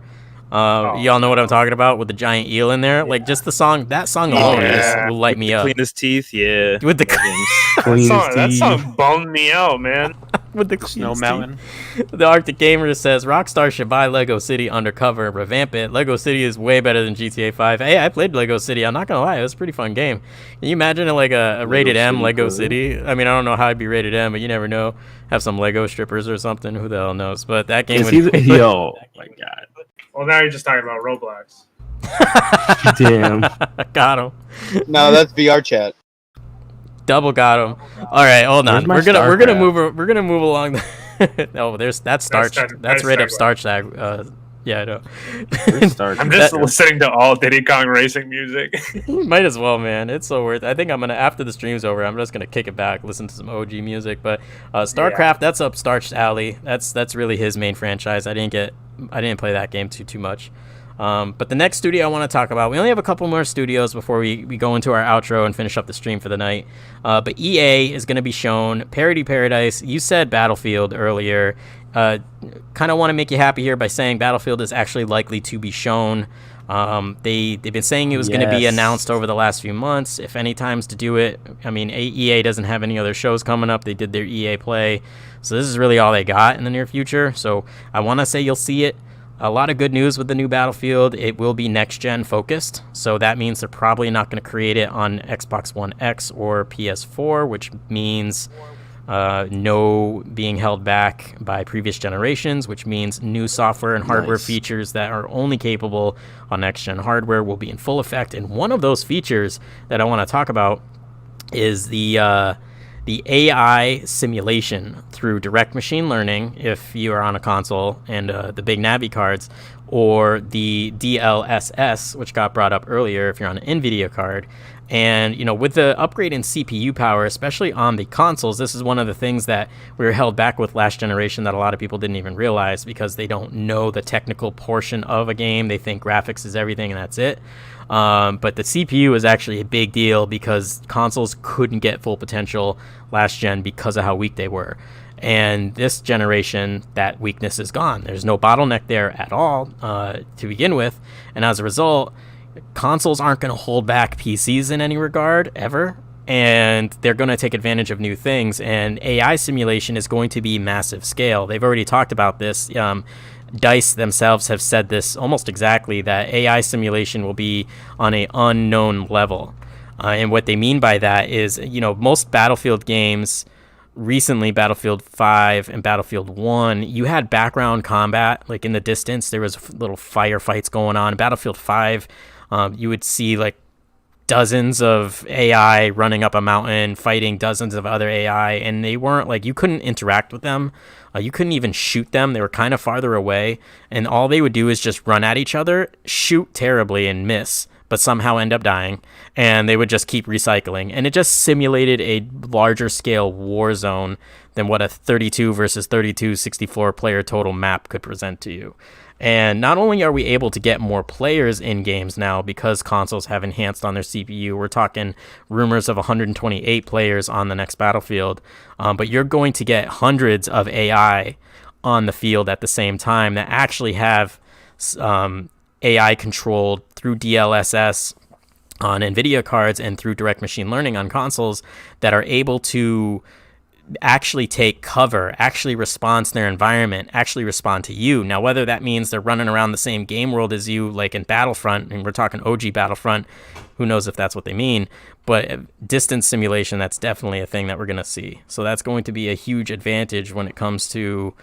Y'all know what I'm talking about with the giant eel in there. Like, just the song. That song alone just will light me up. Clean his teeth, yeah. With the That song bummed me out, man. with the Snow clean Mountain. Steve. The Arctic Gamer says Rockstar should buy Lego City undercover and revamp it. Lego City is way better than GTA 5. Hey, I played Lego City. I'm not gonna lie, it was a pretty fun game. Can you imagine like a rated M City, Lego bro. City? I mean, I don't know how it'd be rated M, but you never know. Have some Lego strippers or something. Who the hell knows? But that game would. Yo, my god. Well, now you're just talking about Roblox. Damn. Got him. No, that's VR chat. Double got him. All right, hold on. Where's my We're gonna StarCraft? move along. Oh, that's Starched. That's nice right up segue. Starched. Yeah, I know. I'm just listening to all Diddy Kong Racing music. Might as well, man. It's so worth it. I think I'm gonna, after the stream's over, I'm just gonna kick it back, listen to some OG music. But StarCraft, that's up Starched alley. That's really his main franchise. I didn't play that game too much. But the next studio I want to talk about, we only have a couple more studios before we go into our outro and finish up the stream for the night. But EA is going to be shown Parody Paradise. You said Battlefield earlier. Kind of want to make you happy here by saying Battlefield is actually likely to be shown. They've been saying it was going to be Yes. announced over the last few months, if any times to do it. I mean, EA doesn't have any other shows coming up. They did their EA Play. So this is really all they got in the near future. So I want to say you'll see it. A lot of good news with the new Battlefield. It will be next-gen focused, so that means they're probably not going to create it on Xbox One X or PS4, which means no being held back by previous generations, which means new software and hardware Nice. features that are only capable on next-gen hardware will be in full effect. And one of those features that I want to talk about is the AI simulation through direct machine learning, if you are on a console, and the big Navi cards, or the DLSS, which got brought up earlier if you're on an NVIDIA card. And, with the upgrade in CPU power, especially on the consoles, this is one of the things that we were held back with last generation that a lot of people didn't even realize because they don't know the technical portion of a game. They think graphics is everything and that's it. But the CPU is actually a big deal because consoles couldn't get full potential last gen because of how weak they were. And this generation, that weakness is gone. There's no bottleneck there at all to begin with. And as a result, consoles aren't going to hold back PCs in any regard, ever. And they're going to take advantage of new things. And AI simulation is going to be massive scale. They've already talked about this. DICE themselves have said this almost exactly, that AI simulation will be on an unknown level. And what they mean by that is, most Battlefield games, recently Battlefield 5 and Battlefield 1, you had background combat, like in the distance, there was little firefights going on. Battlefield 5, you would see like dozens of AI running up a mountain, fighting dozens of other AI, and they weren't like, you couldn't interact with them. You couldn't even shoot them. They were kind of farther away, and all they would do is just run at each other, shoot terribly, and miss. but somehow end up dying, and they would just keep recycling. And it just simulated a larger scale war zone than what a 32 versus 32 64 player total map could present to you. And not only are we able to get more players in games now because consoles have enhanced on their CPU, we're talking rumors of 128 players on the next Battlefield, but you're going to get hundreds of AI on the field at the same time that actually have AI controlled through DLSS on NVIDIA cards and through direct machine learning on consoles that are able to actually take cover, actually respond to their environment, actually respond to you. Now, whether that means they're running around the same game world as you, like in Battlefront, and we're talking OG Battlefront, who knows if that's what they mean, but distance simulation, that's definitely a thing that we're going to see. So that's going to be a huge advantage when it comes to,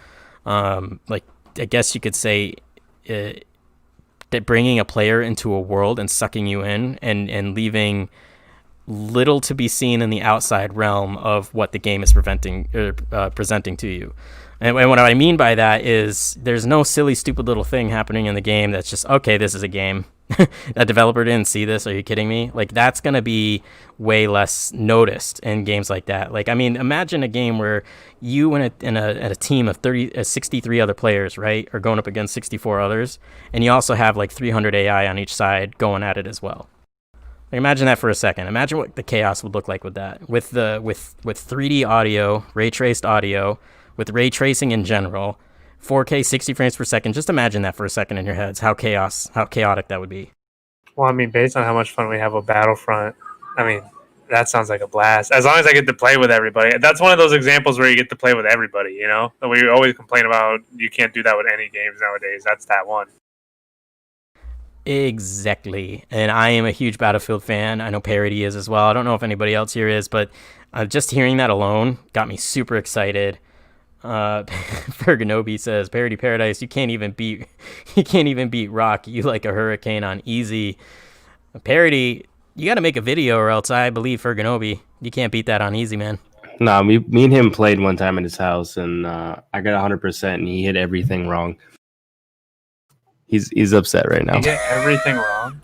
like, I guess you could say, that bringing a player into a world and sucking you in and leaving little to be seen in the outside realm of what the game is presenting to you. And what I mean by that is there's no silly, stupid little thing happening in the game that's just, okay, this is a game. That developer didn't see this. Are you kidding me? Like, that's going to be way less noticed in games like that. Like, I mean, imagine a game where you and a team of 63 other players, right, are going up against 64 others, and you also have like 300 AI on each side going at it as well. Like, imagine that for a second. Imagine what the chaos would look like with that. With 3D audio, ray traced audio, with ray tracing in general, 4K 60 frames per second. Just imagine that for a second in your heads. How chaotic that would be. Well, I mean, based on how much fun we have with Battlefront, I mean, that sounds like a blast. As long as I get to play with everybody. That's one of those examples where you get to play with everybody, you know? We always complain about you can't do that with any games nowadays. That's that one. Exactly. And I am a huge Battlefield fan. I know Parody is as well. I don't know if anybody else here is, but just hearing that alone got me super excited. Ferganobi says, Parody Paradise, you can't even beat Rock. You like a hurricane on easy. Parody, you got to make a video or else I believe Ferganobi. You can't beat that on easy, man. No, me and him played one time at his house, and I got 100%, and he hit everything wrong. He's upset right now. You get everything wrong?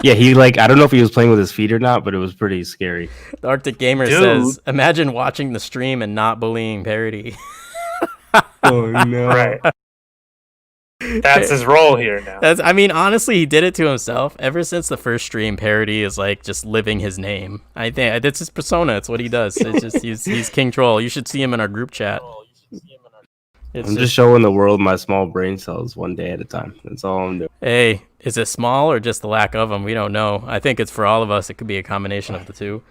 Yeah, I don't know if he was playing with his feet or not, but it was pretty scary. The Arctic Gamer says, imagine watching the stream and not bullying Parody. Oh, no. Right. That's his role here now. I mean, honestly, he did it to himself. Ever since the first stream, Parody is like just living his name. I think that's his persona. It's what he does. It's just he's King Troll. You should see him in our group chat. I'm just showing the world my small brain cells one day at a time. That's all I'm doing. Hey, is it small or just the lack of them? We don't know. I think it's for all of us. It could be a combination of the two.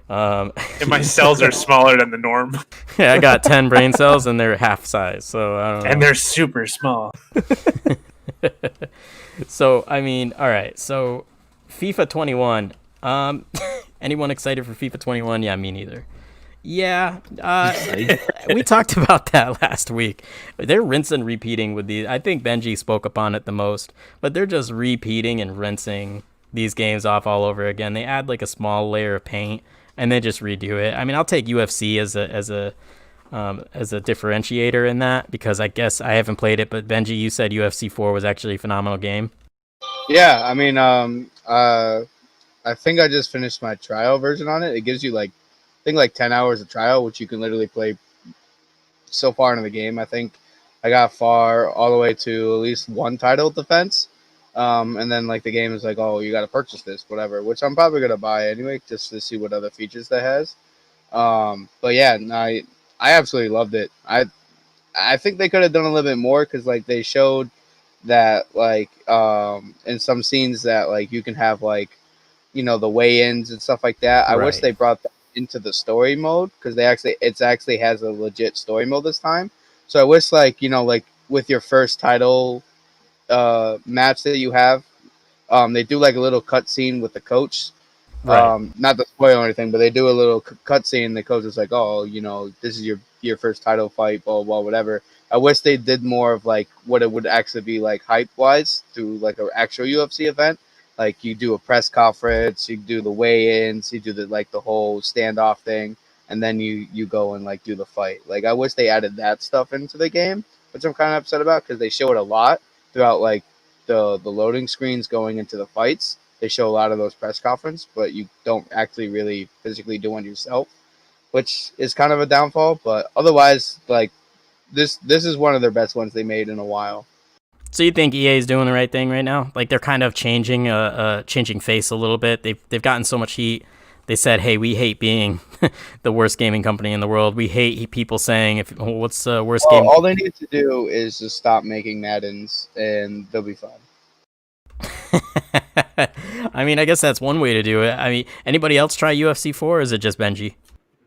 And my cells are smaller than the norm. Yeah, I got 10 brain cells and they're half size. So I don't know. And they're super small. So, I mean, all right. So, FIFA 21. Anyone excited for FIFA 21? Yeah, me neither. Yeah, we talked about that last week. They're rinse and repeating with these. I think Benji spoke upon it the most, but they're just repeating and rinsing these games off all over again. They add like a small layer of paint and they just redo it. I mean, I'll take UFC as a differentiator in that because I guess I haven't played it, but Benji, you said UFC 4 was actually a phenomenal game. Yeah, I mean, I think I just finished my trial version on it. It gives you like 10 hours of trial, which you can literally play so far into the game. I think I got far all the way to at least one title defense. And then like the game is like, oh, you got to purchase this, whatever, which I'm probably going to buy anyway, just to see what other features that has. But yeah, I absolutely loved it. I think they could have done a little bit more because like they showed that like in some scenes that like you can have like, you know, the weigh-ins and stuff like that. I wish they brought that into the story mode because it actually has a legit story mode this time. So I wish like, you know, like with your first title match that you have, they do like a little cutscene with the coach. Not to spoil anything, but they do a little cutscene. The coach is like, oh, you know, this is your first title fight, blah, blah, whatever. I wish they did more of like what it would actually be like hype wise through like an actual UFC event. Like you do a press conference, you do the weigh-ins, you do the whole standoff thing, and then you go and like do the fight. Like I wish they added that stuff into the game, which I'm kind of upset about because they show it a lot throughout like the loading screens going into the fights. they show a lot of those press conferences, but you don't actually really physically do one yourself, which is kind of a downfall. But otherwise, like this is one of their best ones they made in a while. So you think EA is doing the right thing right now? Like they're kind of changing face a little bit. They've gotten so much heat. They said, "Hey, we hate being the worst gaming company in the world. We hate people saying what's the worst game." All they need to do is just stop making Maddens, and they'll be fine. I mean, I guess that's one way to do it. I mean, anybody else try UFC 4, or is it just Benji?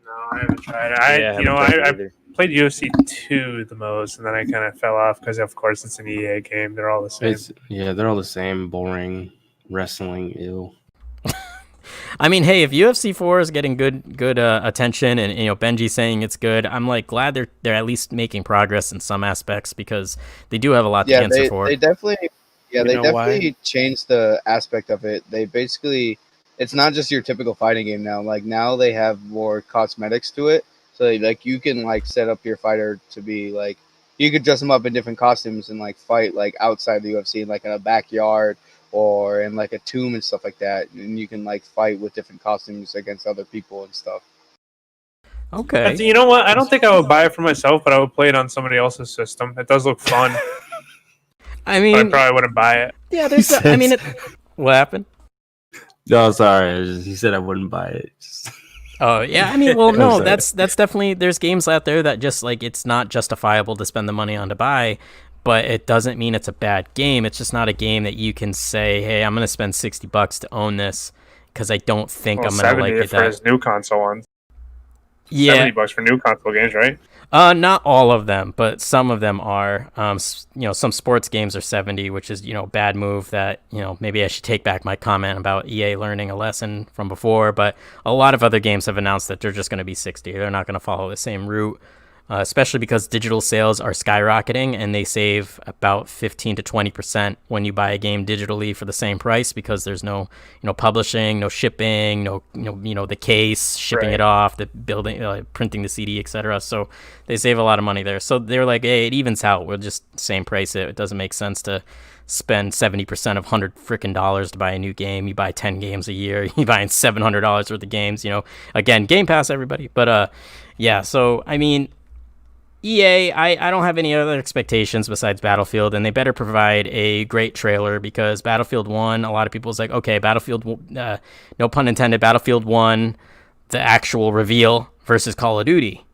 No, I haven't tried it. I played UFC 2 the most, and then I kind of fell off because, of course, it's an EA game. They're all the same. They're all the same. Boring. Wrestling. Ew. I mean, hey, if UFC 4 is getting good attention, and Benji's saying it's good, I'm like glad they're at least making progress in some aspects, because they do have a lot to answer for. They definitely changed the aspect of it. They basically, it's not just your typical fighting game now. Like now they have more cosmetics to it. So like you can like set up your fighter to be like, you could dress them up in different costumes and like fight like outside the UFC, like in a backyard or in like a tomb and stuff like that. And you can like fight with different costumes against other people and stuff. Okay. You know what? I don't think I would buy it for myself, but I would play it on somebody else's system. It does look fun. I mean, but I probably wouldn't buy it. Yeah, what happened? No, sorry. He said I wouldn't buy it. Oh yeah, I mean, well, no, that's definitely, there's games out there that just like it's not justifiable to spend the money on to buy, but it doesn't mean it's a bad game. It's just not a game that you can say, hey, I'm gonna spend $60 to own this because I don't think I'm gonna like it. For his new console ones. Yeah, $70 for new console games, right? Not all of them, but some of them are. Some sports games are 70, which is bad move. That maybe I should take back my comment about EA learning a lesson from before. But a lot of other games have announced that they're just going to be 60. They're not going to follow the same route, especially because digital sales are skyrocketing and they save about 15 to 20% when you buy a game digitally for the same price, because there's no publishing, no shipping, no the case, shipping it off, the building, printing the CD, etc. So they save a lot of money there. So they're like, hey, it evens out. We'll just same price it. It doesn't make sense to spend 70% of $100 to buy a new game. You buy 10 games a year. You buying $700 worth of games. Again, Game Pass, everybody. But yeah. So I mean, EA, I don't have any other expectations besides Battlefield, and they better provide a great trailer, because Battlefield 1, a lot of people's like, okay, Battlefield, no pun intended, Battlefield 1, the actual reveal versus Call of Duty,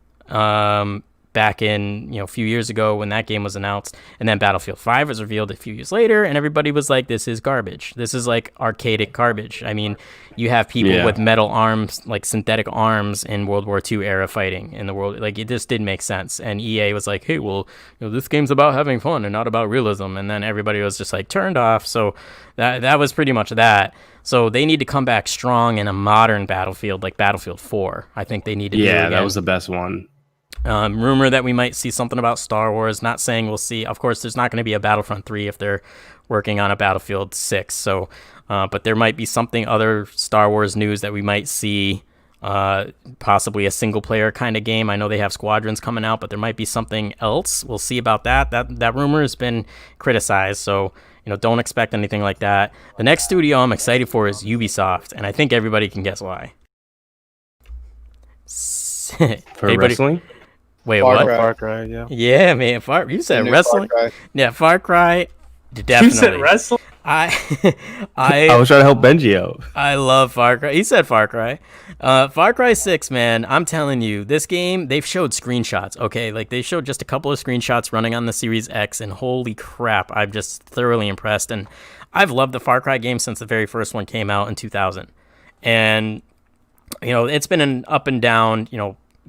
back in, a few years ago when that game was announced, and then Battlefield 5 was revealed a few years later, and everybody was like, this is garbage. This is like archaic garbage. I mean, you have people with metal arms, like synthetic arms in World War II era fighting in the world. Like, it just didn't make sense. And EA was like, hey, well, this game's about having fun and not about realism. And then everybody was just like turned off. So that was pretty much that. So they need to come back strong in a modern Battlefield, like Battlefield 4. I think they need to do it again. That was the best one. Rumor that we might see something about Star Wars. Not saying we'll see. Of course, there's not going to be a Battlefront 3 if they're working on a Battlefield 6. So, but there might be something other Star Wars news that we might see. Possibly a single player kind of game. I know they have Squadrons coming out, but there might be something else. We'll see about that. That rumor has been criticized. So, don't expect anything like that. The next studio I'm excited for is Ubisoft, and I think everybody can guess why. For wrestling? Wait, Far what? Cry. Far Cry, yeah. Yeah, man. You said wrestling? Yeah, Far Cry. Definitely. You said wrestling? I was trying to help Benji out. I love Far Cry. He said Far Cry. Far Cry 6, man. I'm telling you, this game, they've showed screenshots, okay? Like, they showed just a couple of screenshots running on the Series X, and holy crap, I'm just thoroughly impressed. And I've loved the Far Cry game since the very first one came out in 2000. And, it's been an up and down,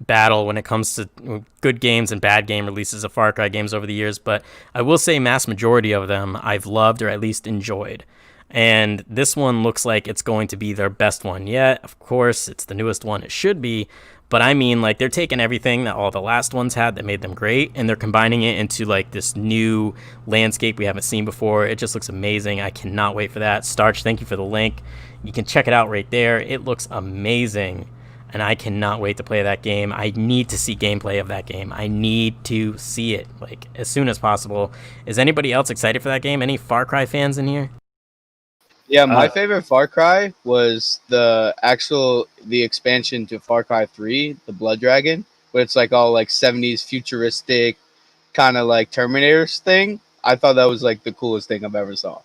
battle when it comes to good games and bad game releases of Far Cry games over the years, but I will say mass majority of them I've loved or at least enjoyed. And this one looks like it's going to be their best one yet. Of course, it's the newest one. It should be. But I mean, like, they're taking everything that all the last ones had that made them great, and they're combining it into, like, this new landscape we haven't seen before. It just looks amazing. I cannot wait for that. Starched, thank you for the link. You can check it out right there. It looks amazing, and I cannot wait to play that game. I need to see gameplay of that game. I need to see it, like, as soon as possible. Is anybody else excited for that game? Any Far Cry fans in here? Yeah, my favorite Far Cry was the expansion to Far Cry 3, the Blood Dragon, where it's like all like 70s futuristic kind of like Terminators thing. I thought that was like the coolest thing I've ever saw.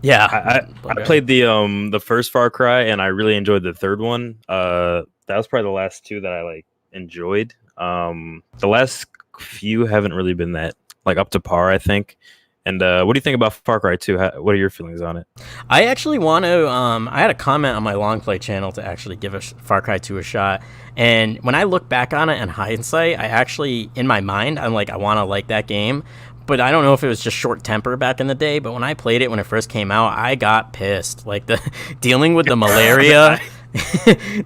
Yeah, I played the first Far Cry and I really enjoyed the third one. That was probably the last two that I like enjoyed. The last few haven't really been that like up to par, I think. And what do you think about Far Cry 2? What are your feelings on it? I actually want to. I had a comment on my long play channel to actually give Far Cry 2 a shot. And when I look back on it in hindsight, I actually, in my mind, I'm like, I want to like that game. But I don't know if it was just short temper back in the day. But when I played it when it first came out, I got pissed. Like the dealing with the malaria.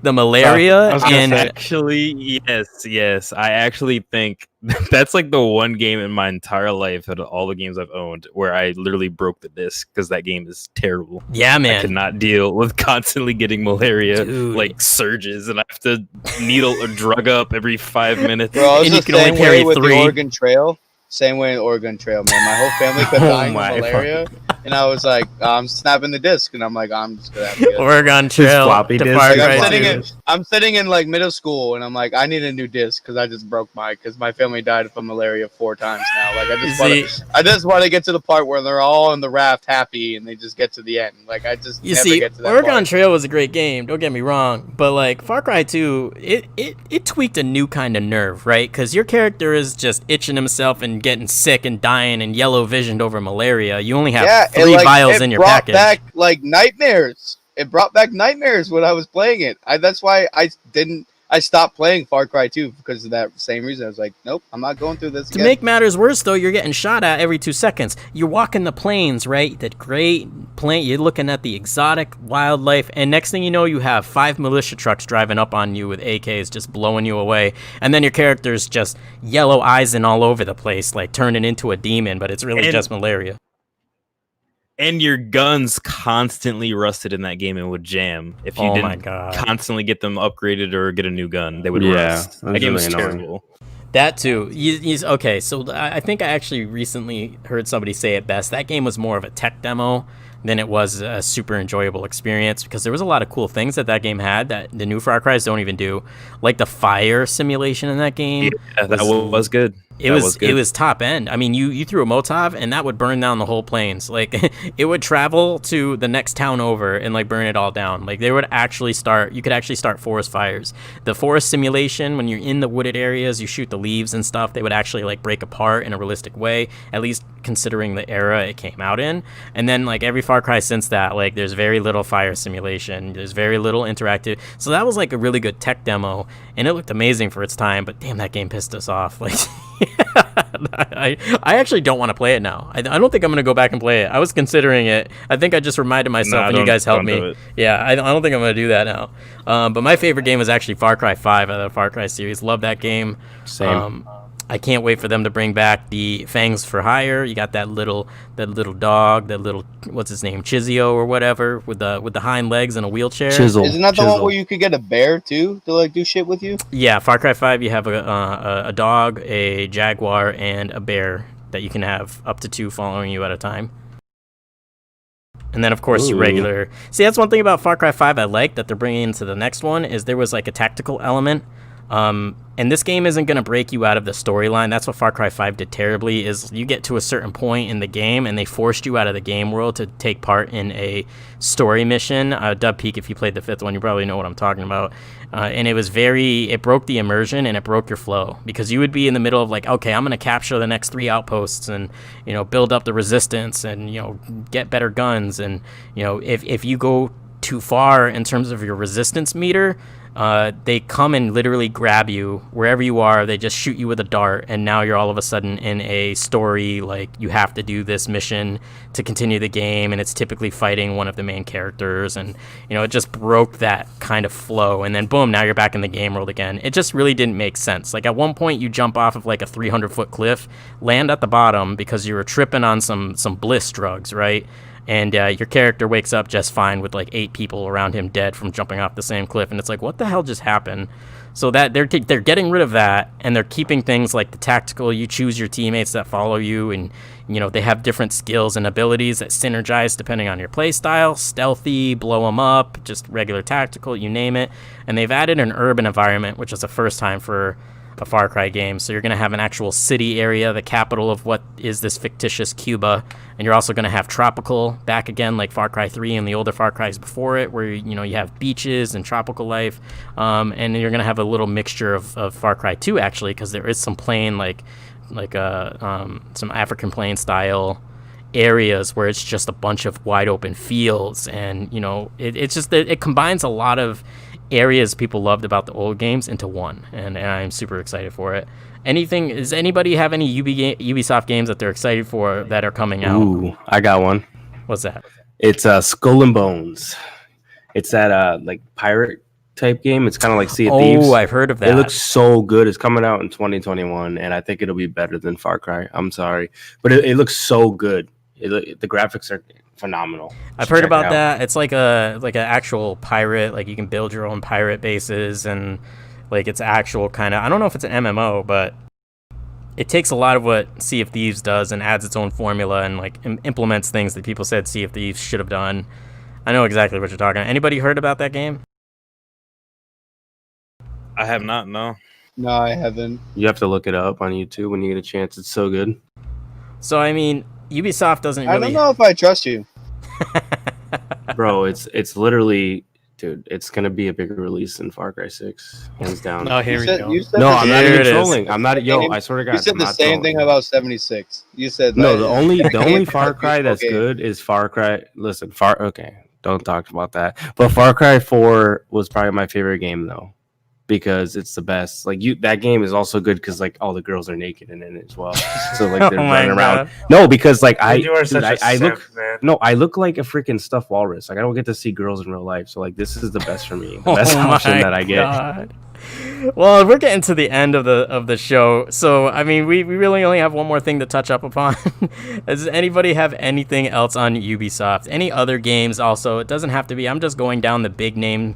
The malaria and actually yes I actually think that's like the one game in my entire life out of all the games I've owned where I literally broke the disc because that game is terrible. Yeah, man, I cannot deal with constantly getting malaria. Dude. Like surges and I have to needle or drug up every 5 minutes. Bro, and you can only carry with 3. The Oregon Trail. Same way in Oregon Trail, man. My whole family kept dying of malaria, and I was like, I'm snapping the disc, and I'm like, I'm just gonna have to get Oregon Trail. Floppy disk. Like, I'm sitting in like middle school, and I'm like, I need a new disc because I just broke because my family died from malaria 4 times now. Like I just want to get to the part where they're all in the raft happy, and they just get to the end. Like I just you never see, get to that Oregon part. Trail was a great game. Don't get me wrong, but like Far Cry 2, it tweaked a new kind of nerve, right? Because your character is just itching himself and getting sick and dying and yellow visioned over malaria. You only have 3 vials in your package. It brought back like nightmares. It brought back nightmares when I was playing it. That's why I stopped playing Far Cry 2 because of that same reason. I was like, nope, I'm not going through this again. To make matters worse, though, you're getting shot at every 2 seconds. You're walking the plains, right? That great plain. You're looking at the exotic wildlife, and next thing you know, you have 5 militia trucks driving up on you with AKs just blowing you away. And then your character's just yellow eyes and all over the place, like turning into a demon, but it's really just malaria. And your guns constantly rusted in that game and would jam. If you didn't constantly get them upgraded or get a new gun, they would rust. That game was terrible. That too. Okay, so I think I actually recently heard somebody say it best. That game was more of a tech demo than it was a super enjoyable experience because there was a lot of cool things that game had that the new Far Cry's don't even do. Like the fire simulation in that game. Yeah, that was good. It was top end. I mean, you threw a Molotov and that would burn down the whole plains. Like it would travel to the next town over and like burn it all down. Like you could actually start forest fires. The forest simulation, when you're in the wooded areas, you shoot the leaves and stuff, they would actually like break apart in a realistic way, at least considering the era it came out in. And then like every Far Cry since that, like there's very little fire simulation. There's very little interactive. So that was like a really good tech demo and it looked amazing for its time, but damn, that game pissed us off. Like I actually don't want to play it now. I don't think I'm going to go back and play it. I was considering it. I think I just reminded myself and you guys helped me. Yeah, I don't think I'm going to do that now. But my favorite game was actually Far Cry 5 out of the Far Cry series. Love that game. Same. I can't wait for them to bring back the Fangs for Hire. You got that little dog, that little, what's his name, Chizio or whatever, with the hind legs and a wheelchair. Chisel. Isn't that the one where you could get a bear too to like do shit with you? Yeah, Far Cry 5, you have a dog, a jaguar, and a bear that you can have up to 2 following you at a time. And then, of course, your regular... See, that's one thing about Far Cry 5 I like that they're bringing into the next one is there was like a tactical element. And this game isn't going to break you out of the storyline. That's what Far Cry 5 did terribly, is you get to a certain point in the game and they forced you out of the game world to take part in a story mission. Dub Peak, if you played the 5th one, you probably know what I'm talking about. And it broke the immersion and it broke your flow because you would be in the middle of like, okay, I'm going to capture the next 3 outposts and, build up the resistance and, get better guns. And, if you go too far in terms of your resistance meter, they come and literally grab you wherever you are. They just shoot you with a dart, and now you're all of a sudden in a story like you have to do this mission to continue the game, and it's typically fighting one of the main characters, and it just broke that kind of flow. And then boom, now you're back in the game world again. It just really didn't make sense. Like at one point, you jump off of like a 300-foot cliff, land at the bottom because you were tripping on some bliss drugs, right? and your character wakes up just fine with like 8 people around him dead from jumping off the same cliff, and it's like, what the hell just happened? So that they're getting rid of that, and they're keeping things like the tactical. You choose your teammates that follow you, and they have different skills and abilities that synergize depending on your play style. Stealthy, blow them up, just regular tactical, you name it. And they've added an urban environment, which is the first time for a Far Cry game. So you're going to have an actual city area, the capital of what is this fictitious Cuba, and you're also going to have tropical back again, like Far Cry 3 and the older Far Cries before it, where you have beaches and tropical life, and you're going to have a little mixture of Far Cry 2 actually, because there is some plain like some African plain style areas where it's just a bunch of wide open fields, and it's just that it combines a lot of areas people loved about the old games into one, and I'm super excited for it. Does anybody have any Ubisoft games that they're excited for that are coming out? Ooh, I got one. What's that? It's Skull and Bones. It's that like pirate type game. It's kind of like Sea of Thieves. Oh, I've heard of that. It looks so good. It's coming out in 2021, and I think it'll be better than Far Cry. I'm sorry, but it looks so good. The graphics are phenomenal. I've heard about that. It's like an actual pirate. Like you can build your own pirate bases, and like it's actual kind of. I don't know if it's an MMO, but it takes a lot of what Sea of Thieves does and adds its own formula and like implements things that people said Sea of Thieves should have done. I know exactly what you're talking about. Anybody heard about that game? I have not. No. No, I haven't. You have to look it up on YouTube when you get a chance. It's so good. So I mean, Ubisoft doesn't really. I don't know if I trust you. Bro, it's literally, dude, it's gonna be a bigger release than Far Cry 6, hands down. Oh, here we go. No, I'm not even trolling. I'm not. Yo, I swear to God, you said I'm the not same trolling. thing about 76. You said No, like, the only Far Cry that's good is Far Cry. Listen, okay, don't talk about that. But Far Cry 4 was probably my favorite game though, because it's the best. Like that game is also good because like all the girls are naked in it as well. So like they're running around. No, because like I look like a freaking stuffed walrus. Like I don't get to see girls in real life. So like this is the best for me. The best option that I get. Well, we're getting to the end of the show. So I mean, we really only have one more thing to touch up upon. Does anybody have anything else on Ubisoft? Any other games also? It doesn't have to be. I'm just going down the big name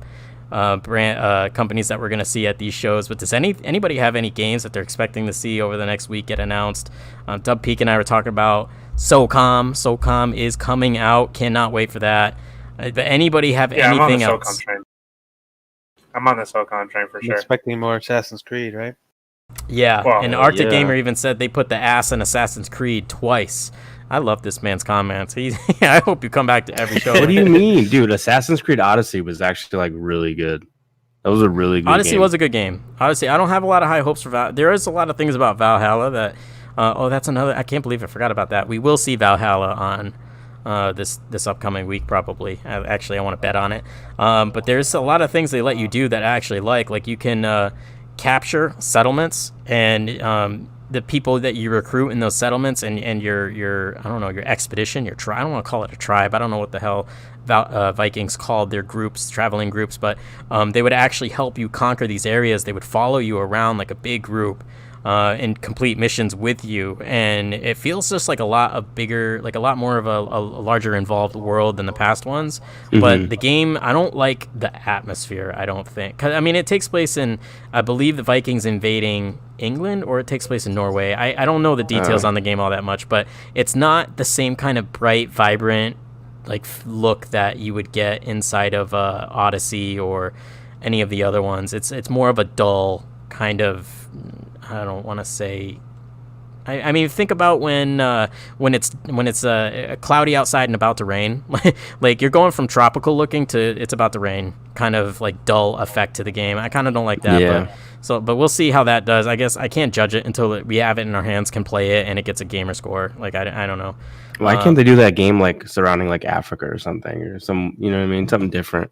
brand companies that we're going to see at these shows, but does anybody have any games that they're expecting to see over the next week get announced? Dub Peak and I were talking about SOCOM is coming out, cannot wait for that. But anybody have anything else? I'm on the SOCOM train for sure. Expecting more Assassin's Creed, right? Yeah, well, and Arctic Gamer even said they put the ass in Assassin's Creed twice. I love this man's comments. I hope you come back to every show. What do you mean, dude? Assassin's Creed Odyssey was actually like really good. That was a really good Odyssey game. was a good game. Odyssey, I don't have a lot of high hopes for Valhalla. There is a lot of things about Valhalla that that's another. I can't believe I forgot about that. We will see Valhalla on this upcoming week probably. Actually, I want to bet on it. But there's a lot of things they let you do that I actually like you can capture settlements and the people that you recruit in those settlements and your I don't know, your expedition, your tribe. I don't want to call it a tribe. I don't know what the hell Vikings called their groups, traveling groups, but they would actually help you conquer these areas. They would follow you around like a big group and complete missions with you, and it feels just like a lot more of a larger involved world than the past ones. Mm-hmm. But the game, I don't like the atmosphere, I don't think. 'Cause, I mean, it takes place in, I believe, the Vikings invading England, or it takes place in Norway. I don't know the details on the game all that much, but it's not the same kind of bright, vibrant like look that you would get inside of Odyssey or any of the other ones. It's more of a dull kind of, I don't want to say. I mean, think about when it's cloudy outside and about to rain. Like you're going from tropical looking to it's about to rain, kind of like dull effect to the game. I kind of don't like that. Yeah. But we'll see how that does. I guess I can't judge it until we have it in our hands, can play it, and it gets a gamer score. Like I don't know. Why can't they do that game like surrounding like Africa or something, or some, you know what I mean, something different?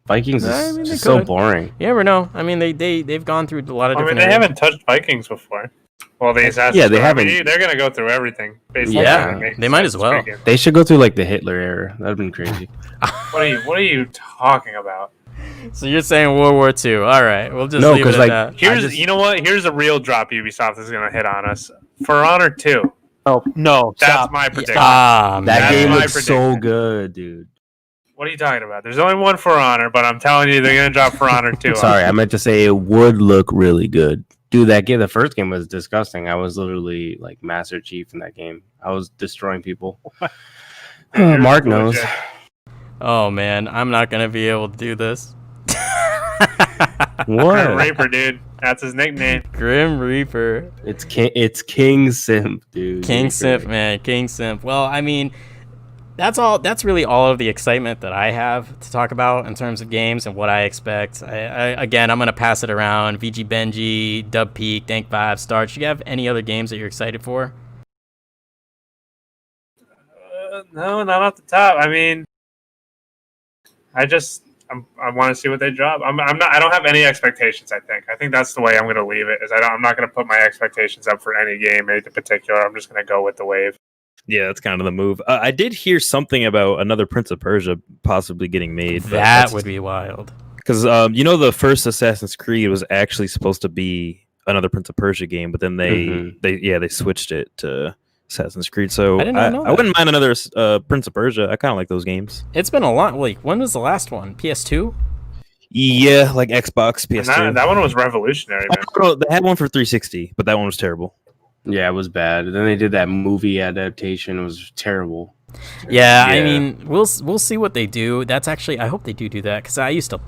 Vikings is just so boring. You never know. I mean, they've gone through a lot of different. They haven't touched Vikings before. Well, the Assassin's yeah, they haven't. They're gonna go through everything. Basically. Yeah, they might as well. They should go through like the Hitler era. That'd been crazy. What are you talking about? So you're saying World War II? All right, we'll just leave it at that. You know what? Here's a real drop Ubisoft is gonna hit on us. For Honor 2. Oh no! That's Stop. my prediction. That That's game my looks so prediction. good, dude. What are you talking about? There's only one For Honor, but I'm telling you, they're gonna drop For Honor 2. Sorry, I meant to say it would look really good. Dude, that game, the first game was disgusting. I was literally like Master Chief in that game. I was destroying people. Mark knows. Oh man, I'm not gonna be able to do this. Grim What? Reaper, dude. That's his nickname. Grim Reaper. It's King Simp, dude. King Simp, man. King Simp. Well, I mean, that's really all of the excitement that I have to talk about in terms of games and what I expect. Again, I'm gonna pass it around. VG Benji, Dub Peak, DankVibez, Starched. You have any other games that you're excited for? No, not off the top. I mean, I want to see what they drop. I don't have any expectations. I think that's the way I'm going to leave it. I'm not going to put my expectations up for any game in particular. I'm just going to go with the wave. Yeah, that's kind of the move. I did hear something about another Prince of Persia possibly getting made. That would be wild. Because the first Assassin's Creed was actually supposed to be another Prince of Persia game, but then they switched it to Assassin's Creed. So I wouldn't mind another Prince of Persia. I kind of like those games. It's been a lot. Like, when was the last one? PS2? Yeah, like Xbox, PS2. That one was revolutionary, man. Oh, they had one for 360, but that one was terrible. Yeah, it was bad. Then they did that movie adaptation. It was terrible. Yeah, I mean, we'll see what they do. That's actually, I hope they do that, because I used to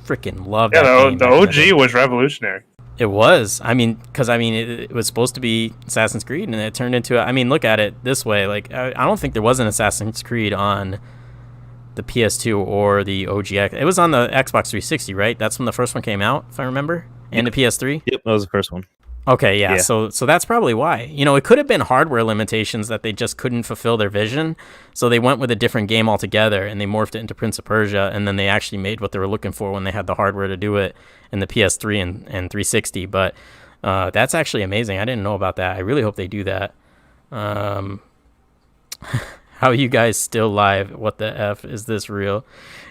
freaking love that game. The OG was revolutionary. It was. I mean, because it was supposed to be Assassin's Creed, and it turned into. I mean, look at it this way. Like, I don't think there was an Assassin's Creed on the PS2 or the OG. It was on the Xbox 360, right? That's when the first one came out, if I remember, and the PS3. Yep, that was the first one. Okay, yeah. So that's probably why. It could have been hardware limitations that they just couldn't fulfill their vision. So they went with a different game altogether, and they morphed it into Prince of Persia, and then they actually made what they were looking for when they had the hardware to do it in the PS3 and 360. But that's actually amazing. I didn't know about that. I really hope they do that. How are you guys still live? What the F? Is this real?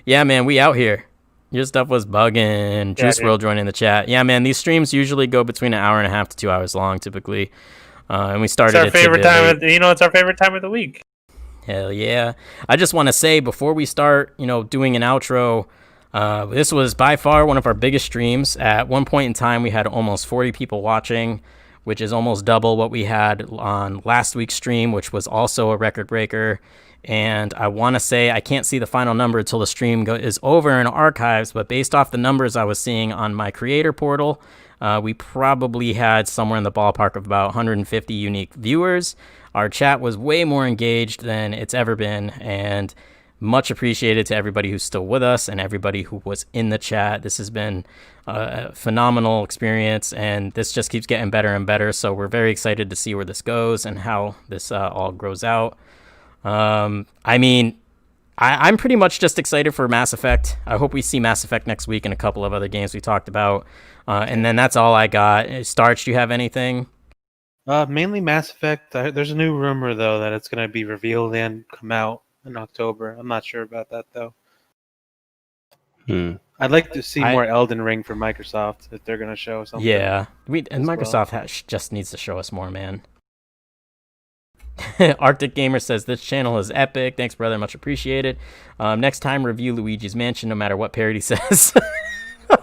Yeah, man, we out here. Your stuff was bugging. Juice World joining the chat. Yeah, man, these streams usually go between an hour and a half to 2 hours long, typically. And we started. It's our favorite time. It's our favorite time of the week. Hell yeah! I just want to say before we start, doing an outro. This was by far one of our biggest streams. At one point in time, we had almost 40 people watching, which is almost double what we had on last week's stream, which was also a record breaker. And I want to say, I can't see the final number until the stream is over in archives, but based off the numbers I was seeing on my creator portal, we probably had somewhere in the ballpark of about 150 unique viewers. Our chat was way more engaged than it's ever been, and much appreciated to everybody who's still with us and everybody who was in the chat. This has been a phenomenal experience, and this just keeps getting better and better, so we're very excited to see where this goes and how this all grows out. I'm pretty much just excited for Mass Effect. I hope we see Mass Effect next week and a couple of other games we talked about. And then that's all I got. Starch, do you have anything? Mainly Mass Effect. There's a new rumor, though, that it's going to be revealed and come out in October. I'm not sure about that, though. I'd like to see more Elden Ring from Microsoft if they're going to show something. Yeah, Microsoft just needs to show us more, man. Arctic Gamer says this channel is epic. Thanks, brother. Much appreciated. Next time, review Luigi's Mansion, no matter what parody says.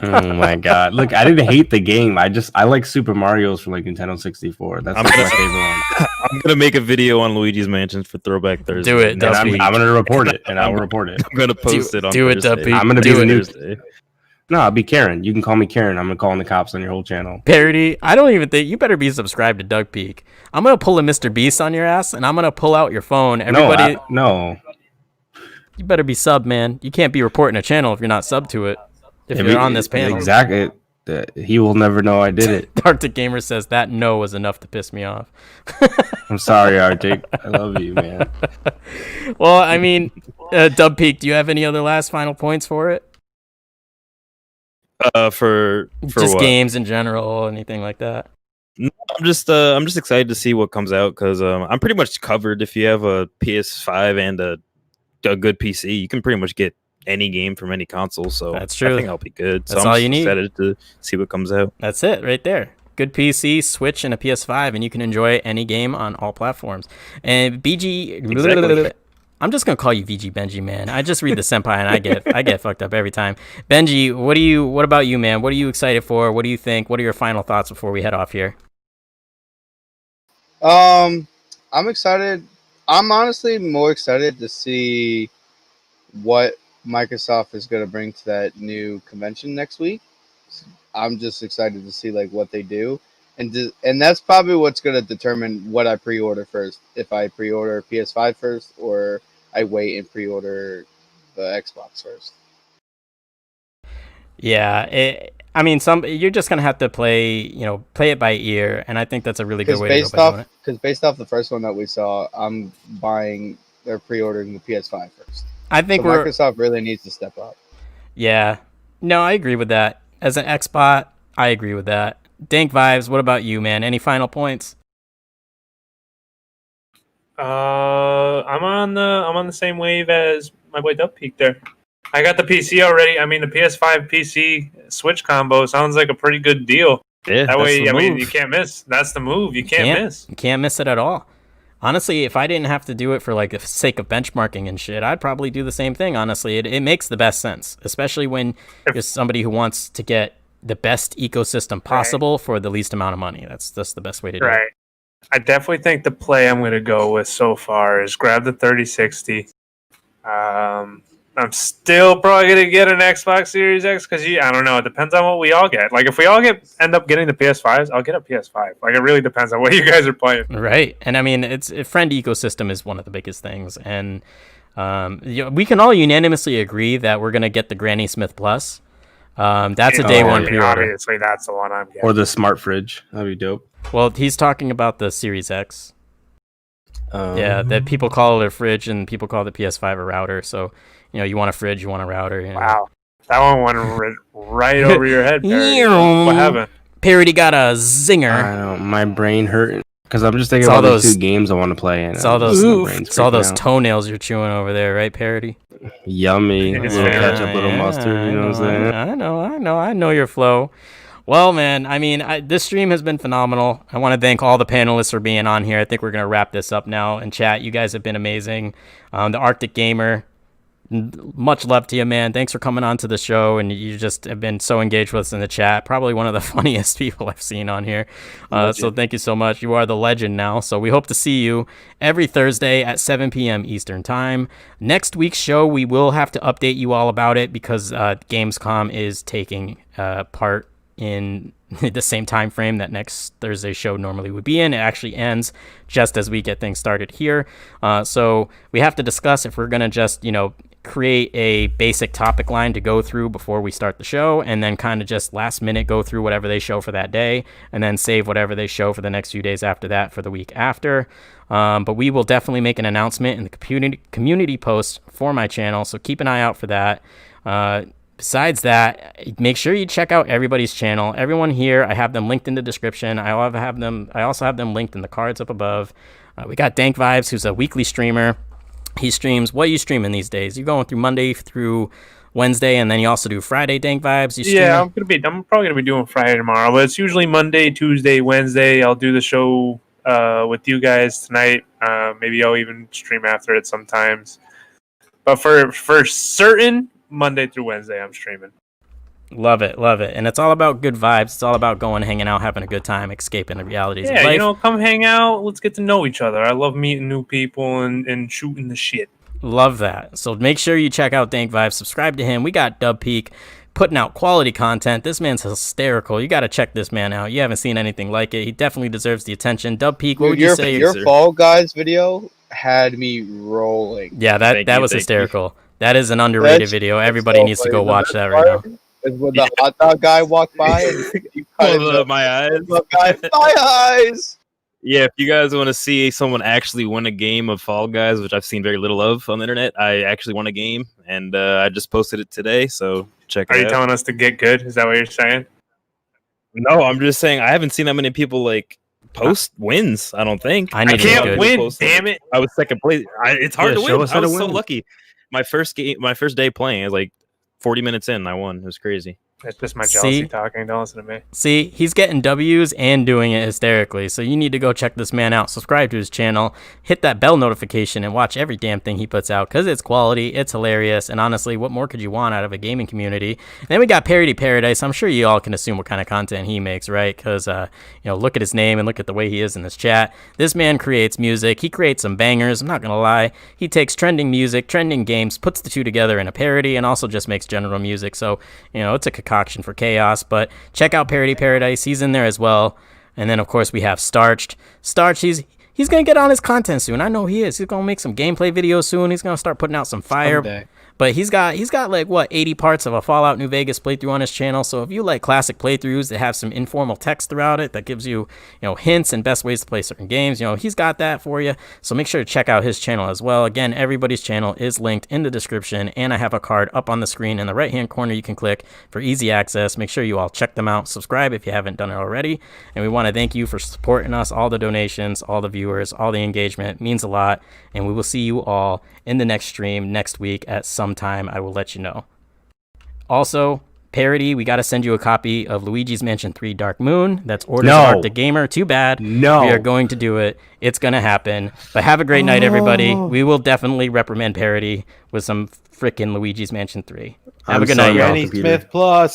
Oh my god! Look, I didn't hate the game. I like Super Mario's from like Nintendo 64. That's my favorite one. I'm gonna make a video on Luigi's Mansion for Throwback Thursday. Do it. I'm gonna report it, and I'll report it. I'm gonna post it on do Thursday. It, Duppy. I'm gonna be the new. Thursday. No, I'll be Karen. You can call me Karen. I'm gonna call in the cops on your whole channel. Parody. I don't even think you better be subscribed to Doug Peak. I'm gonna pull a Mr. Beast on your ass, and I'm gonna pull out your phone. Everybody, no. You better be sub, man. You can't be reporting a channel if you're not sub to it. If you're on this panel, exactly. He will never know I did it. Arctic Gamer says that no was enough to piss me off. I'm sorry, Arctic. I love you, man. Well, I mean, Dub Peak, do you have any other last final points for it? For just what? Games in general, anything like that? No, I'm just excited to see what comes out because I'm pretty much covered. If you have a PS5 and a good PC, you can pretty much get any game from any console. So that's true. I think I'll be good. That's so I'm all you need. Excited to see what comes out. That's it right there. good PC, Switch, and a PS5, and you can enjoy any game on all platforms. And BG, Exactly. I'm just gonna call you VG Benji, man. I just read the senpai and I get fucked up every time. Benji, what about you, man? What are you excited for? What do you think? What are your final thoughts before we head off here? I'm excited. I'm honestly more excited to see what Microsoft is going to bring to that new convention next week. I'm just excited to see like what they do, and that's probably what's going to determine what I pre-order first. If I pre-order PS5 first, or I wait and pre-order the Xbox first. Yeah, I mean, you're just gonna have to play it by ear, and I think that's a really good way to go about it. Because based off the first one that we saw, I'm buying or pre-ordering the PS5 first. I think Microsoft really needs to step up. Yeah, no, I agree with that. As an Xbot, I agree with that. DankVibez, what about you, man? Any final points? I'm on the same wave as my boy DubPeak there. I got the PC already. I mean, the PS5 PC Switch combo sounds like a pretty good deal. Yeah, that way, I mean, you can't miss. That's the move. You can't miss. You can't miss it at all. Honestly, if I didn't have to do it for like the sake of benchmarking and shit, I'd probably do the same thing. Honestly, it makes the best sense, especially when you're somebody who wants to get the best ecosystem possible for the least amount of money. That's the best way to do it. I definitely think the play I'm going to go with so far is grab the 3060. I'm still probably going to get an Xbox Series X because I don't know. It depends on what we all get. Like if we all end up getting the PS5s, I'll get a PS5. Like it really depends on what you guys are playing. Right. And I mean, friend ecosystem is one of the biggest things. And we can all unanimously agree that we're going to get the Granny Smith Plus. That's a day one pre-order. Obviously, that's the one I'm getting. Or the smart fridge. That'd be dope. Well, he's talking about the Series X. Yeah, that people call it a fridge and people call the PS5 a router. So, you want a fridge, you want a router. Wow. That one went right over your head, Parody. What happened? Parody got a zinger. I know, my brain hurting. Because I'm just thinking about those 2 games I want to play. And it's all those toenails you're chewing over there, right, Parody? Yummy. A little ketchup, little mustard, you know what I'm saying? I know your flow. Well, man, I mean, this stream has been phenomenal. I want to thank all the panelists for being on here. I think we're going to wrap this up now. And chat, you guys have been amazing. The Arctic Gamer, much love to you, man. Thanks for coming on to the show, and you just have been so engaged with us in the chat. Probably one of the funniest people I've seen on here. So thank you so much. You are the legend now. So we hope to see you every Thursday at 7 p.m. Eastern Time. Next week's show, we will have to update you all about it because Gamescom is taking part in the same time frame that next Thursday's show normally would be in. It actually ends just as we get things started here. So we have to discuss if we're going to just, create a basic topic line to go through before we start the show, and then kind of just last minute go through whatever they show for that day, and then save whatever they show for the next few days after that for the week after. But we will definitely make an announcement in the community post for my channel, so keep an eye out for that. Besides that, make sure you check out everybody's channel. Everyone here, I have them linked in the description. I also have them linked in the cards up above. We got DankVibez, who's a weekly streamer. He streams. What are you streaming these days? You're going through Monday through Wednesday, and then you also do Friday DankVibez. Yeah, I'm probably gonna be doing Friday tomorrow, but it's usually Monday, Tuesday, Wednesday. I'll do the show with you guys tonight. Maybe I'll even stream after it sometimes. But for certain, Monday through Wednesday, I'm streaming. Love it. And it's all about good vibes. It's all about going, hanging out, having a good time, escaping the realities of life. Yeah, come hang out. Let's get to know each other. I love meeting new people and shooting the shit. Love that. So make sure you check out DankVibez. Subscribe to him. We got DubPeak putting out quality content. This man's hysterical. You got to check this man out. You haven't seen anything like it. He definitely deserves the attention. DubPeak, what would you say? Your Fall Guys video had me rolling. Yeah, that was hysterical. That is an underrated video. Everybody needs to go watch that right now. Is when the hot dog guy walked by and you cut my eyes. My eyes. Yeah, if you guys want to see someone actually win a game of Fall Guys, which I've seen very little of on the internet, I actually won a game, and I just posted it today, so check it out. Are you telling us to get good? Is that what you're saying? No, I'm just saying I haven't seen that many people post wins. I don't think. I can't win. Damn it! I was second place. It's hard to win. I was so lucky. My first day playing, I was 40 minutes in, I won. It was crazy. It's just my jealousy talking. Don't listen to me. See, he's getting W's and doing it hysterically. So you need to go check this man out. Subscribe to his channel, hit that bell notification, and watch every damn thing he puts out because it's quality, it's hilarious, and honestly, what more could you want out of a gaming community? And then we got Parody Paradise. I'm sure you all can assume what kind of content he makes, right? Because look at his name and look at the way he is in this chat. This man creates music. He creates some bangers. I'm not gonna lie. He takes trending music, trending games, puts the two together in a parody, and also just makes general music. So it's a concoction for chaos, but check out Parody Paradise. He's in there as well. And then of course we have Starched. He's gonna get on his content soon. I know he is. He's gonna make some gameplay videos soon. He's gonna start putting out some fire. Someday. But he's got like 80 parts of a Fallout New Vegas playthrough on his channel. So if you like classic playthroughs that have some informal text throughout it that gives you, hints and best ways to play certain games, he's got that for you. So make sure to check out his channel as well. Again, everybody's channel is linked in the description, and I have a card up on the screen in the right-hand corner you can click for easy access. Make sure you all check them out. Subscribe if you haven't done it already. And we want to thank you for supporting us, all the donations, all the viewers, all the engagement. It means a lot. And we will see you all in the next stream next week at some time. I will let you know. Also, Parody, we got to send you a copy of Luigi's Mansion 3 Dark Moon. That's Orders of Arctic Gamer. Too bad. No. We are going to do it. It's going to happen. But have a great night, everybody. We will definitely reprimand Parody with some freaking Luigi's Mansion 3. Have a good night, y'all. Smith Plus.